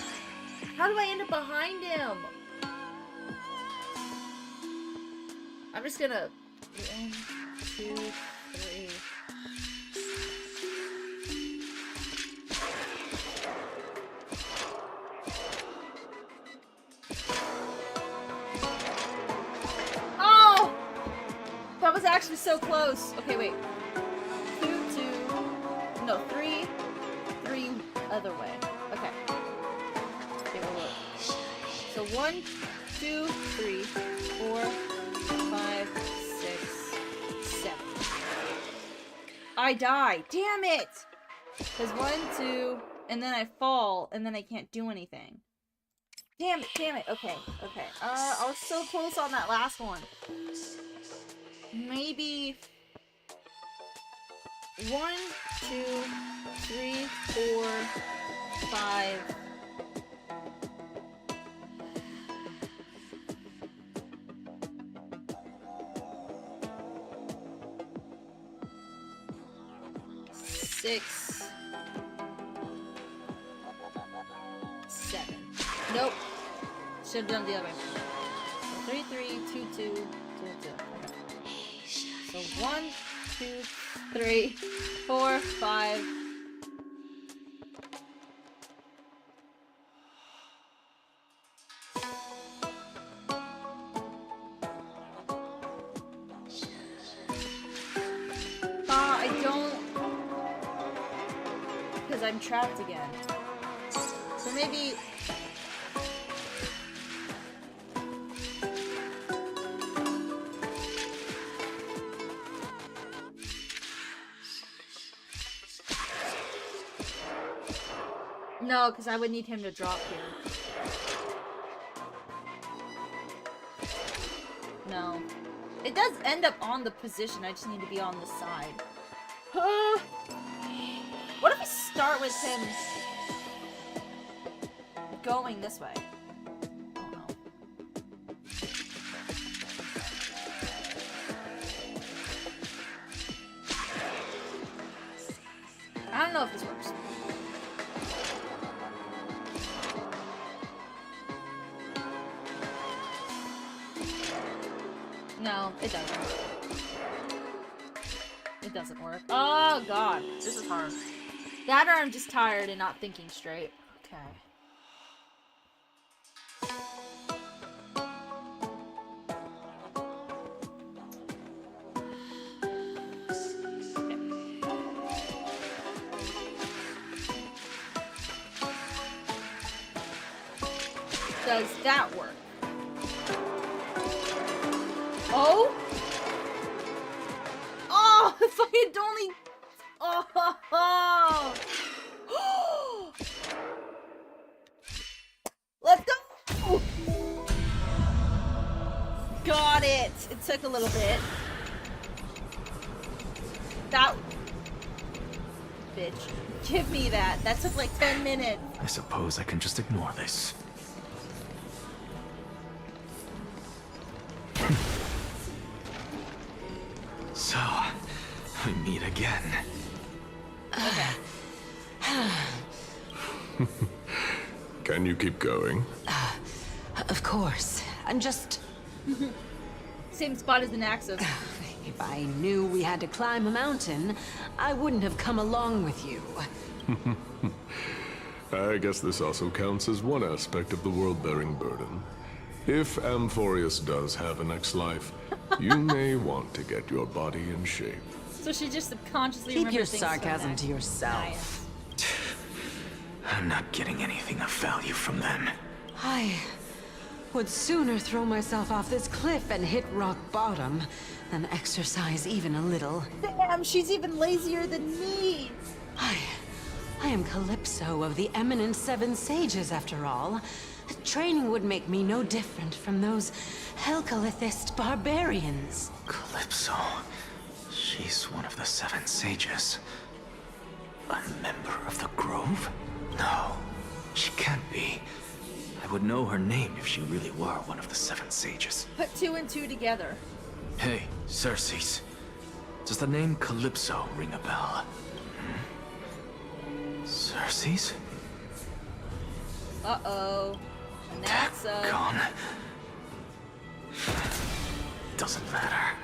how do I end up behind him? I'm just gonna 1, 2, 3. Oh, that was actually so close. Okay, wait. 2, 2. No, 3, 3 other way. Okay. Okay, wait. So 1, 2, 3, 4, 5, 6, 7. I die. Damn it! Because 1, 2, and then I fall, and then I can't do anything. Damn it, damn it. Okay, okay. I was so close on that last one. Maybe 1, 2, 3, 4, 5, 6, 7. Nope. Should have done the other way. 3, 3, 2, 2, 2, 2. So 1, 2, 3, 4, 5. I don't. Because I'm trapped again. So maybe. No, because I would need him to drop here. No. It does end up on the position, I just need to be on the side. What if we start with him going this way? Oh no. I don't know if this works. No, it doesn't. It doesn't work. Oh god, this is hard. That or I'm just tired and not thinking straight. Okay. Does that work? Oh! Oh, if I had only... Oh! Let's go! Got it! It took a little bit. That... Bitch. Give me that. That took like 10 minutes. I suppose I can just ignore this. So, we meet again. Okay. Can you keep going? Of course. I'm just... Same spot as the Naxos. If I knew we had to climb a mountain, I wouldn't have come along with you. I guess this also counts as one aspect of the world-bearing burden. If Amphorius does have a next life, you may want to get your body in shape. So she just subconsciously Keep your remembers things sarcasm from to yourself. I'm not getting anything of value from them. I would sooner throw myself off this cliff and hit rock bottom than exercise even a little. Damn, she's even lazier than me! I am Calypso of the eminent Seven Sages, after all. Training would make me no different from those Helcalithist barbarians. Calypso. She's one of the Seven Sages. A member of the Grove? No, she can't be. I would know her name if she really were one of the Seven Sages. Put 2 and 2 together. Hey, Circes. Does the name Calypso ring a bell? Circes? Uh-oh. Naxa. Gone. Doesn't matter.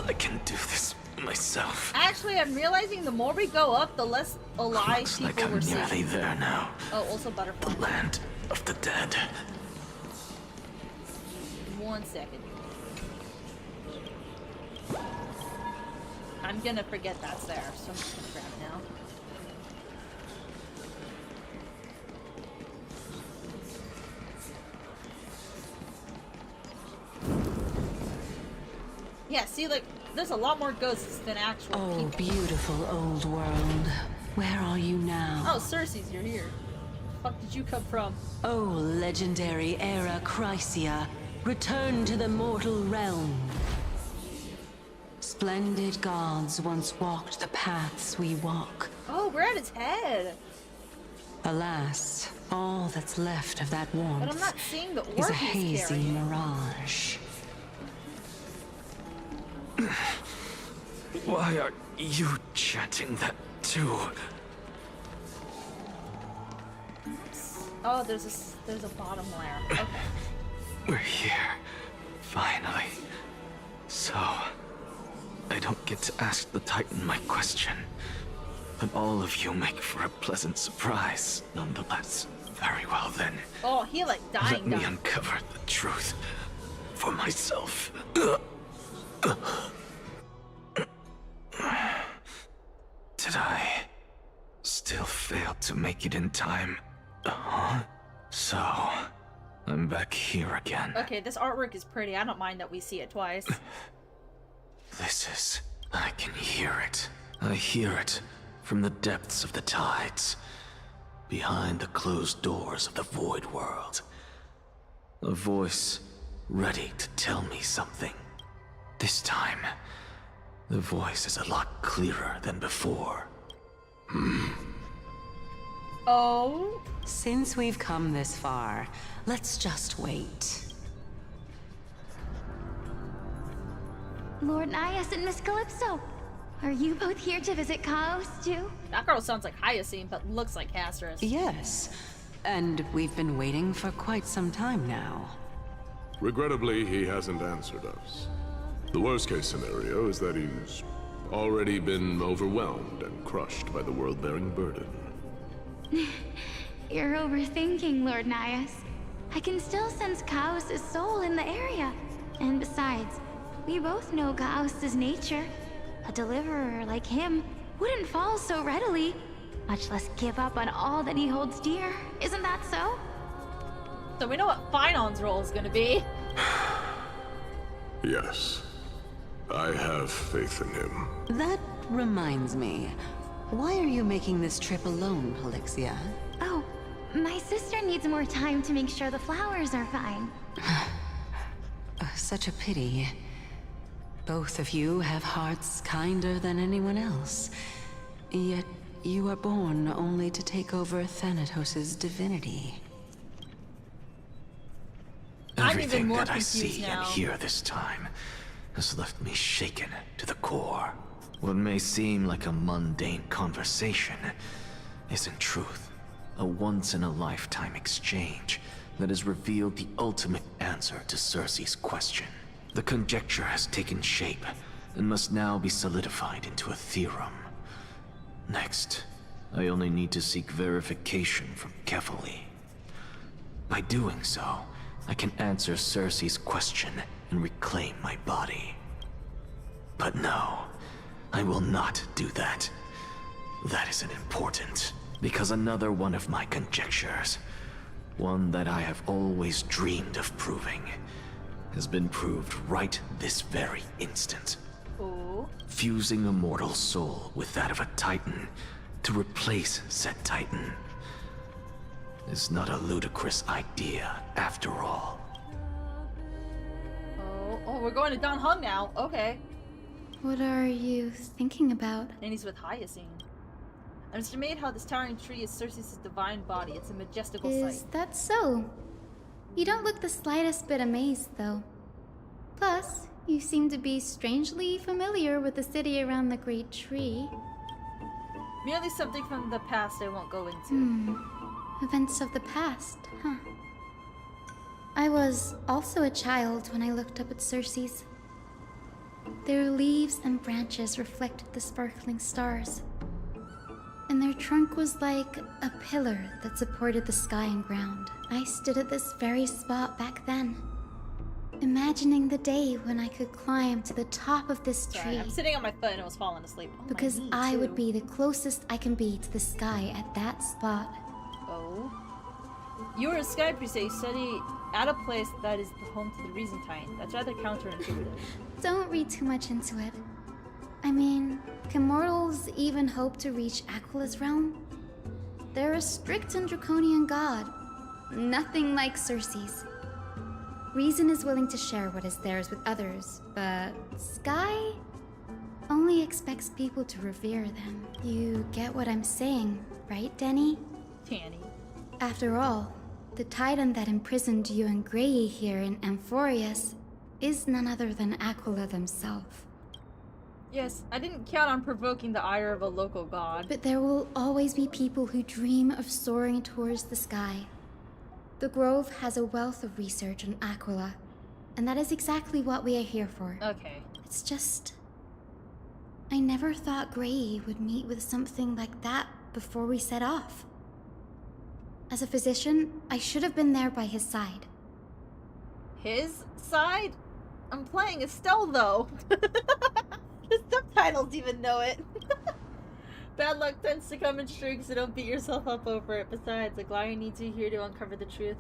I can do this myself. Actually, I'm realizing the more we go up, the less alive Looks people like I'm we're seeing. nearly there now. Oh, also butterfly. The land of the dead. 1 second. I'm gonna forget that's there, so I'm just gonna grab it now. Yeah, see, like, there's a lot more ghosts than actual people. Oh, beautiful old world. Where are you now? Oh, Circes, you're here. The fuck did you come from? Oh, legendary Era Chrysia, return to the mortal realm. Splendid gods once walked the paths we walk. Oh, we're at his head. Alas, all that's left of that warmth But I'm not seeing the orb is a he's hazy carrying. mirage. Why are you chanting that to... Oh, there's a bottom layer. Okay. We're here. Finally. So... I don't get to ask the Titan my question. But all of you make for a pleasant surprise, nonetheless. Very well then. Oh, he like dying. Let me uncover the truth for myself. Did I still fail to make it in time? So, I'm back here again. Okay, this artwork is pretty. I don't mind that we see it twice. This is... I can hear it. I hear it from the depths of the tides, behind the closed doors of the void world. A voice ready to tell me something. This time, the voice is a lot clearer than before. Oh? Since we've come this far, let's just wait. Lord Nias and Miss Calypso, are you both here to visit Chaos too? That girl sounds like Hyacinth, but looks like Castrus. Yes, and we've been waiting for quite some time now. Regrettably, he hasn't answered us. The worst-case scenario is that he's already been overwhelmed and crushed by the world-bearing burden. You're overthinking, Lord Nias. I can still sense Chaos' soul in the area. And besides, we both know Chaos' nature. A deliverer like him wouldn't fall so readily, much less give up on all that he holds dear. Isn't that so? So we know what Finon's role is gonna be. Yes. I have faith in him. That reminds me. Why are you making this trip alone, Helixia? Oh, my sister needs more time to make sure the flowers are fine. Such a pity. Both of you have hearts kinder than anyone else. Yet you are born only to take over Thanatos' divinity. Everything that I see and hear this time has left me shaken to the core. What may seem like a mundane conversation is in truth a once-in-a-lifetime exchange that has revealed the ultimate answer to Circe's question. The conjecture has taken shape and must now be solidified into a theorem. Next, I only need to seek verification from Kefali. By doing so, I can answer Circe's question and reclaim my body. But no, I will not do that. That isn't important, because another one of my conjectures, one that I have always dreamed of proving, has been proved right this very instant. Oh. Fusing a mortal soul with that of a Titan to replace said Titan is not a ludicrous idea after all. Oh, we're going to Don Hung now. Okay. What are you thinking about? And he's with Hyacinth. Underestimate how this towering tree is Circe's divine body. It's a majestical sight. Is that so? You don't look the slightest bit amazed, though. Plus, you seem to be strangely familiar with the city around the Great Tree. Merely something from the past I won't go into. Events of the past, huh? I was also a child when I looked up at Circe's. Their leaves and branches reflected the sparkling stars. And their trunk was like a pillar that supported the sky and ground. I stood at this very spot back then, imagining the day when I could climb to the top of this tree. I'm sitting on my foot and I was falling asleep. Oh, because I would be the closest I can be to the sky at that spot. Oh? You were a sky priest. You study at a place that is the home to the Reasentine. That's rather counterintuitive. Don't read too much into it. I mean, can mortals even hope to reach Aquilus' realm? They're a strict and draconian god. Nothing like Circe's. Reason is willing to share what is theirs with others, but Sky only expects people to revere them. You get what I'm saying, right, Denny? Tanny. After all, the Titan that imprisoned you and Grey here in Amphorius is none other than Aquila themselves. Yes, I didn't count on provoking the ire of a local god. But there will always be people who dream of soaring towards the sky. The Grove has a wealth of research on Aquila, and that is exactly what we are here for. Okay. It's just... I never thought Gray would meet with something like that before we set off. As a physician, I should have been there by his side. His side? I'm playing Estelle, though. The subtitles even know it. Bad luck tends to come in streaks, so don't beat yourself up over it. Besides, Aglaya needs you here to uncover the truth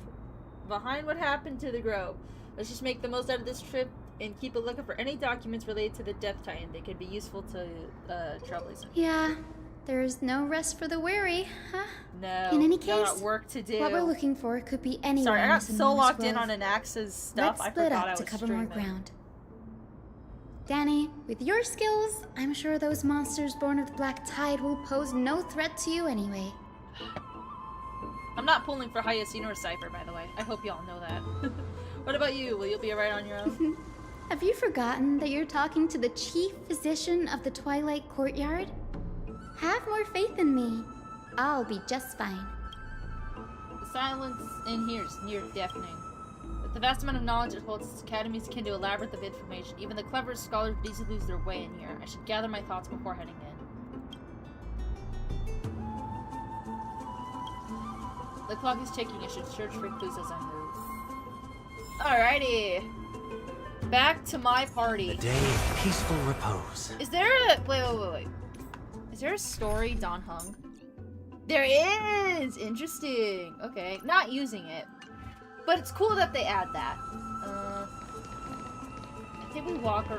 behind what happened to the Grove. Let's just make the most out of this trip and keep a lookout for any documents related to the Death Titan. They could be useful to travelers. Yeah, there's no rest for the weary, huh? No. In any got case, work to do. what we're looking for could be anywhere. Sorry, I got in so locked Grove. in on Anax's stuff. Let's I split forgot I up was to cover streaming. more ground. Danny, with your skills, I'm sure those monsters born of the Black Tide will pose no threat to you anyway. I'm not pulling for Hyacine or Cypher, by the way. I hope y'all know that. What about you? Will you be alright on your own? Have you forgotten that you're talking to the chief physician of the Twilight Courtyard? Have more faith in me. I'll be just fine. The silence in here is near deafening. With the vast amount of knowledge it holds, this academy is akin to a labyrinth of information. Even the cleverest scholars would easily lose their way in here. I should gather my thoughts before heading in. The clock is ticking. I should search for clues as I move. Alrighty. Back to my party. A day of peaceful repose. Is there a... Wait. Is there a story Don Hung? There is! Interesting. Okay. Not using it. But it's cool that they add that. I think we walk or...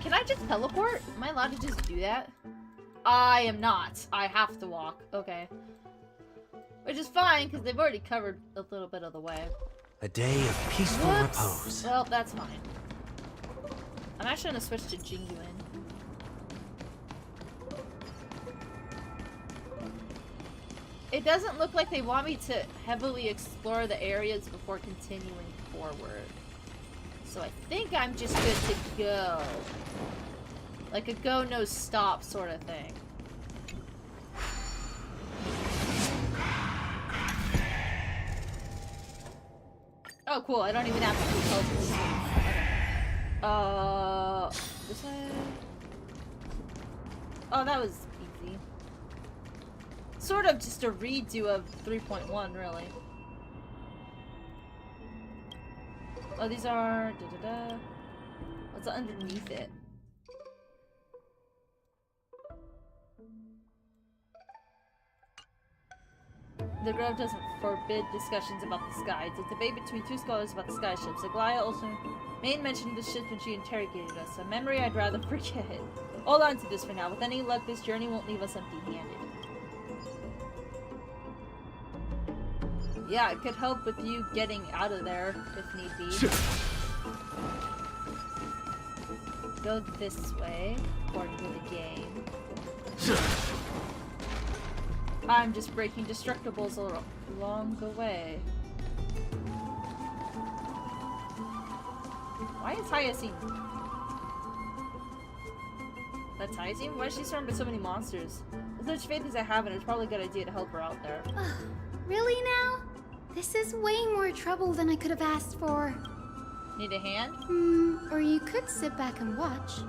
Can I just teleport? Am I allowed to just do that? I am not. I have to walk. Okay. Which is fine, because they've already covered a little bit of the way. A day of peaceful repose. Well, that's fine. I'm actually gonna switch to Jingyuan. It doesn't look like they want me to heavily explore the areas before continuing forward. So I think I'm just good to go. Like a go, no stop sort of thing. Oh, cool. I don't even have to do focus. Okay. This way? Oh, that was easy. Sort of just a redo of 3.1, really. Oh, these are... What's underneath it? The Grove doesn't forbid discussions about the sky. It's a debate between two scholars about the sky ships. Aglaya also made mention of the ships when she interrogated us. A memory I'd rather forget. Hold on to this for now. With any luck, this journey won't leave us empty-handed. Yeah, it could help with you getting out of there, if need be. Go this way, according to the game. I'm just breaking destructibles along the way. Why is Hyacine? That's Hyacine? Why is she surrounded by so many monsters? As much faith as I have in it, it's probably a good idea to help her out there. Really now? This is way more trouble than I could have asked for. Need a hand? Or you could sit back and watch.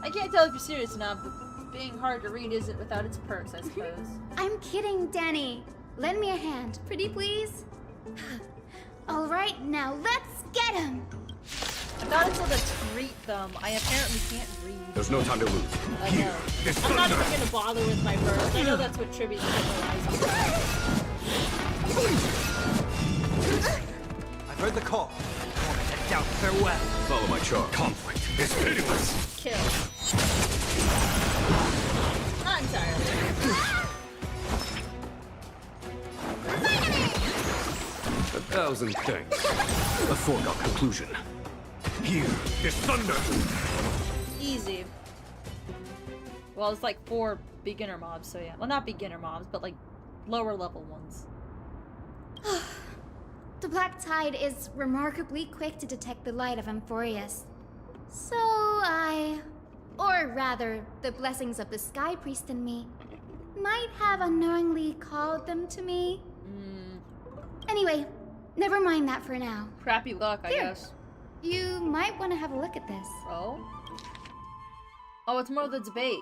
I can't tell if you're serious or not, but being hard to read isn't without its perks, I suppose. I'm kidding, Danny. Lend me a hand, pretty please. Alright, now let's get him! I'm not able to treat them. I apparently can't read. There's no time to lose. Here, I'm not even gonna bother with my verse. I know that's what Tribby's generalizing. I've heard the call. I want to head down. Farewell. Follow my charge. Conflict is pitiless. Kill. Not entirely. 1,000 thanks. A foregone conclusion. Here is thunder. Easy. Well, it's like 4 beginner mobs, so yeah. Well, not beginner mobs, but like lower level ones. The Black Tide is remarkably quick to detect the light of Amphorius. So I or rather, the blessings of the Sky Priest and me, might have unknowingly called them to me. Anyway, never mind that for now. Crappy luck, I Here. guess. You might want to have a look at this. Oh? Oh, it's more of the debate.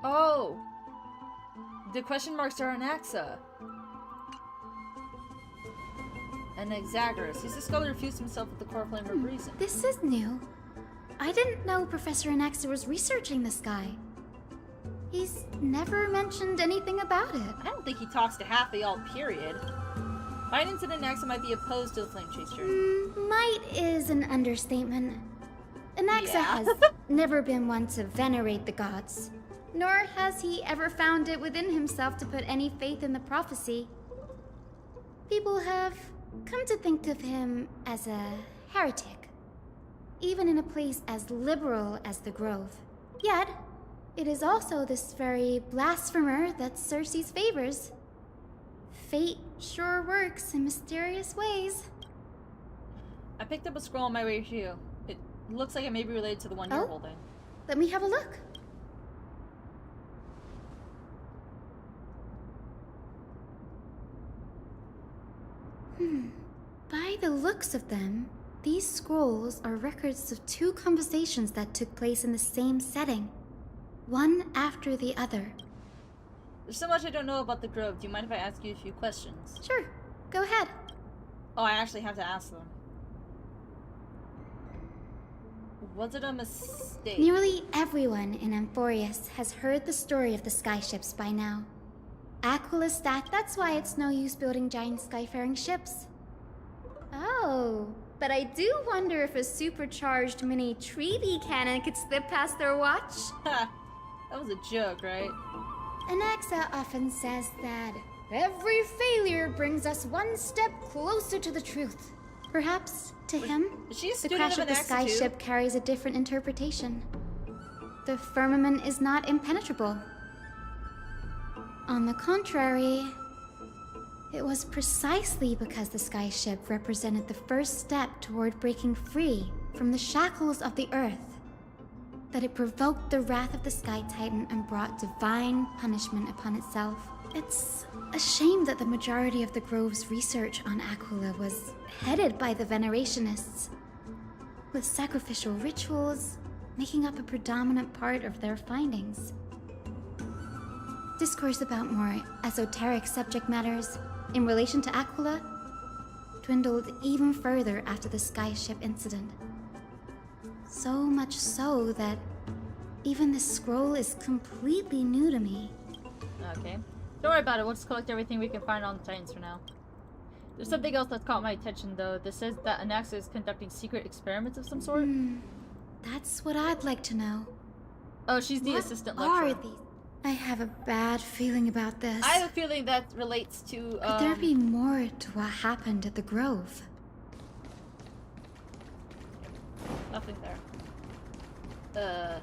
Oh! The question marks are on Axa. And Exaggerus. He's the scholar who fused himself with the core flame of reason. This is new. I didn't know Professor Anaxa was researching the sky. He's never mentioned anything about it. I don't think he talks to half of y'all, period. Binance and Anaxa might be opposed to the Flame Chaser. Might is an understatement. Anaxa has never been one to venerate the gods, nor has he ever found it within himself to put any faith in the prophecy. People have come to think of him as a heretic, even in a place as liberal as the Grove. Yet, it is also this very blasphemer that Cersei favors. Fate sure works in mysterious ways. I picked up a scroll on my way here. It looks like it may be related to the one you're holding. Let me have a look. By the looks of them, these scrolls are records of two conversations that took place in the same setting, one after the other. There's so much I don't know about the Grove. Do you mind if I ask you a few questions? Sure, go ahead. Oh, I actually have to ask them. Was it a mistake? Nearly everyone in Amphorius has heard the story of the skyships by now. Aquila's stacked, that's why it's no use building giant skyfaring ships. Oh, but I do wonder if a supercharged mini Treaty cannon could slip past their watch. Ha! That was a joke, right? Anaxa often says that every failure brings us one step closer to the truth. Perhaps, to him, the crash of the skyship carries a different interpretation. The firmament is not impenetrable. On the contrary, it was precisely because the skyship represented the first step toward breaking free from the shackles of the earth that it provoked the wrath of the Sky Titan and brought divine punishment upon itself. It's a shame that the majority of the Grove's research on Aquila was headed by the Venerationists, with sacrificial rituals making up a predominant part of their findings. Discourse about more esoteric subject matters in relation to Aquila dwindled even further after the skyship incident. So much so that even this scroll is completely new to me. Okay. Don't worry about it, we'll just collect everything we can find on the Titans for now. There's something else that caught my attention though. This says that Anaxa is conducting secret experiments of some sort. That's what I'd like to know. Oh, she's the assistant lecturer. What are these? I have a bad feeling about this. I have a feeling that relates to, Could there be more to what happened at the Grove? Nothing there. I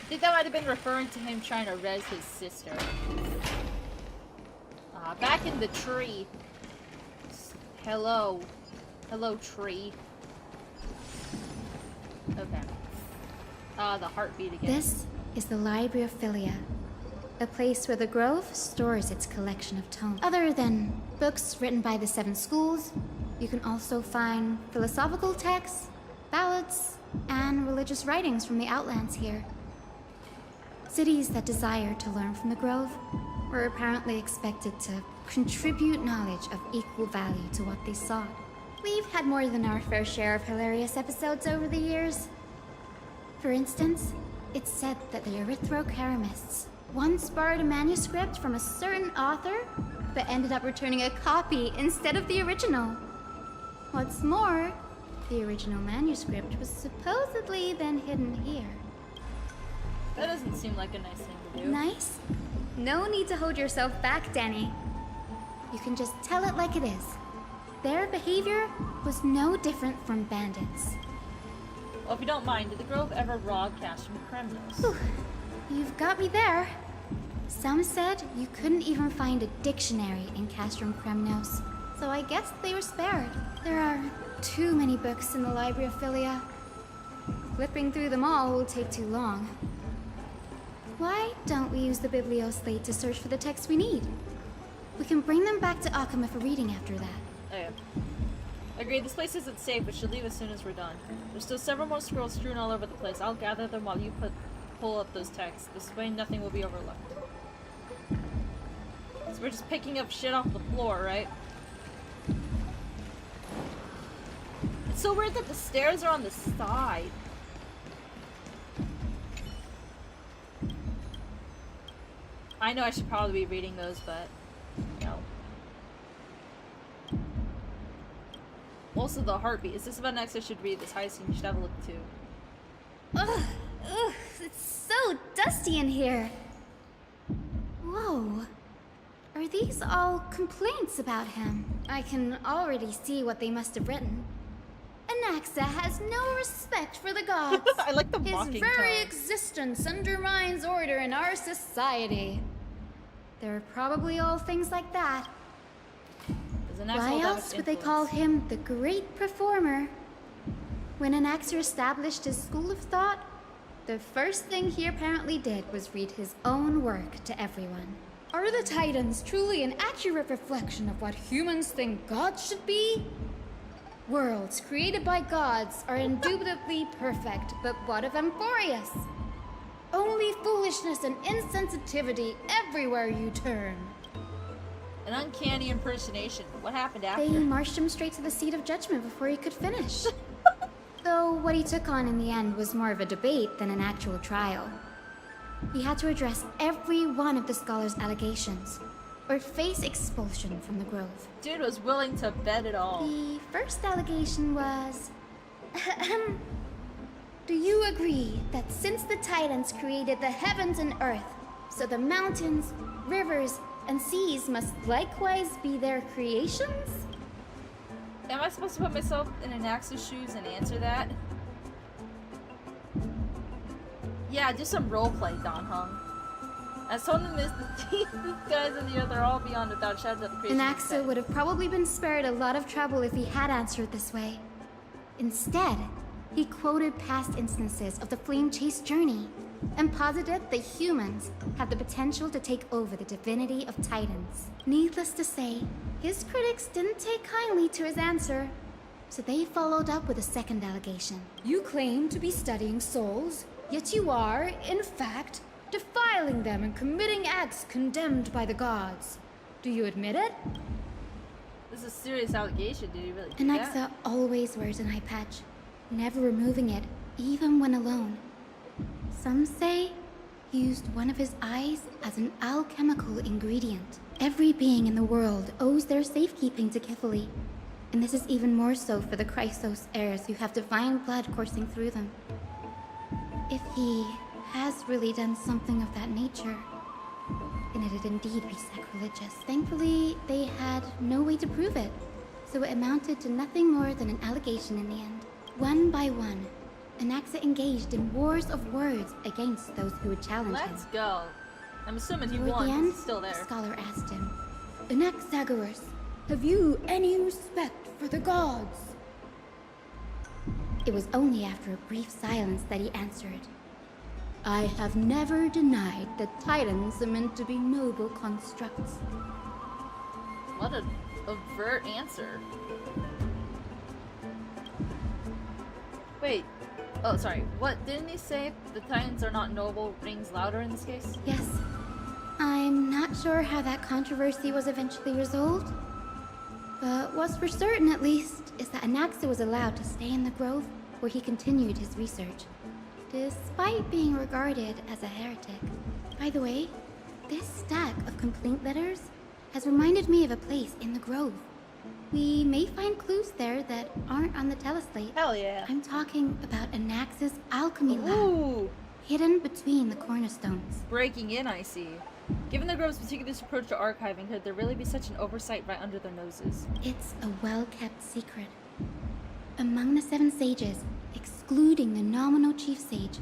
think that might have been referring to him trying to res his sister. Back in the tree. Hello. Hello, tree. Okay. The heartbeat again. This is the Library of Philia, a place where the Grove stores its collection of tomes. Other than books written by the 7 schools, you can also find philosophical texts, ballads, and religious writings from the Outlands here. Cities that desire to learn from the Grove were apparently expected to contribute knowledge of equal value to what they sought. We've had more than our fair share of hilarious episodes over the years. For instance, it's said that the Erythrocheramists once borrowed a manuscript from a certain author, but ended up returning a copy instead of the original. What's more, the original manuscript was supposedly then hidden here. That doesn't seem like a nice thing to do. Nice? No need to hold yourself back, Danny. You can just tell it like it is. Their behavior was no different from bandits. Well, if you don't mind, did the Grove ever rob Castrum Kremnos? You've got me there. Some said you couldn't even find a dictionary in Castrum Kremnos, so I guess they were spared. There are too many books in the Library of Philia. Flipping through them all will take too long. Why don't we use the Biblioslate to search for the texts we need? We can bring them back to Akama for reading after that. Okay. Agreed, this place isn't safe, but should leave as soon as we're done. There's still several more scrolls strewn all over the place. I'll gather them while you pull up those texts. This way nothing will be overlooked. So we're just picking up shit off the floor, right? It's so weird that the stairs are on the side. I know I should probably be reading those, but no. Also, the heartbeat. Is this about next? I should read this. Hyacinth, you should have a look too. Ugh, it's so dusty in here. Whoa. Are these all complaints about him? I can already see what they must have written. Anaxa has no respect for the gods. I like the His mocking very tone. existence undermines order in our society. They're probably all things like that. Why else would they call him the great performer? When Anaxer established his school of thought, the first thing he apparently did was read his own work to everyone. Are the Titans truly an accurate reflection of what humans think gods should be? Worlds created by gods are indubitably perfect, but what of Amphorius? Only foolishness and insensitivity everywhere you turn. An uncanny impersonation. What happened after? They marched him straight to the seat of judgment before he could finish. Though what he took on in the end was more of a debate than an actual trial. He had to address every one of the scholar's allegations, or face expulsion from the Grove. Dude was willing to bet it all. The first allegation was... Do you agree that since the Titans created the heavens and earth, so the mountains, rivers, and seas must likewise be their creations? Am I supposed to put myself in Anax's shoes and answer that? Yeah, do some roleplay, Don Hung. As someone is these guys in the earth are all beyond without shadow of the creation. Anaxa would have probably been spared a lot of trouble if he had answered this way. Instead, he quoted past instances of the Flame Chase journey and posited that humans had the potential to take over the divinity of Titans. Needless to say, his critics didn't take kindly to his answer, so they followed up with a second allegation. You claim to be studying souls, yet you are, in fact, defiling them and committing acts condemned by the gods. Do you admit it? This is a serious allegation, did you really do that? Anaxa always wears an eye patch, never removing it, even when alone. Some say he used one of his eyes as an alchemical ingredient. Every being in the world owes their safekeeping to Kifili, and this is even more so for the Chrysos heirs who have divine blood coursing through them. If he has really done something of that nature, then it'd indeed be sacrilegious. Thankfully, they had no way to prove it, so it amounted to nothing more than an allegation in the end. One by one, Anaxa engaged in wars of words against those who would challenge him. Let's go. I'm assuming he Toward won. the end, He's still there. the scholar asked him, Anaxagoras, have you any respect for the gods? It was only after a brief silence that he answered, I have never denied that Titans are meant to be noble constructs. What an overt answer. Wait. Oh, sorry. What didn't he say? The Titans are not noble rings louder in this case? Yes. I'm not sure how that controversy was eventually resolved. But what's for certain, at least, is that Anaxa was allowed to stay in the Grove where he continued his research, despite being regarded as a heretic. By the way, this stack of complaint letters has reminded me of a place in the Grove. We may find clues there that aren't on the teleslate. Hell yeah. I'm talking about Anaxa's alchemy lab. Ooh, hidden between the cornerstones. Breaking in, I see. Given the Grove's meticulous approach to archiving, could there really be such an oversight right under their noses? It's a well-kept secret. Among the 7 sages, excluding the nominal chief sage,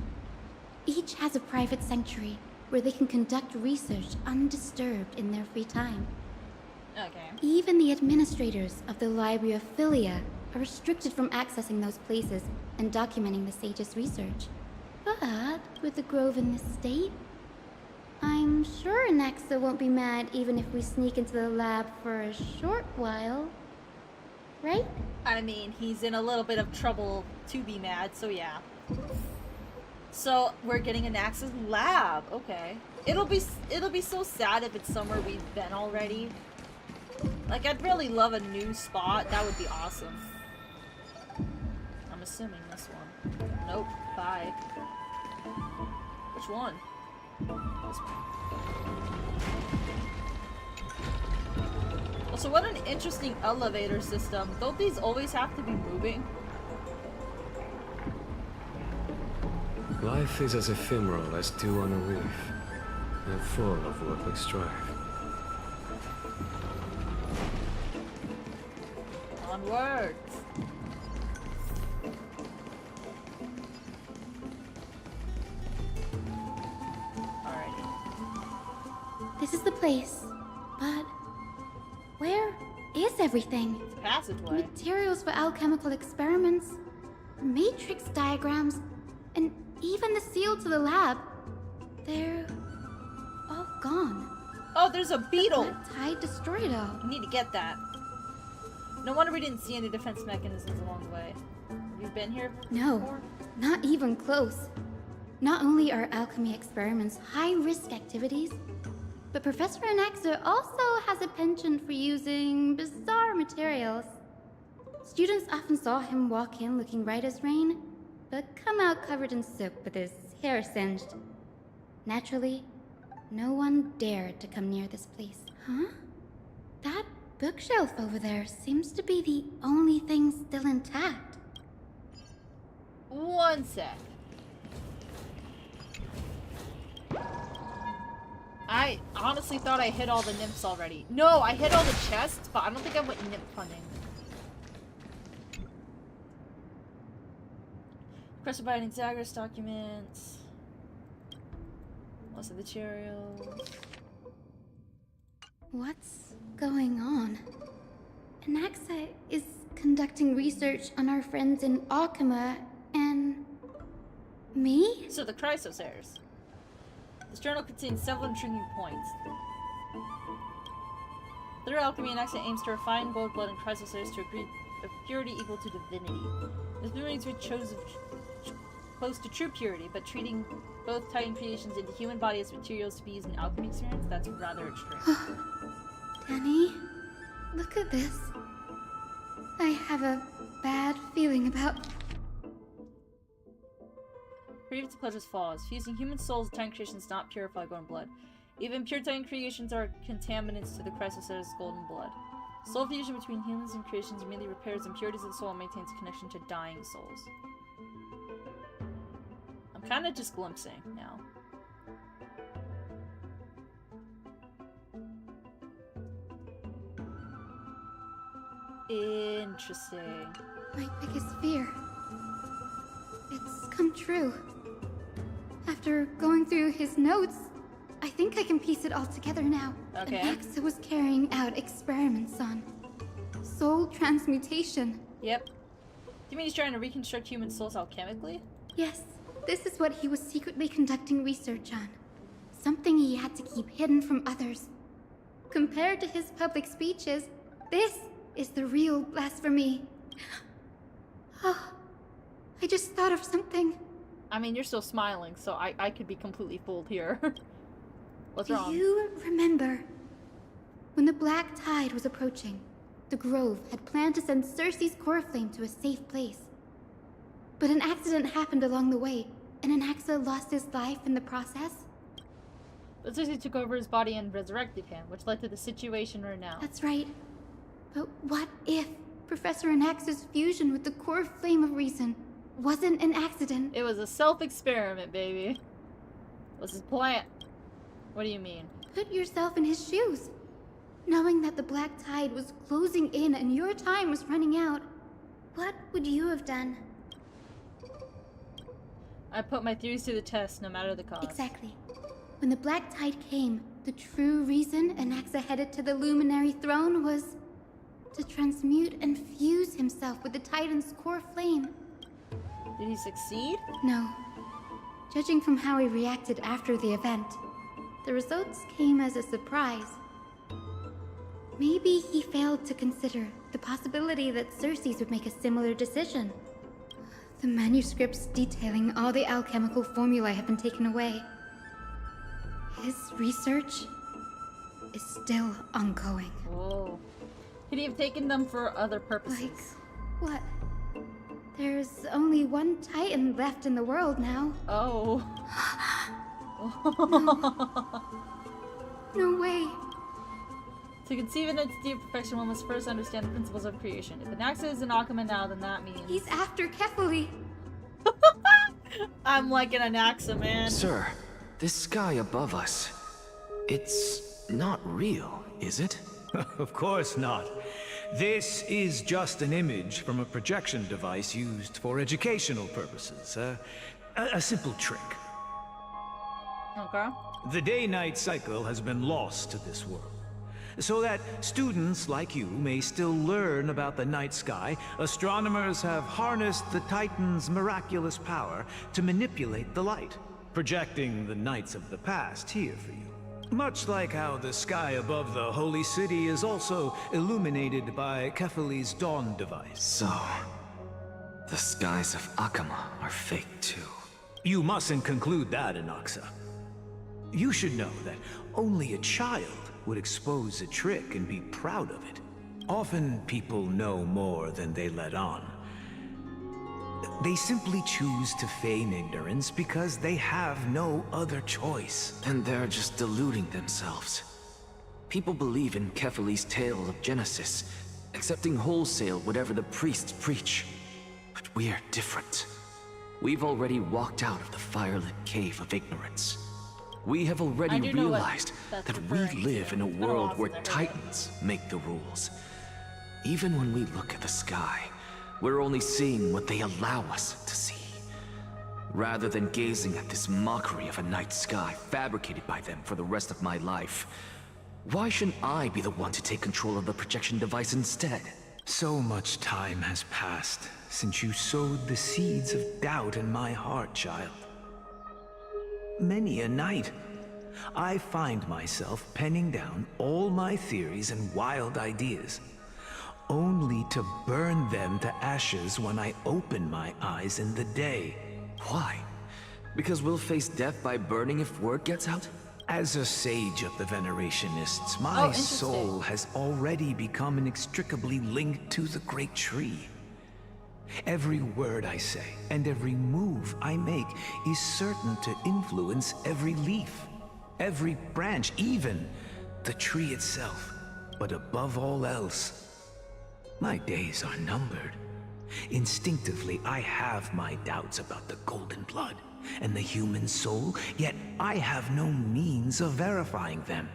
each has a private sanctuary where they can conduct research undisturbed in their free time. Okay. Even the administrators of the Library of Philia are restricted from accessing those places and documenting the sage's research. But with the Grove in this state, I'm sure Anaxa won't be mad even if we sneak into the lab for a short while. Right? I mean, he's in a little bit of trouble to be mad, so yeah. So, we're getting Anaxa's lab. Okay. It'll be so sad if it's somewhere we've been already. Like, I'd really love a new spot. That would be awesome. I'm assuming this one. Nope. Bye. Which one? This one. Also, what an interesting elevator system. Don't these always have to be moving? Life is as ephemeral as dew on a reef, and full of worthless strife. Onwards. Alrighty. This is the place, but where is everything? It's a passageway. Materials for alchemical experiments, matrix diagrams, and even the seal to the lab. They're all gone. Oh, there's a beetle! The black tide destroyed it all. We need to get that. No wonder we didn't see any defense mechanisms along the way. You've been here No, before? not even close. Not only are alchemy experiments high-risk activities, but Professor Anaxa also has a penchant for using bizarre materials. Students often saw him walk in looking right as rain, but come out covered in soot with his hair singed. Naturally, no one dared to come near this place. Huh? That bookshelf over there seems to be the only thing still intact. One sec. I honestly thought I hit all the nymphs already. No, I hit all the chests, but I don't think I went nymph hunting. Requested by an Zagreus documents. Most of the materials. What's going on? Anaxa is conducting research on our friends in Alchema and... me? So the Chrysosairs. This journal contains several intriguing points. Through alchemy, Anaxa aims to refine gold blood and Chrysosairs to a degree of purity equal to divinity. This means we chose close to true purity, but treating both Titan creations into human body as materials to be used in alchemy experience, that's rather extreme. Danny, look at this. I have a bad feeling about... Previous to Pleasure's Falls. Fusing human souls with Titan creations does not purify golden blood. Even pure Titan creations are contaminants to the Chrysosairs' golden blood. Soul fusion between humans and creations merely repairs impurities of the soul and maintains a connection to dying souls. I'm kind of just glimpsing now. Interesting. My biggest fear. It's come true. After going through his notes, I think I can piece it all together now. Okay. Anaxa was carrying out experiments on soul transmutation. Yep. Do you mean he's trying to reconstruct human souls alchemically? Yes, this is what he was secretly conducting research on. Something he had to keep hidden from others. Compared to his public speeches, this is the real blasphemy. Oh, I just thought of something. I mean, you're still smiling, so I could be completely fooled here. What's Do wrong? you remember when the black tide was approaching? The Grove had planned to send Cersei's core flame to a safe place. But an accident happened along the way, and Anaxa lost his life in the process. But Cersei took over his body and resurrected him, which led to the situation we're in now. That's right. But what if Professor Anaxa's fusion with the core flame of reason wasn't an accident? It was a self-experiment, baby. What's his plan? What do you mean? Put yourself in his shoes. Knowing that the black tide was closing in and your time was running out, what would you have done? I put my theories to the test, no matter the cost. Exactly. When the black tide came, the true reason Anaxa headed to the Luminary Throne was to transmute and fuse himself with the Titan's core flame. Did he succeed? No. Judging from how he reacted after the event, the results came as a surprise. Maybe he failed to consider the possibility that Circes would make a similar decision. The manuscripts detailing all the alchemical formulae have been taken away. His research is still ongoing. Whoa. Could he have taken them for other purposes? Like, what? There's only one Titan left in the world now. Oh. No way. To conceive in its deep perfection, one must first understand the principles of creation. If Anaxa is an Akama now, then that means... He's after Kefali. I'm like an Anaxa, man. Sir, this sky above us, it's not real, is it? Of course not. This is just an image from a projection device used for educational purposes. A simple trick. Okay. The day-night cycle has been lost to this world. So that students like you may still learn about the night sky, astronomers have harnessed the Titan's miraculous power to manipulate the light, projecting the nights of the past here for you. Much like how the sky above the Holy City is also illuminated by Kefali's dawn device. So, the skies of Akama are fake too. You mustn't conclude that, Anaxa. You should know that only a child would expose a trick and be proud of it. Often people know more than they let on. They simply choose to feign ignorance because they have no other choice. Then they're just deluding themselves. People believe in Kefali's tale of Genesis, accepting wholesale whatever the priests preach. But we're different. We've already walked out of the firelit cave of ignorance. We have already realized that we live in a world where Titans make the rules. Even when we look at the sky, we're only seeing what they allow us to see. Rather than gazing at this mockery of a night sky fabricated by them for the rest of my life, why shouldn't I be the one to take control of the projection device instead? So much time has passed since you sowed the seeds of doubt in my heart, child. Many a night, I find myself penning down all my theories and wild ideas, only to burn them to ashes when I open my eyes in the day. Why? Because we'll face death by burning if word gets out? As a sage of the Venerationists, my soul has already become inextricably linked to the great tree. Every word I say and every move I make is certain to influence every leaf, every branch, even the tree itself. But above all else, my days are numbered. Instinctively, I have my doubts about the golden blood and the human soul, yet I have no means of verifying them.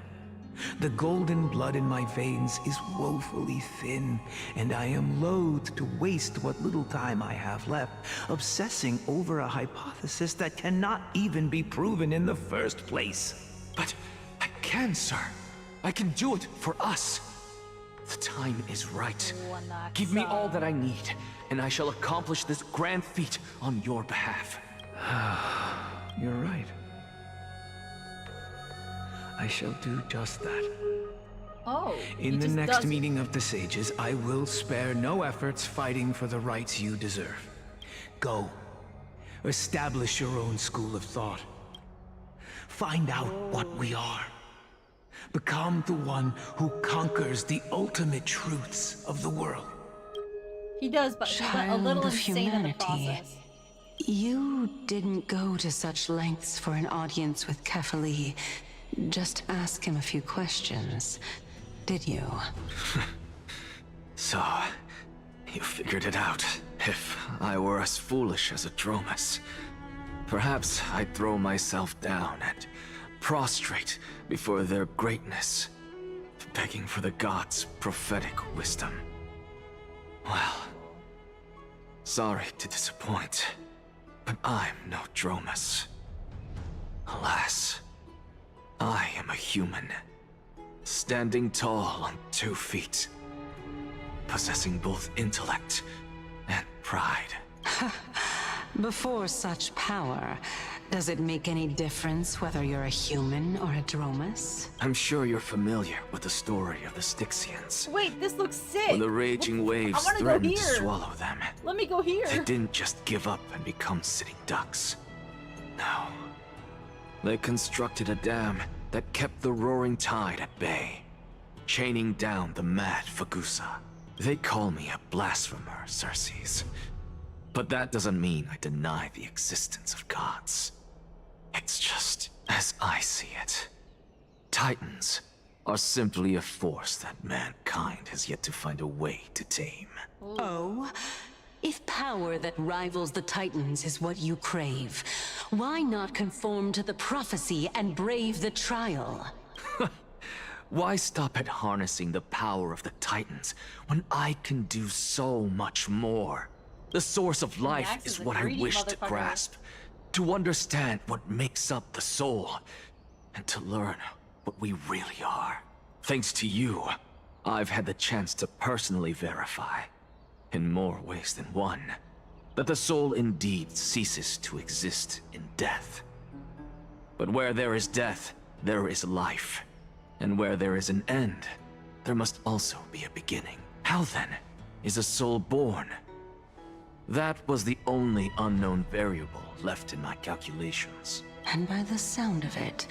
The golden blood in my veins is woefully thin, and I am loath to waste what little time I have left obsessing over a hypothesis that cannot even be proven in the first place. But I can, sir. I can do it for us. The time is right. Give me all that I need, and I shall accomplish this grand feat on your behalf. You're right. I shall do just that. Oh. In the next meeting of the sages, I will spare no efforts fighting for the rights you deserve. Go. Establish your own school of thought. Find out what we are. Become the one who conquers the ultimate truths of the world. He does, but he's a little insane in the process. You didn't go to such lengths for an audience with Kefali. Just ask him a few questions, did you? So, you figured it out. If I were as foolish as Adromus. Perhaps I'd throw myself down and prostrate before their greatness, begging for the gods' prophetic wisdom. Well, sorry to disappoint, but I'm no Dromus. Alas, I am a human, standing tall on 2 feet, possessing both intellect and pride. Before such power, does it make any difference whether you're a human or a Dromus? I'm sure you're familiar with the story of the Styxians. Wait, this looks sick! When the raging waves threatened to swallow them. Let me go here! They didn't just give up and become sitting ducks. No. They constructed a dam that kept the roaring tide at bay, chaining down the mad Fagusa. They call me a blasphemer, Circes. But that doesn't mean I deny the existence of gods. It's just as I see it. Titans are simply a force that mankind has yet to find a way to tame. Oh? If power that rivals the Titans is what you crave, why not conform to the prophecy and brave the trial? Why stop at harnessing the power of the Titans when I can do so much more? The source of life is what I wish to grasp, to understand what makes up the soul, and to learn what we really are. Thanks to you, I've had the chance to personally verify, in more ways than one, that the soul indeed ceases to exist in death. But where there is death, there is life. And where there is an end, there must also be a beginning. How then is a soul born? That was the only unknown variable left in my calculations. And by the sound of it,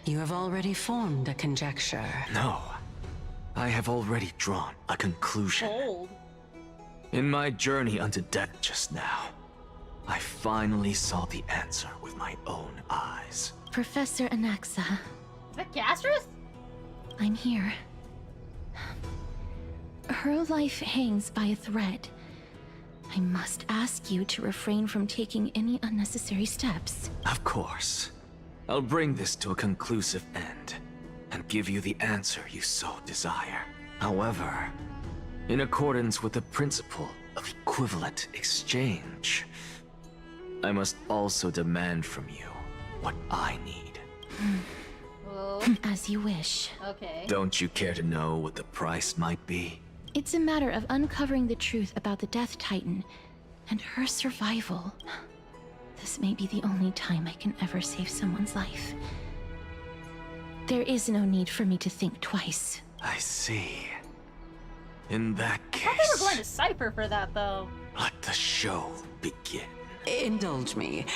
you have already formed a conjecture. No, I have already drawn a conclusion. In my journey unto death just now, I finally saw the answer with my own eyes. Professor Anaxa. Is that Castris? I'm here. Her life hangs by a thread. I must ask you to refrain from taking any unnecessary steps. Of course. I'll bring this to a conclusive end, and give you the answer you so desire. However, in accordance with the principle of equivalent exchange, I must also demand from you what I need. As you wish. Okay. Don't you care to know what the price might be? It's a matter of uncovering the truth about the Death Titan and her survival. This may be the only time I can ever save someone's life. There is no need for me to think twice. I see. In that I thought they were case, going to Cypher for that, though. let the show begin. Indulge me.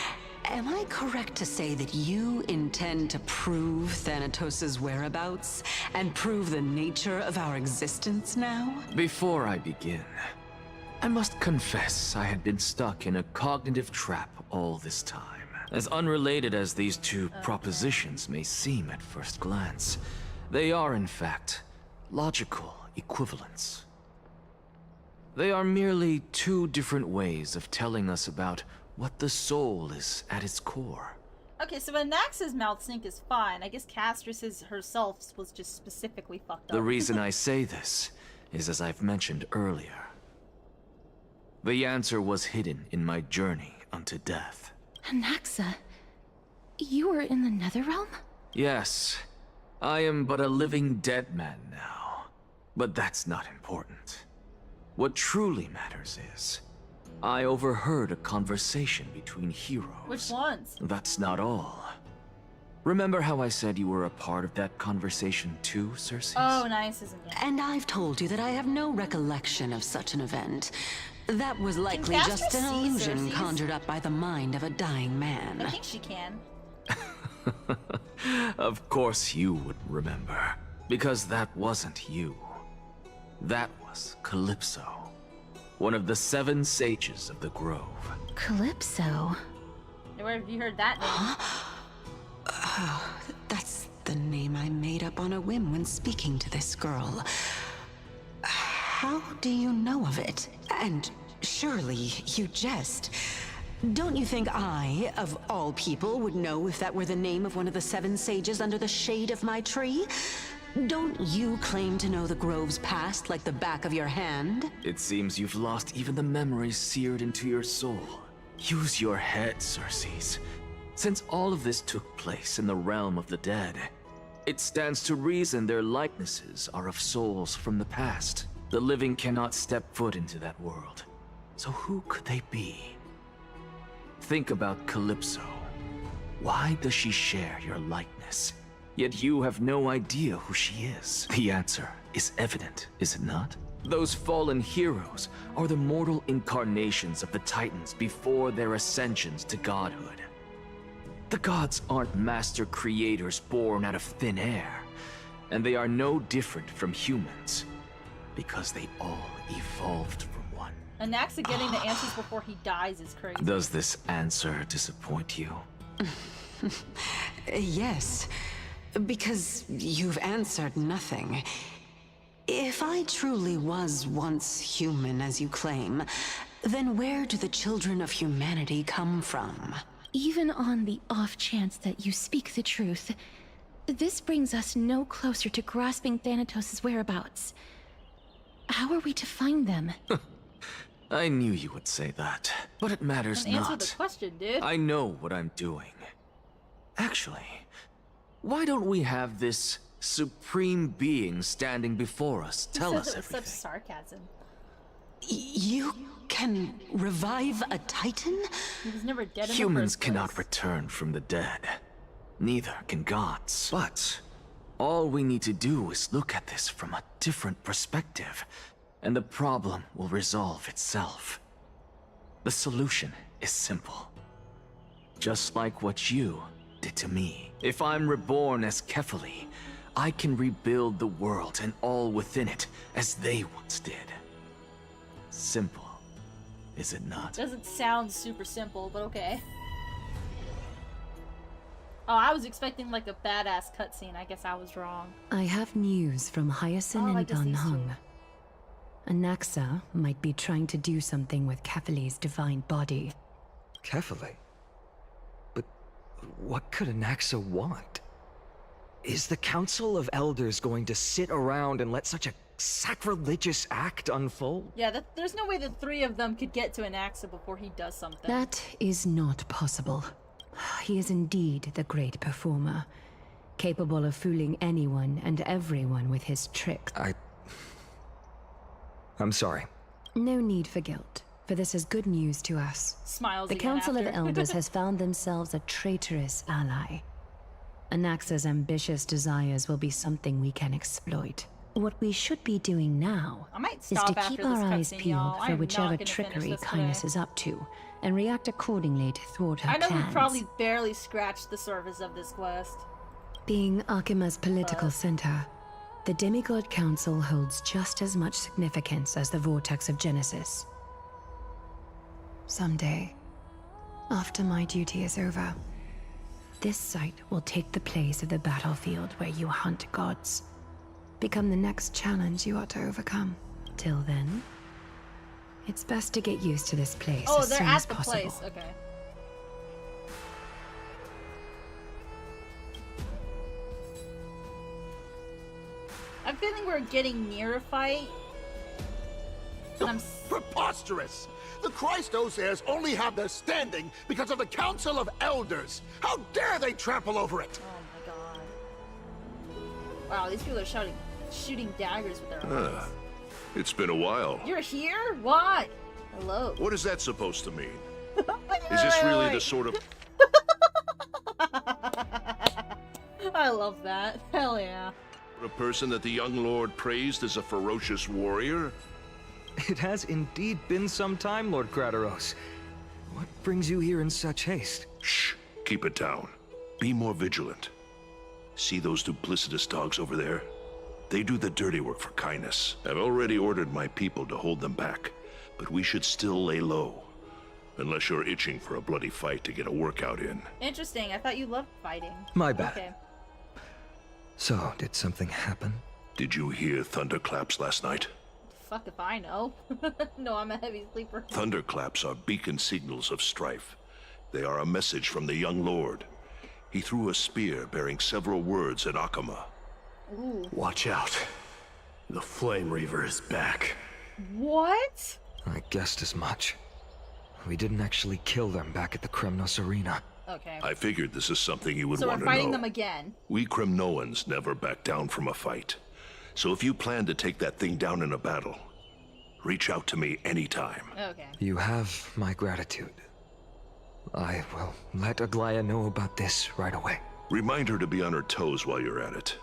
Am I correct to say that you intend to prove Thanatos' whereabouts and prove the nature of our existence now? Before I begin, I must confess I had been stuck in a cognitive trap all this time. As unrelated as these two propositions may seem at first glance, they are in fact logical equivalents. They are merely two different ways of telling us about what the soul is at its core. Okay, so Anaxa's mouth sync is fine. I guess Castris' herself was just specifically fucked up. The reason I say this is as I've mentioned earlier. The answer was hidden in my journey unto death. Anaxa, you were in the Netherrealm? Yes, I am but a living dead man now. But that's not important. What truly matters is, I overheard a conversation between heroes. Which ones? That's not all. Remember how I said you were a part of that conversation too, Circe? Oh, nice, isn't it? And I've told you that I have no recollection of such an event. That was likely just an illusion conjured up by the mind of a dying man. I think she can. Of course you would remember, because that wasn't you. That was Calypso, one of the 7 sages of the Grove. Calypso? Where have you heard that name? That's the name I made up on a whim when speaking to this girl. How do you know of it? And surely you jest. Don't you think I, of all people, would know if that were the name of one of the 7 sages under the shade of my tree? Don't you claim to know the Grove's past like the back of your hand? It seems you've lost even the memories seared into your soul. Use your head, Cersei. Since all of this took place in the realm of the dead, it stands to reason their likenesses are of souls from the past. The living cannot step foot into that world. So who could they be? Think about Calypso. Why does she share your likeness? Yet you have no idea who she is. The answer is evident, is it not? Those fallen heroes are the mortal incarnations of the Titans before their ascensions to godhood. The gods aren't master creators born out of thin air, and they are no different from humans, because they all evolved from one. Anaxa getting the answers before he dies is crazy. Does this answer disappoint you? Yes, because you've answered nothing. If I truly was once human, as you claim, then where do the children of humanity come from? Even on the off chance that you speak the truth, this brings us no closer to grasping Thanatos' whereabouts. How are we to find them? I knew you would say that, but it matters not. Answer the question, dude. I know what I'm doing. Actually, why don't we have this supreme being standing before us tell us everything? Such sarcasm. You can revive a Titan? He was never dead in Humans the first place. cannot return from the dead. Neither can gods. But all we need to do is look at this from a different perspective, and the problem will resolve itself. The solution is simple. Just like what you did to me. If I'm reborn as Kefali, I can rebuild the world and all within it as they once did. Simple, is it not? Doesn't sound super simple, but okay. Oh, I was expecting like a badass cutscene. I guess I was wrong. I have news from Hyacinth and Dunhung. Anaxa might be trying to do something with Kefali's divine body. Kefali? But what could Anaxa want? Is the Council of Elders going to sit around and let such a sacrilegious act unfold? Yeah, there's no way the 3 of them could get to Anaxa before he does something. That is not possible. He is indeed the great performer, capable of fooling anyone and everyone with his tricks. I'm sorry. No need for guilt, for this is good news to us. Smiles The again Council of after. Elders has found themselves a traitorous ally. Anaxa's ambitious desires will be something we can exploit. What we should be doing now I might is stop to after keep this our eyes cutscene, peeled y'all. I for am whichever not gonna finish trickery this Kindness today. is up to, and react accordingly to thwart her I know plans. we probably barely scratched the surface of this quest. Being Akima's political center, the Demigod Council holds just as much significance as the Vortex of Genesis. Someday, after my duty is over, this site will take the place of the battlefield where you hunt gods. Become the next challenge you ought to overcome. Till then, it's best to get used to this place Oh, as they're soon at as the possible. place. Okay. I'm feeling we're getting near a fight. Preposterous! The Christos heirs only have their standing because of the Council of Elders! How dare they trample over it! Oh my god. Wow, these people are shooting daggers with their eyes. It's been a while. You're here? Why? Hello. What is that supposed to mean? Is this really the sort of... I love that. Hell yeah. A person that the young lord praised as a ferocious warrior? It has indeed been some time, Lord Crateros. What brings you here in such haste? Shh. Keep it down. Be more vigilant. See those duplicitous dogs over there? They do the dirty work for kindness. I've already ordered my people to hold them back, but we should still lay low. Unless you're itching for a bloody fight to get a workout in. Interesting. I thought you loved fighting. My bad. Okay. So, did something happen? Did you hear thunderclaps last night? Fuck if I know. No, I'm a heavy sleeper. Thunderclaps are beacon signals of strife. They are a message from the young lord. He threw a spear bearing several words in Akama. Ooh. Watch out. The Flame Reaver is back. What? I guessed as much. We didn't actually kill them back at the Kremnos Arena. Okay. I figured this is something you would So want we're to know. fighting them again. We Kremnoans never back down from a fight. So if you plan to take that thing down in a battle, reach out to me anytime. Okay. You have my gratitude. I will let Aglaya know about this right away. Remind her to be on her toes while you're at it.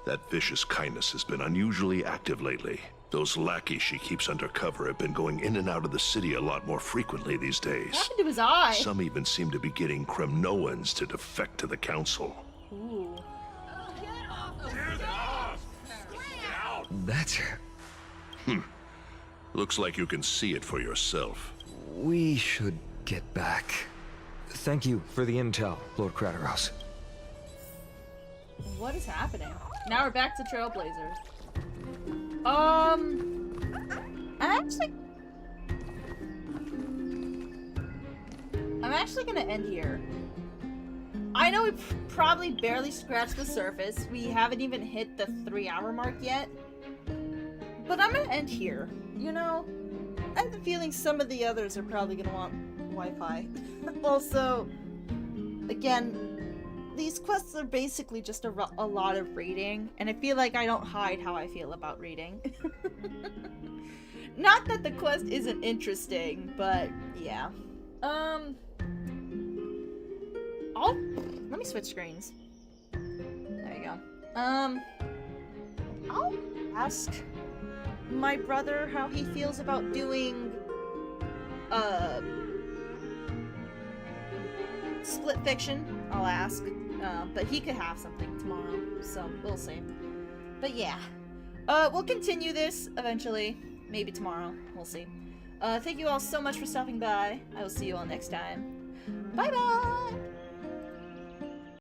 That vicious kindness has been unusually active lately. Those lackeys she keeps undercover have been going in and out of the city a lot more frequently these days. What happened to his eye? Some even seem to be getting Kremnoans to defect to the council. Ooh. That's her. Looks like you can see it for yourself. We should get back. Thank you for the intel, Lord Crateros. What is happening? Now we're back to Trailblazers. I'm actually gonna end here. I know we've probably barely scratched the surface. We haven't even hit the 3-hour mark yet. But I'm gonna end here. You know, I have the feeling some of the others are probably gonna want Wi-Fi. Also, again, these quests are basically just a lot of reading, and I feel like I don't hide how I feel about reading. Not that the quest isn't interesting, but yeah. Let me switch screens. There you go. I'll ask my brother how he feels about doing split fiction. I'll ask. But he could have something tomorrow, so we'll see. But yeah. We'll continue this eventually. Maybe tomorrow. We'll see. Thank you all so much for stopping by. I will see you all next time. Bye bye!